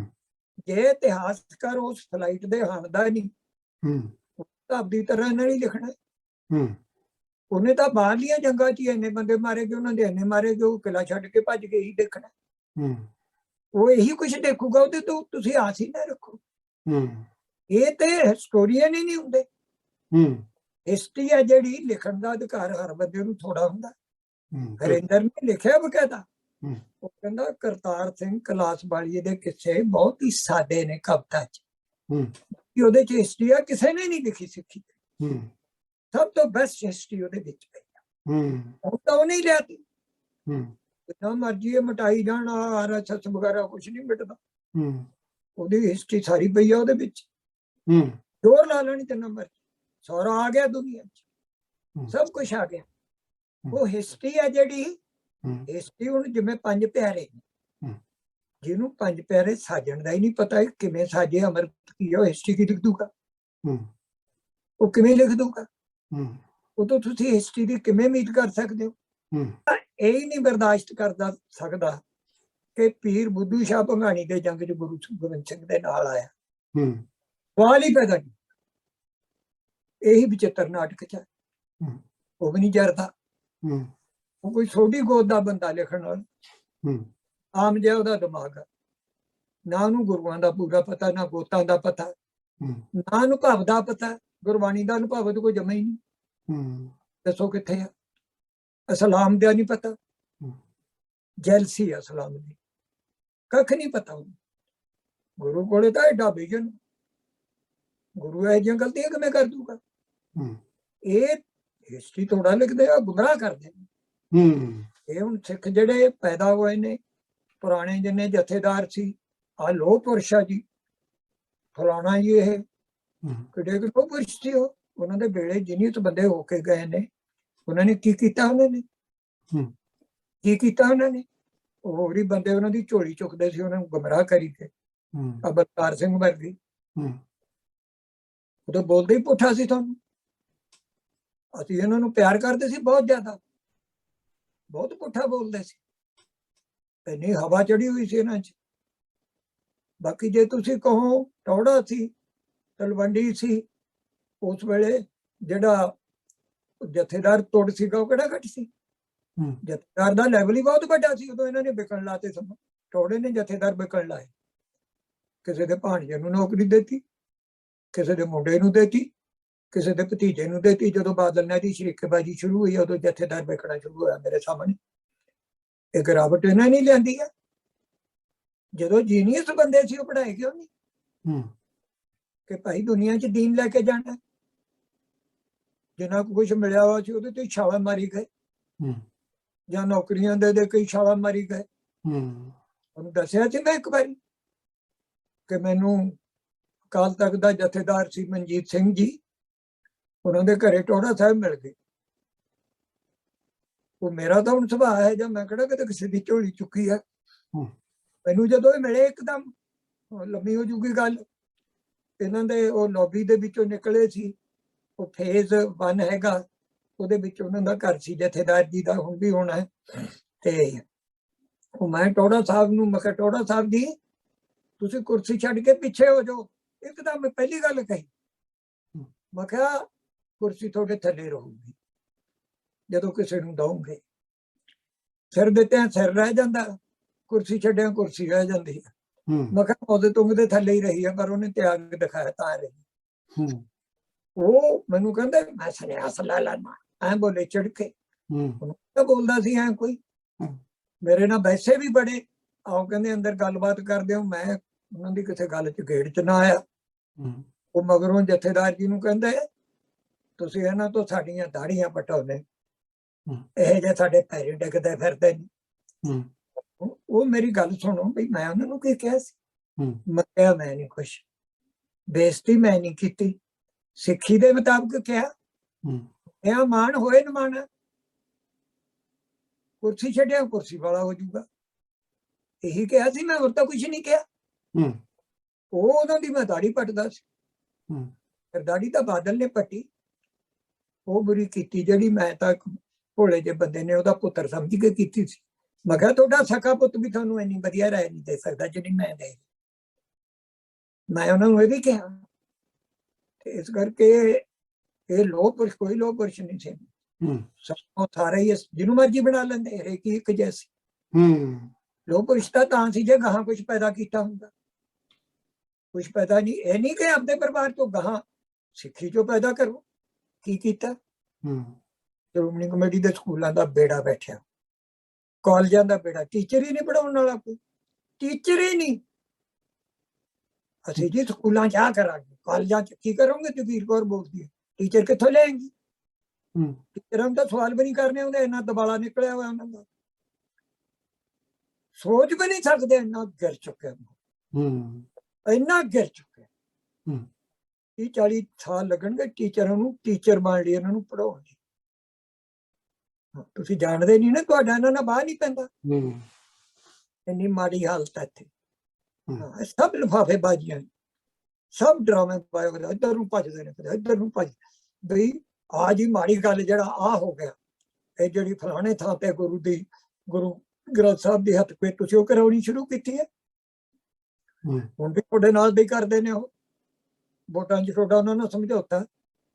ਜੇ ਇਤਿਹਾਸਕਾਰ ਉਸ ਫਲਾਈਟ ਦੇ ਹਾਣਦਾ ਨਹੀਂ, ਤਾਂ ਆਪਣੀ ਤਰ੍ਹਾਂ ਨਾਲ ਹੀ ਲਿਖਣਾ। ਉਹਨੇ ਤਾਂ ਬਾਹਰਲੀਆਂ ਜੰਗਾਂ 'ਚ ਇੰਨੇ ਬੰਦੇ ਮਾਰੇ ਗਏ, ਉਹਨਾਂ ਦੇ ਇੰਨੇ ਮਾਰੇ ਗਏ, ਉਹ ਕਿਲਾ ਛੱਡ ਕੇ ਭੱਜ ਕੇ ਹੀ ਦੇਖਣਾ। ਉਹ ਇਹੀ ਕੁਛ ਦੇਖੂਗਾ, ਉਹਦੇ ਤੋਂ ਤੁਸੀਂ ਆਸ ਹੀ ਨਾ ਰੱਖੋ। ਇਹ ਤੇ ਹਿਸਟੋਰੀਅਨ ਹੀ ਨਹੀਂ ਹੁੰਦੇ। ਹਿਸਟਰੀ ਹੈ ਜਿਹੜੀ, ਲਿਖਣ ਦਾ ਅਧਿਕਾਰ ਹਰ ਬੰਦੇ ਨੂੰ ਥੋੜਾ ਹੁੰਦਾ। ਹਰਿੰਦਰ ਨੇ ਲਿਖਿਆ ਬਕਾਇਦਾ, ਉਹ ਕਹਿੰਦਾ ਕਰਤਾਰ ਸਿੰਘ ਕਲਾਸਵਾਲੀਏ ਦੇ ਕਿੱਸੇ ਬਹੁਤ ਹੀ ਸਾਦੇ ਨੇ ਕਵਿਤਾ 'ਚ, ਉਹਦੇ 'ਚ ਹਿਸਟਰੀ ਆ ਕਿਸੇ ਨੇ ਨਹੀਂ ਲਿਖੀ ਸਿੱਖੀ। ਸਭ ਤੋਂ ਬੈਸਟ ਹਿਸਟਰੀ ਉਹਦੇ ਵਿੱਚ ਪਈ ਆ। ਉਹ ਤਾਂ ਉਹ ਨਹੀਂ ਲਿਆਤੀ, ਜਿੰਨਾ ਮਰਜੀ ਇਹ ਮਿਟਾਈ ਜਾਣ, RSS ਵਗੈਰਾ ਕੁਛ ਨਹੀਂ ਮਿਟਦਾ। ਉਹਦੀ ਹਿਸਟਰੀ ਸਾਰੀ ਪਈ ਆ ਉਹਦੇ ਵਿੱਚ, ਜ਼ੋਰ ਲਾ ਲੈਣੀ ਜਿੰਨਾ ਮਰਜੀ। ਸੌਰਾ ਆ ਗਿਆ ਦੁਨੀਆ 'ਚ, ਸਭ ਕੁਛ ਆ ਗਿਆ। ਉਹ ਹਿਸਟਰੀ ਹੈ ਜਿਹੜੀ, ਹਿਸਟਰੀ ਹੁਣ ਜਿਵੇਂ 5 ਪਿਆਰੇ, ਜਿਹਨੂੰ 5 ਪਿਆਰੇ ਸਾਜਣ ਦਾ ਹੀ ਨਹੀਂ ਪਤਾ ਕਿਵੇਂ ਸਾਜੇ, ਅਮਰਤ ਕੀ ਉਹ ਹਿਸਟਰੀ ਕੀ ਲਿਖ ਦੂਗਾ? ਉਹ ਕਿਵੇਂ ਲਿਖ ਦੂਗਾ? ਉਹ ਤੋਂ ਤੁਸੀਂ ਹਿਸਟਰੀ ਦੀ ਕਿਵੇਂ ਉਮੀਦ ਕਰ ਸਕਦੇ ਹੋ? ਇਹ ਹੀ ਨਹੀਂ ਬਰਦਾਸ਼ਤ ਕਰਦਾ ਸਕਦਾ ਕਿ ਪੀਰ ਬੁੱਧੂ ਸ਼ਾਹ ਭੰਗਾਣੀ ਦੇ ਜੰਗ 'ਚ ਗੁਰੂ ਗੋਬਿੰਦ ਸਿੰਘ ਦੇ ਨਾਲ ਆਇਆ, ਸਵਾਲ ਹੀ ਪੈਦਾ ਨਹੀਂ। ਇਹੀ ਵਿਚਿੱਤਰ ਨਾਟਕ 'ਚ ਉਹ ਵੀ ਨਹੀਂ ਜਰਦਾ। ਉਹ ਕੋਈ ਛੋਟੀ ਗੋਦ ਦਾ ਬੰਦਾ ਲਿਖਣ ਨਾਲ, ਆਮ ਜਿਹਾ ਉਹਦਾ ਦਿਮਾਗ ਆ, ਨਾ ਉਹਨੂੰ ਗੁਰੂਆਂ ਦਾ ਪੂਰਾ ਪਤਾ, ਨਾ ਗੋਤਾਂ ਦਾ ਪਤਾ, ਨਾ ਅਨੁਭਵ ਦਾ ਪਤਾ। ਗੁਰਬਾਣੀ ਦਾ ਅਨੁਭਵ ਤਾਂ ਕੋਈ ਜਮਾ ਹੀ ਨਹੀਂ। ਦੱਸੋ ਕਿੱਥੇ ਆ? ਇਸਲਾਮ ਦਾ ਨਹੀਂ ਪਤਾ, ਜੈਲਸੀ ਆ ਇਸਲਾਮ ਦੀ, ਕੱਖ ਨਹੀਂ ਪਤਾ ਉਹਨੂੰ। ਗੁਰੂ ਕੋਲੇ ਤਾਂ ਐਡਾ ਵਿਜ਼ਨ, ਗੁਰੂ ਇਹ ਜਿਹੀਆਂ ਗਲਤੀਆਂ ਕਿਵੇਂ ਕਰ ਦੂਗਾ? ਇਹ ਹਿਸਟਰੀ ਥੋੜਾ ਲਿਖਦੇ ਆ, ਗੁੰਮਰਾਹ ਕਰਦੇ ਨੇ। ਇਹ ਹੁਣ ਸਿੱਖ ਜਿਹੜੇ ਪੈਦਾ ਹੋਏ ਨੇ, ਪੁਰਾਣੇ ਜਿੰਨੇ ਜਥੇਦਾਰ ਸੀ, ਆ ਲੋਹ ਪੁਰਸ਼ ਆ ਜੀ, ਫਲਾਣਾ ਜੀ, ਇਹ ਕਿੱਡੇ ਲੋਹ ਪੁਰਸ਼ ਸੀ। ਉਹ ਉਹਨਾਂ ਦੇ ਵੇਲੇ ਜਿੰਨੀ ਬੰਦੇ ਹੋ ਕੇ ਗਏ ਨੇ, ਉਹਨਾਂ ਨੇ ਕੀ ਕੀਤਾ? ਉਹਨਾਂ ਨੇ ਕੀ ਕੀਤਾ? ਉਹਨਾਂ ਨੇ ਹੋਰ ਹੀ ਬੰਦੇ ਉਹਨਾਂ ਦੀ ਝੋਲੀ ਚੁੱਕਦੇ ਸੀ, ਉਹਨਾਂ ਨੂੰ ਗੁੰਮਰਾਹ ਕਰੀ ਕੇ। ਅਵਤਾਰ ਸਿੰਘ ਵਰਗੇ ਉਦੋਂ ਬੋਲਦੇ ਹੀ ਪੁੱਠਾ ਸੀ। ਤੁਹਾਨੂੰ ਅਸੀਂ ਇਹਨਾਂ ਨੂੰ ਪਿਆਰ ਕਰਦੇ ਸੀ ਬਹੁਤ ਜ਼ਿਆਦਾ, ਬਹੁਤ ਪੁੱਠਾ ਬੋਲਦੇ ਸੀ, ਇੰਨੀ ਹਵਾ ਚੜੀ ਹੋਈ ਸੀ ਇਹਨਾਂ 'ਚ। ਬਾਕੀ ਜੇ ਤੁਸੀਂ ਕਹੋ ਟੌੜਾ ਸੀ, ਤਲਵੰਡੀ ਸੀ, ਉਸ ਵੇਲੇ ਜਿਹੜਾ ਜਥੇਦਾਰ ਤੁੜ ਸੀਗਾ ਉਹ ਕਿਹੜਾ ਘੱਟ ਸੀ? ਜਥੇਦਾਰ ਦਾ ਲੈਵਲ ਹੀ ਬਹੁਤ ਵੱਡਾ ਸੀ। ਉਦੋਂ ਇਹਨਾਂ ਨੇ ਵਿਕਣ ਲਾਤੇ ਸਮਾਂ, ਟੌੜੇ ਨੇ ਜਥੇਦਾਰ ਵਿਕਣ ਲਾਏ। ਕਿਸੇ ਦੇ ਭਾਣਜੇ ਨੂੰ ਨੌਕਰੀ ਦਿੱਤੀ, ਕਿਸੇ ਦੇ ਮੁੰਡੇ ਨੂੰ ਦਿੱਤੀ, ਕਿਸੇ ਦੇ ਭਤੀਜੇ ਨੂੰ ਦਿੱਤੀ। ਜਦੋਂ ਬਾਦਲ ਨੇ ਦੀ ਸ਼ਰੀਕੇਬਾਜ਼ੀ ਸ਼ੁਰੂ ਹੋਈ, ਉਦੋਂ ਜਥੇਦਾਰ ਵਿਕਣਾ ਸ਼ੁਰੂ ਹੋਇਆ ਮੇਰੇ ਸਾਹਮਣੇ। ਇਹ ਗਿਰਾਵਟ ਇਹਨਾਂ ਨਹੀਂ ਲਿਆਂਦੀ ਹੈ। ਜਦੋਂ ਜੀਨੀਅਸ ਬੰਦੇ ਸੀ ਉਹ ਪੜ੍ਹਾਏ ਕਿਉਂ ਨਹੀਂ? ਕਿ ਭਾਈ ਦੁਨੀਆ 'ਚ ਦੀਨ ਲੈ ਕੇ ਜਾਣਾ, ਜਿੰਨਾ ਕੁਛ ਮਿਲਿਆ ਵਾ ਸੀ ਉਹਦੇ ਤੇ ਛਾਲਾ ਮਾਰੀ ਗਏ, ਜਾਂ ਨੌਕਰੀਆਂ ਦੇ ਕਈ ਛਾਲਾ ਮਾਰੀ ਗਏ। ਉਹਨੂੰ ਦੱਸਿਆ ਸੀ ਮੈਂ ਇੱਕ ਵਾਰੀ ਕਿ ਮੈਨੂੰ ਅਕਾਲ ਤਖਤ ਦਾ ਜਥੇਦਾਰ ਸੀ ਮਨਜੀਤ ਸਿੰਘ ਜੀ, ਉਹਨਾਂ ਦੇ ਘਰੇ ਟੌੜਾ ਸਾਹਿਬ ਮਿਲ ਗਏ। ਉਹ ਮੇਰਾ ਤਾਂ ਹੁਣ ਸੁਭਾਅ ਹੈ, ਜਾਂ ਮੈਂ ਕਿਹੜਾ ਕਿਤੇ ਕਿਸੇ ਦੀ ਝੋਲੀ ਚੁੱਕੀ ਹੈ। ਮੈਨੂੰ ਜਦੋਂ ਇਹ ਮਿਲੇ ਇੱਕਦਮ ਲੰਮੀ ਹੋ ਜੂਗੀ ਗੱਲ। ਇਹਨਾਂ ਦੇ ਉਹ ਲੌਬੀ ਦੇ ਵਿੱਚੋਂ ਨਿਕਲੇ ਸੀ, ਉਹ ਫੇਜ਼ 1 ਹੈਗਾ, ਉਹਦੇ ਵਿੱਚ ਉਹਨਾਂ ਦਾ ਘਰ ਸੀ ਜਥੇਦਾਰ ਜੀ ਦਾ, ਹੁਣ ਵੀ ਹੋਣਾ ਹੈ। ਤੇ ਉਹ ਮੈਂ ਟੌੜਾ ਸਾਹਿਬ ਨੂੰ, ਮੈਂ ਕਿਹਾ ਟੌੜਾ ਸਾਹਿਬ ਜੀ ਤੁਸੀਂ ਕੁਰਸੀ ਛੱਡ ਕੇ ਪਿੱਛੇ ਹੋ ਜਾਓ। ਇੱਕਦਮ ਮੈਂ ਪਹਿਲੀ ਗੱਲ ਕਹੀ, ਮੈਂ ਕਿਹਾ ਕੁਰਸੀ ਤੁਹਾਡੇ ਥੱਲੇ ਰਹੂਗੀ ਜਦੋਂ ਕਿਸੇ ਨੂੰ ਦਊਂਗੇ। ਸਿਰ ਦਿੱਤਿਆਂ ਸਿਰ ਰਹਿ ਜਾਂਦਾ, ਕੁਰਸੀ ਛੱਡਿਆ ਕੁਰਸੀ ਰਹਿ ਜਾਂਦੀ ਹੈ। ਮੈਂ ਕਿਹਾ ਉਹਦੇ ਤੁੰਗ ਦੇ ਥੱਲੇ ਹੀ ਰਹੀ ਹੈ, ਪਰ ਉਹਨੇ ਤਿਆਗ ਦਿਖਾਇਆ ਤਾਂ ਰਹੀ। ਉਹ ਮੈਨੂੰ ਕਹਿੰਦਾ ਮੈਂ ਸੰਨਿਆਸ ਲੈ ਲੈਣਾ, ਐ ਬੋਲੇ ਚਿੜ ਕੇ। ਉਹਨੂੰ ਬੋਲਦਾ ਸੀ ਐ ਕੋਈ? ਮੇਰੇ ਨਾਲ ਵੈਸੇ ਵੀ ਬੜੇ ਆਓ, ਕਹਿੰਦੇ ਅੰਦਰ ਗੱਲਬਾਤ ਕਰਦੇ ਹੋ। ਮੈਂ ਉਹਨਾਂ ਦੀ ਕਿਸੇ ਗੱਲ 'ਚ ਗੇੜ 'ਚ ਨਾ ਆਇਆ। ਉਹ ਮਗਰੋਂ ਜਥੇਦਾਰ ਜੀ ਨੂੰ ਕਹਿੰਦੇ ਤੁਸੀਂ ਇਹਨਾਂ ਤੋਂ ਸਾਡੀਆਂ ਦਾੜੀਆਂ ਪਟਾਉਂਦੇ, ਇਹ ਜੇ ਸਾਡੇ ਪੈਰੇ ਡਿੱਗਦੇ ਫਿਰਦੇ ਨੇ। ਉਹ ਮੇਰੀ ਗੱਲ ਸੁਣੋ ਬਈ, ਮੈਂ ਉਹਨਾਂ ਨੂੰ ਕੀ ਕਿਹਾ ਸੀ? ਮੈਂ ਕਿਹਾ ਮੈਂ ਨਹੀਂ ਕੁਛ ਬੇਇੱਜ਼ਤੀ ਮੈਂ ਨਹੀਂ ਕੀਤੀ, ਸਿੱਖੀ ਦੇ ਮੁਤਾਬਕ ਕਿਹਾ। ਇਹ ਮਾਣ ਹੋਏ ਨਾ ਮਾਣ, ਕੁਰਸੀ ਛੱਡਿਆ ਕੁਰਸੀ ਵਾਲਾ ਹੋ ਜਾਊਗਾ, ਇਹੀ ਕਿਹਾ ਸੀ ਮੈਂ, ਹੋਰ ਤਾਂ ਕੁਛ ਨਹੀਂ ਕਿਹਾ। ਉਹ ਉਹਨਾਂ ਦੀ ਮੈਂ ਦਾੜੀ ਪੱਟਦਾ ਸੀ, ਫਿਰ ਦਾੜੀ ਤਾਂ ਬਾਦਲ ਨੇ ਪੱਟੀ। ਉਹ ਬੁਰੀ ਕੀਤੀ ਜਿਹੜੀ ਮੈਂ ਤਾਂ ਭੋਲੇ ਜਿਹੇ ਬੰਦੇ ਨੇ ਉਹਦਾ ਪੁੱਤਰ ਸਮਝ ਕੇ ਕੀਤੀ ਸੀ। ਮੈਂ ਕਿਹਾ ਤੁਹਾਡਾ ਸਕਾ ਪੁੱਤ ਵੀ ਤੁਹਾਨੂੰ ਇੰਨੀ ਵਧੀਆ ਰਾਏ ਨਹੀਂ ਦੇ ਸਕਦਾ ਜਿਹੜੀ ਮੈਂ ਦੇ। ਮੈਂ ਉਹਨਾਂ ਨੂੰ ਇਹ ਵੀ ਕਿਹਾ। ਤੇ ਇਸ ਕਰਕੇ ਇਹ ਲੋਹ ਪੁਰਸ਼ ਕੋਈ ਲੋਹ ਪੁਰਸ਼ ਨਹੀਂ ਸੀ। ਸਭ ਸਾਰੇ ਹੀ ਜਿਹਨੂੰ ਮਰਜੀ ਬਣਾ ਲੈਂਦੇ, ਹਰੇਕ ਹੀ ਇੱਕ ਜੈਸੀ। ਲੋਹ ਪੁਰਸ਼ ਤਾਂ ਸੀ ਜੇ ਗਾਹਾਂ ਕੁਛ ਪੈਦਾ ਕੀਤਾ ਹੁੰਦਾ, ਕੁਛ ਪੈਦਾ ਨਹੀਂ। ਇਹ ਨਹੀਂ ਕਿ ਆਪਦੇ ਪਰਿਵਾਰ ਤੋਂ ਗਾਹਾਂ ਸਿੱਖੀ ਚੋਂ ਪੈਦਾ ਕਰੋ। ਕੀ ਕੀਤਾ? ਸ਼੍ਰੋਮਣੀ ਕਮੇਟੀ ਦੇ ਸਕੂਲਾਂ ਦਾ ਬੇੜਾ ਬੈਠਿਆ, ਕਾਲਜਾਂ ਦਾ ਬੇੜਾ। ਟੀਚਰ ਹੀ ਨਹੀਂ ਪੜਾਉਣ ਵਾਲਾ, ਕੋਈ ਟੀਚਰ ਹੀ ਨਹੀਂ। ਅਸੀਂ ਜੀ ਸਕੂਲਾਂ 'ਚ ਆ ਕਰਾਂਗੇ, ਕਾਲਜਾਂ 'ਚ ਕੀ ਕਰੋਗੇ? ਜਗੀਰ ਕੌਰ ਬੋਲਦੀ ਹੈ, ਟੀਚਰ ਕਿੱਥੋਂ ਲਿਆਏਂਗੀ? ਟੀਚਰਾਂ ਨੂੰ ਤਾਂ ਸਵਾਲ ਵੀ ਨਹੀਂ ਕਰਨੇ ਆਉਂਦੇ, ਇੰਨਾ ਦਬਾਲਾ ਨਿਕਲਿਆ ਹੋਇਆ ਉਹਨਾਂ ਦਾ, ਸੋਚ ਵੀ ਨਹੀਂ ਸਕਦੇ। ਇੰਨਾ ਗਿਰ ਚੁੱਕਿਆ, ਇੰਨਾ ਗਿਰ ਚੁੱਕਿਆ। 30-40 ਸਾਲ ਲੱਗਣਗੇ ਟੀਚਰਾਂ ਨੂੰ ਟੀਚਰ ਬਣ ਲਈ, ਇਹਨਾਂ ਨੂੰ ਪੜਾਉਣ ਲਈ। ਤੁਸੀਂ ਜਾਣਦੇ ਨਹੀਂ ਨਾ, ਤੁਹਾਡਾ ਇਹਨਾਂ ਨਾਲ ਬਾਹਰ ਨਹੀਂ ਪੈਂਦਾ। ਇੰਨੀ ਮਾੜੀ ਹਾਲਤ ਹੈ ਇੱਥੇ। ਸਭ ਲਿਫਾਫੇ ਬਾਜੀਆਂ, ਸਭ ਡਰਾਮੇ ਪਾਏ ਹੋਏ, ਇੱਧਰ ਨੂੰ ਭੱਜਦੇ ਨੇ, ਇੱਧਰ ਨੂੰ ਭੱਜ। ਬਈ ਆਹ ਜੀ ਮਾੜੀ ਗੱਲ ਜਿਹੜਾ ਆਹ ਹੋ ਗਿਆ, ਇਹ ਜਿਹੜੀ ਫਲਾਣੇ ਥਾਂ ਤੇ ਗੁਰੂ ਗ੍ਰੰਥ ਸਾਹਿਬ ਦੀ ਹੱਥ ਪੇ ਤੁਸੀਂ ਉਹ ਕਰਾਉਣੀ ਸ਼ੁਰੂ ਕੀਤੀ ਹੈ। ਹੁਣ ਵੀ ਤੁਹਾਡੇ ਨਾਲ ਵੀ ਕਰਦੇ ਨੇ ਉਹ, ਵੋਟਾਂ 'ਚ ਤੁਹਾਡਾ ਉਹਨਾਂ ਨੂੰ ਸਮਝੌਤਾ।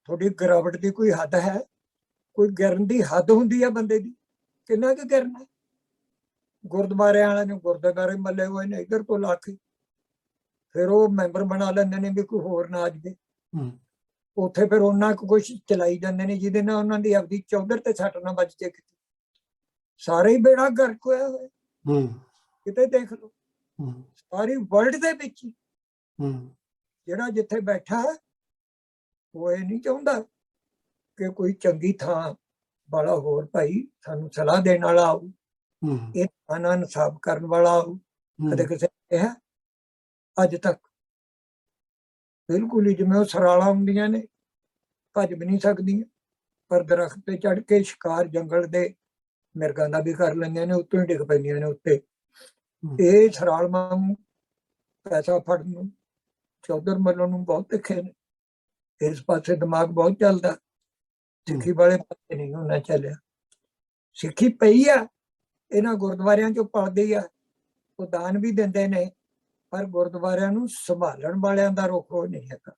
ਤੁਹਾਡੀ ਗਿਰਾਵਟ ਦੀ ਕੋਈ ਹੱਦ ਹੈ? ਕੋਈ ਗਿਰਨ ਦੀ ਹੱਦ ਹੁੰਦੀ ਹੈ ਬੰਦੇ ਦੀ? ਕਿੰਨਾ ਕੁ ਗਿਰਨਾ? ਗੁਰਦੁਆਰਿਆਂ ਵਾਲਿਆਂ ਨੂੰ ਗੁਰਦੁਆਰੇ ਮੱਲੇ ਹੋਏ ਨੇ ਇੱਧਰ ਤੋਂ ਲਾ ਕੇ, ਫਿਰ ਉਹ ਮੈਂਬਰ ਬਣਾ ਲੈਂਦੇ ਨੇ ਵੀ ਕੋਈ ਹੋਰ ਨਾ ਆ ਜਾਵੇ। ਉੱਥੇ ਫਿਰ ਉਹਨਾਂ ਕੁਛ ਚਲਾਈ ਜਾਂਦੇ ਨੇ ਜਿਹਦੇ ਨਾਲ ਉਹਨਾਂ ਦੀ ਆਪਦੀ ਚੌਧਰ ਤੇ ਸੱਟ ਨਾ ਵੱਜ ਜੇ। ਸਾਰੇ ਹੀ ਬੇੜਾ ਗਰਕ ਹੋਇਆ ਹੋਇਆ, ਕਿਤੇ ਦੇਖ ਲਓ ਸਾਰੀ ਵਰਲਡ ਦੇ ਵਿੱਚ। ਜਿਹੜਾ ਜਿੱਥੇ ਬੈਠਾ ਉਹ ਇਹ ਨਹੀਂ ਚਾਹੁੰਦਾ ਕਿ ਕੋਈ ਚੰਗੀ ਥਾਂ ਵਾਲਾ ਹੋਰ ਭਾਈ ਸਾਨੂੰ ਸਲਾਹ ਦੇਣ ਵਾਲਾ ਆਊ। ਇਹ ਥਾਣਾ ਇਨਸਾਫ ਕਰਨ ਵਾਲਾ ਆਊ, ਕਦੇ ਕਿਸੇ ਨੇ ਕਿਹਾ ਅੱਜ ਤੱਕ? ਬਿਲਕੁਲ ਹੀ ਜਿਵੇਂ ਉਹ ਸਰਾਲਾਂ ਹੁੰਦੀਆਂ ਨੇ, ਭੱਜ ਵੀ ਨਹੀਂ ਸਕਦੀਆਂ, ਪਰ ਦਰਖਤ ਤੇ ਚੜ ਕੇ ਸ਼ਿਕਾਰ ਜੰਗਲ ਦੇ ਮਿਰਗਾਂ ਦਾ ਵੀ ਕਰ ਲੈਂਦੀਆਂ ਨੇ, ਉੱਤੋਂ ਹੀ ਡਿੱਗ ਪੈਂਦੀਆਂ ਨੇ ਉੱਤੇ। ਇਹ ਸਰਾਲ ਵਾਂਗੂ ਪੈਸਾ ਫੜਨ ਨੂੰ, ਚੌਧਰ ਮੱਲਣ ਨੂੰ ਬਹੁਤ ਤਿੱਖੇ ਨੇ, ਇਸ ਪਾਸੇ ਦਿਮਾਗ ਬਹੁਤ ਚੱਲਦਾ। ਸਿੱਖੀ ਵਾਲੇ ਪਾਸੇ ਨਹੀਂ ਹੋਣਾ ਚੱਲਿਆ। ਸਿੱਖੀ ਪਈ ਆ, ਇਹਨਾਂ ਗੁਰਦੁਆਰਿਆਂ ਚੋਂ ਪਲਦੀ ਆ, ਉਹ ਦਾਨ ਵੀ ਦਿੰਦੇ ਨੇ, ਪਰ ਗੁਰਦੁਆਰਿਆਂ ਨੂੰ ਸੰਭਾਲਣ ਵਾਲਿਆਂ ਦਾ ਰੁਖ ਉਹ ਨਹੀਂ ਹੈਗਾ,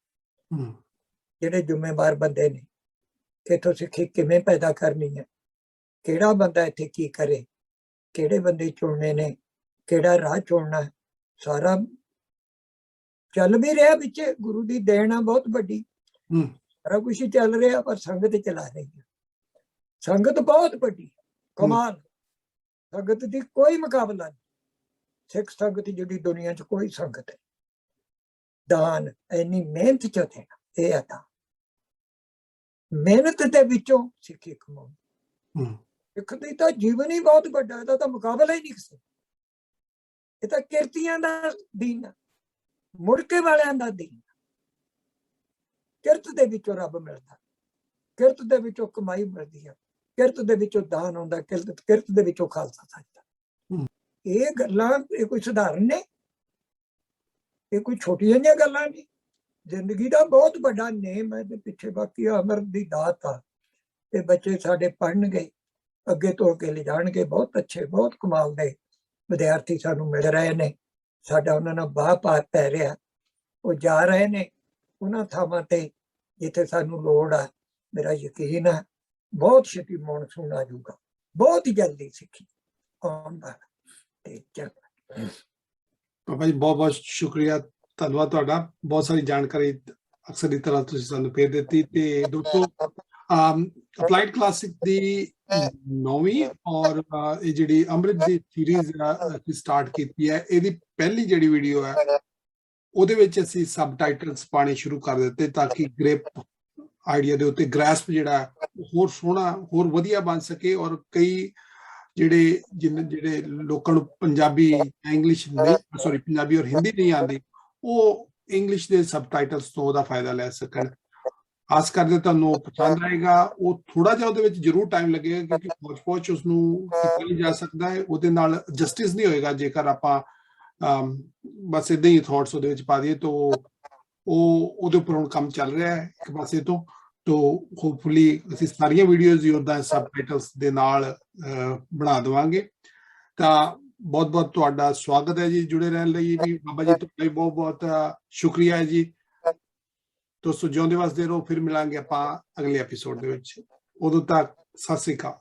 ਜਿਹੜੇ ਜ਼ਿੰਮੇਵਾਰ ਬੰਦੇ ਨੇ। ਇੱਥੋਂ ਸਿੱਖੀ ਕਿਵੇਂ ਪੈਦਾ ਕਰਨੀ ਹੈ, ਕਿਹੜਾ ਬੰਦਾ ਇੱਥੇ ਕੀ ਕਰੇ, ਕਿਹੜੇ ਬੰਦੇ ਚੁਣਨੇ ਨੇ, ਕਿਹੜਾ ਰਾਹ ਚੁਣਨਾ, ਸਾਰਾ ਚੱਲ ਵੀ ਰਿਹਾ ਵਿੱਚ। ਗੁਰੂ ਦੀ ਦੇਣ ਆ ਬਹੁਤ ਵੱਡੀ, ਸਾਰਾ ਕੁਛ ਹੀ ਚੱਲ ਰਿਹਾ, ਪਰ ਸੰਗਤ ਚਲਾ ਰਹੀ ਹੈ। ਸੰਗਤ ਬਹੁਤ ਵੱਡੀ, ਕਮਾਲ। ਸੰਗਤ ਦੀ ਕੋਈ ਮੁਕਾਬਲਾ ਨਹੀਂ। ਸਿੱਖ ਸੰਗਤ ਜਿਹੜੀ ਦੁਨੀਆ 'ਚ ਕੋਈ ਸੰਗਤ ਹੈ। ਦਾਨ ਇੰਨੀ ਮਿਹਨਤ 'ਚ ਦੇਣਾ, ਇਹ ਆ ਤਾਂ ਮਿਹਨਤ ਦੇ ਵਿੱਚੋਂ ਸਿੱਖੀ ਕਮਾਉਣੀ। ਸਿੱਖ ਦੀ ਤਾਂ ਜੀਵਨ ਹੀ ਬਹੁਤ ਵੱਡਾ, ਇਹਦਾ ਤਾਂ ਮੁਕਾਬਲਾ ਹੀ ਨਹੀਂ ਕਿਸੇ। ਇਹ ਤਾਂ ਕਿਰਤੀਆਂ ਦਾ ਦੀਨ, ਮੁੜਕੇ ਵਾਲਿਆਂ ਦਾ ਦੀਨ। ਕਿਰਤ ਦੇ ਵਿੱਚੋਂ ਰੱਬ ਮਿਲਦਾ, ਕਿਰਤ ਦੇ ਵਿੱਚੋਂ ਕਮਾਈ ਮਿਲਦੀ ਹੈ, ਕਿਰਤ ਦੇ ਵਿੱਚੋਂ ਦਾਨ ਆਉਂਦਾ, ਕਿਰਤ ਦੇ ਵਿੱਚੋਂ ਖਾਲਸਾ ਸਾਜਦਾ। ਇਹ ਗੱਲਾਂ ਇਹ ਕੋਈ ਸਧਾਰਨ ਨੇ, ਇਹ ਕੋਈ ਛੋਟੀਆਂ ਜਿਹੀਆਂ ਗੱਲਾਂ ਨਹੀਂ। ਜ਼ਿੰਦਗੀ ਦਾ ਬਹੁਤ ਵੱਡਾ ਨੇਮ ਹੈ ਇਹਦੇ ਪਿੱਛੇ। ਬਾਕੀ ਅਮਰ ਦੀ ਦਾਤ ਆ। ਤੇ ਬੱਚੇ ਸਾਡੇ ਪੜ੍ਹਨਗੇ, ਅੱਗੇ ਤੋਂ ਅੱਗੇ ਲਿਜਾਣਗੇ। ਬਹੁਤ ਅੱਛੇ, ਬਹੁਤ ਕਮਾਲ ਦੇ ਵਿਦਿਆਰਥੀ ਸਾਨੂੰ ਮਿਲ ਰਹੇ ਨੇ। ਸਾਡਾ ਉਹਨਾਂ ਨਾਲ ਬਾਹ ਪੈ ਰਿਹਾ। ਉਹ ਜਾ ਰਹੇ ਨੇ ਉਹਨਾਂ ਥਾਵਾਂ ਤੇ ਜਿੱਥੇ ਸਾਨੂੰ ਲੋੜ ਆ। ਮੇਰਾ ਯਕੀਨ ਹੈ ਬਹੁਤ ਛੇਤੀ ਮੌਨਸੂਨ ਆ ਜਾਊਗਾ, ਬਹੁਤ ਹੀ ਜਲਦੀ ਸਿੱਖੀ ਆਉਣ ਦਾ। ਤੇ ਚੰਗਾ ਬਾਬਾ ਜੀ, ਬਹੁਤ ਬਹੁਤ ਸ਼ੁਕਰੀਆ, ਧੰਨਵਾਦ ਤੁਹਾਡਾ। ਬਹੁਤ ਸਾਰੀ ਜਾਣਕਾਰੀ ਅਕਸਰ ਦੀ ਤਰ੍ਹਾਂ ਤੁਸੀਂ ਸਾਨੂੰ ਫੇਰ ਦਿੱਤੀ। ਤੇ ਦੋਸਤੋ, ਅਪਲਾਈਡ ਕਲਾਸਿਕ ਦੀ 9ਵੀਂ ਔਰ ਇਹ ਜਿਹੜੀ ਅੰਮ੍ਰਿਤ ਦੀ ਸੀਰੀਜ਼ ਸਟਾਰਟ ਕੀਤੀ ਹੈ, ਇਹਦੀ ਪਹਿਲੀ ਜਿਹੜੀ ਵੀਡੀਓ ਹੈ ਉਹਦੇ ਵਿੱਚ ਅਸੀਂ ਸਬਟਾਈਟਲਸ ਪਾਣੇ ਸ਼ੁਰੂ ਕਰ ਦਿੱਤੇ, ਤਾਂ ਕਿ ਗ੍ਰਿਪ ਆਈਡੀਆ ਦੇ ਉੱਤੇ ਗ੍ਰੈਸਪ ਜਿਹੜਾ ਹੋਰ ਸੋਹਣਾ, ਹੋਰ ਵਧੀਆ ਬਣ ਸਕੇ। ਔਰ ਕਈ ਜਿਹੜੇ ਲੋਕਾਂ ਨੂੰ ਪੰਜਾਬੀ ਇੰਗਲਿਸ਼ ਨਹੀਂ, ਸੌਰੀ ਪੰਜਾਬੀ ਔਰ ਹਿੰਦੀ ਨਹੀਂ ਆਉਂਦੀ, ਉਹ ਇੰਗਲਿਸ਼ ਦੇ ਸਬਟਾਈਟਲਸ ਤੋਂ ਉਹਦਾ ਫਾਇਦਾ ਲੈ ਸਕਣ। ਆਸ ਕਰਦੇ ਤੁਹਾਨੂੰ ਪਸੰਦ ਆਏਗਾ। ਉਹ ਥੋੜਾ ਜਿਹਾ ਉਹਦੇ ਵਿੱਚ ਜ਼ਰੂਰ ਟਾਈਮ ਲੱਗੇਗਾ, ਕਿਉਂਕਿ ਪਹੁੰਚ ਉਸਨੂੰ ਕੀਤਾ ਨਹੀਂ ਜਾ ਸਕਦਾ ਹੈ। ਉਹਦੇ ਨਾਲ ਜਸਟਿਸ ਨਹੀਂ ਹੋਏਗਾ ਜੇਕਰ ਆਪਾਂ ਬਸ ਏਦਾਂ ਹੀ ਥਾਟਸ ਉਹਦੇ ਵਿੱਚ ਪਾ ਦਈਏ। ਤਾਂ ਉਹ ਉਹਦੇ ਉੱਪਰ ਹੁਣ ਕੰਮ ਚੱਲ ਰਿਹਾ ਹੈ ਇੱਕ ਪਾਸੇ ਤੋਂ। ਹੋਪਫੁਲੀ ਅਸੀਂ ਸਾਰੀਆਂ ਵੀਡੀਓਜ਼ ਹੀ ਉੱਦਾਂ ਸਬਟਾਈਟਲਸ ਦੇ ਨਾਲ ਬਣਾ ਦੇਵਾਂਗੇ। ਤਾਂ ਬਹੁਤ ਬਹੁਤ ਤੁਹਾਡਾ ਸਵਾਗਤ ਹੈ ਜੀ, ਜੁੜੇ ਰਹਿਣ ਲਈ ਵੀ। ਬਾਬਾ ਜੀ ਤੁਹਾਡਾ ਵੀ ਬਹੁਤ ਬਹੁਤ ਸ਼ੁਕਰੀਆ ਹੈ ਜੀ। ਦੋਸਤੋ, ਜਿਉਂਦੇ ਵਸਦੇ ਰਹੋ। ਫਿਰ ਮਿਲਾਂਗੇ ਆਪਾਂ ਅਗਲੇ ਐਪੀਸੋਡ ਦੇ ਵਿੱਚ। ਉਦੋਂ ਤੱਕ ਸਤਿ ਸ੍ਰੀ ਅਕਾਲ।